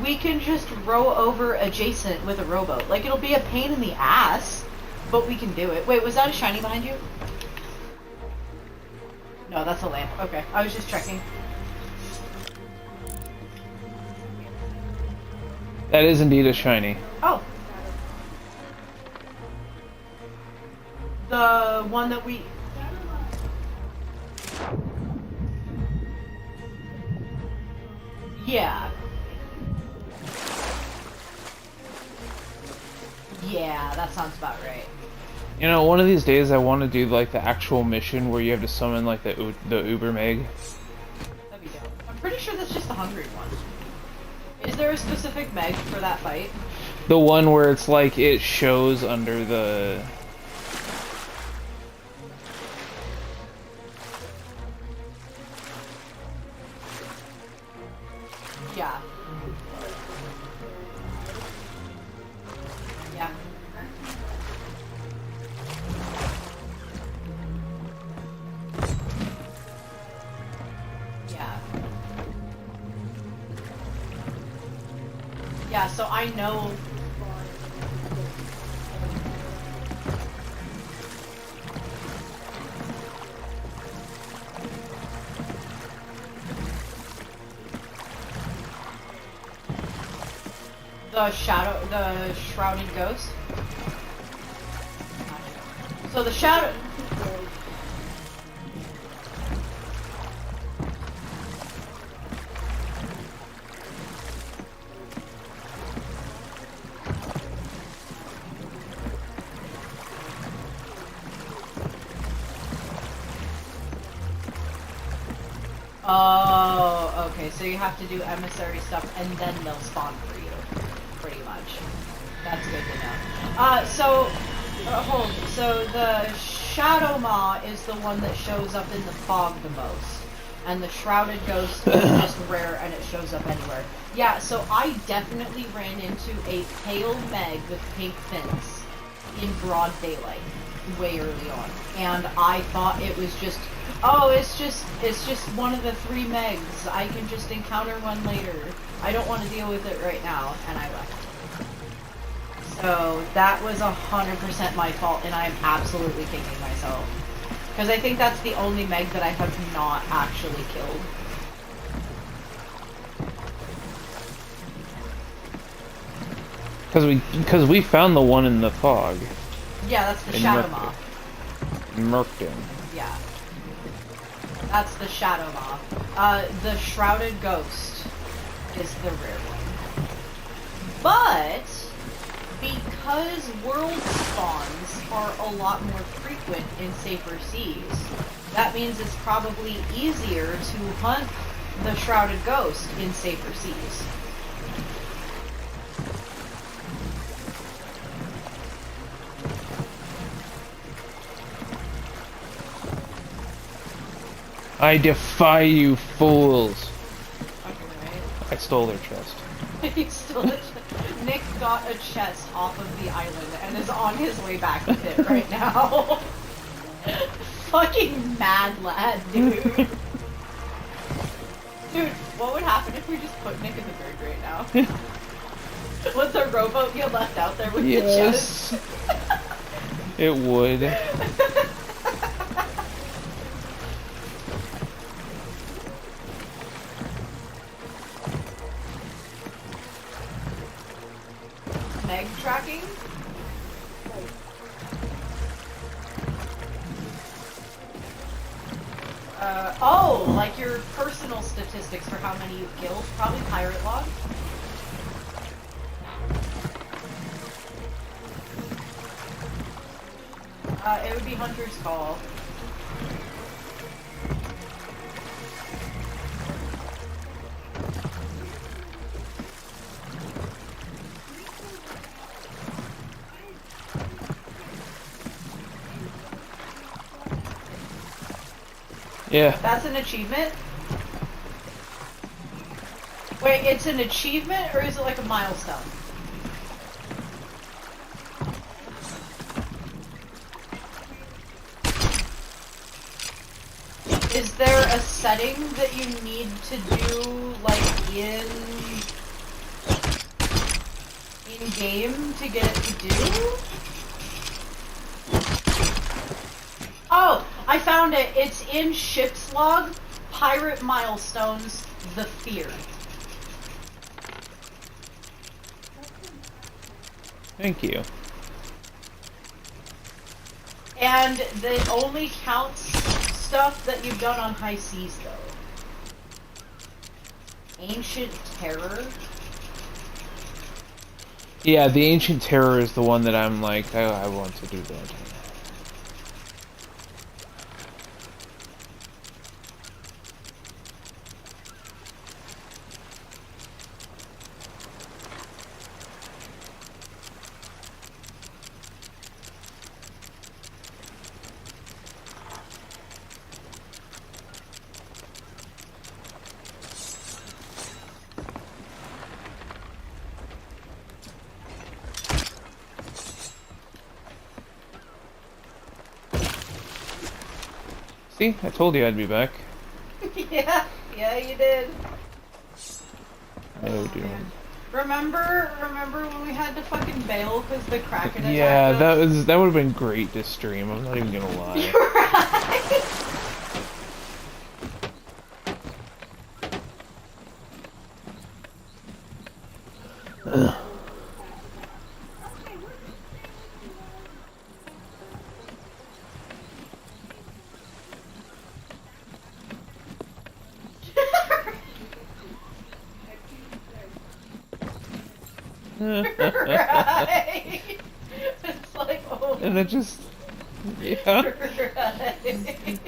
we can just row over adjacent with a rowboat. Like, it'll be a pain in the ass, but we can do it. Wait, was that a shiny behind you? No, that's a lamp. Okay, I was just checking. That is indeed a shiny. Oh. The one that we... Yeah. Yeah, that sounds about right. You know, one of these days I want to do like the actual mission where you have to summon like the Uber Meg. That'd be dope. I'm pretty sure that's just the hungry one. Is there a specific Meg for that fight? The one where it's like it shows under the... Yeah. Yeah. Yeah. Yeah, so I know... the shrouded ghost. So the shadow... Oh, okay. So you have to do emissary stuff, and then they'll spawn for you, pretty much. That's good to know. So the Shadow Maw is the one that shows up in the fog the most, and the Shrouded Ghost is just rare, and it shows up anywhere. Yeah. So I definitely ran into a pale Meg with pink fins in broad daylight way early on, and I thought it was just, oh, it's just one of the 3 Megs. I can just encounter one later. I don't want to deal with it right now, and I left. So that was 100% my fault, and I'm absolutely kicking myself. Because I think that's the only Meg that I have not actually killed. Because we found the one in the fog. Yeah, that's the In Shadow Merc- Maw. Merkton. Yeah. That's the Shadow Maw. The Shrouded Ghost is the rare one. But because world spawns are a lot more frequent in safer seas, that means it's probably easier to hunt the Shrouded Ghost in safer seas. I defy you, fools! Okay, I stole their chest. right? He stole it. Nick got a chest off of the island and is on his way back with it right now. Fucking mad lad, dude. Dude, what would happen if we just put Nick in the brig right now? Would the rowboat get left out there with the chest? It would. Meg tracking? Oh, like your personal statistics for how many you've killed? Probably pirate log. It would be Hunter's Call. Yeah. That's an achievement? Wait, it's an achievement or is it like a milestone? Is there a setting that you need to do, like, in game to get it to do? Oh, I found it. It's in Ship's Log, Pirate Milestones, The Fear. Thank you. And it only counts stuff that you've done on high seas, though. Ancient Terror. Yeah, the Ancient Terror is the one that I'm like, I want to do that. See? I told you I'd be back. Yeah, you did. Oh, dear. Remember when we had to fucking bail because the Kraken attacked Yeah, us? that would have been great to stream, I'm not even gonna lie. You're right. Right. It's like, oh. And it just Yeah. Right.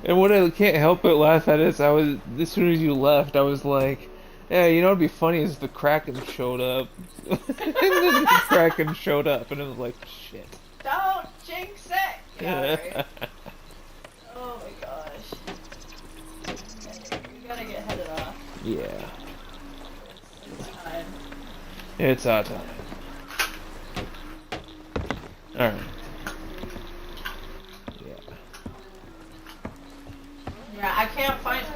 And what I can't help but laugh at is as soon as you left, I was like, yeah, you know what'd be funny is if the Kraken showed up. And then the Kraken showed up, and it was like, shit. Don't jinx it! Yeah, right. Oh my gosh. Okay, we gotta get headed off. Yeah. It's time. It's our time. Alright. Yeah. Yeah, I can't find.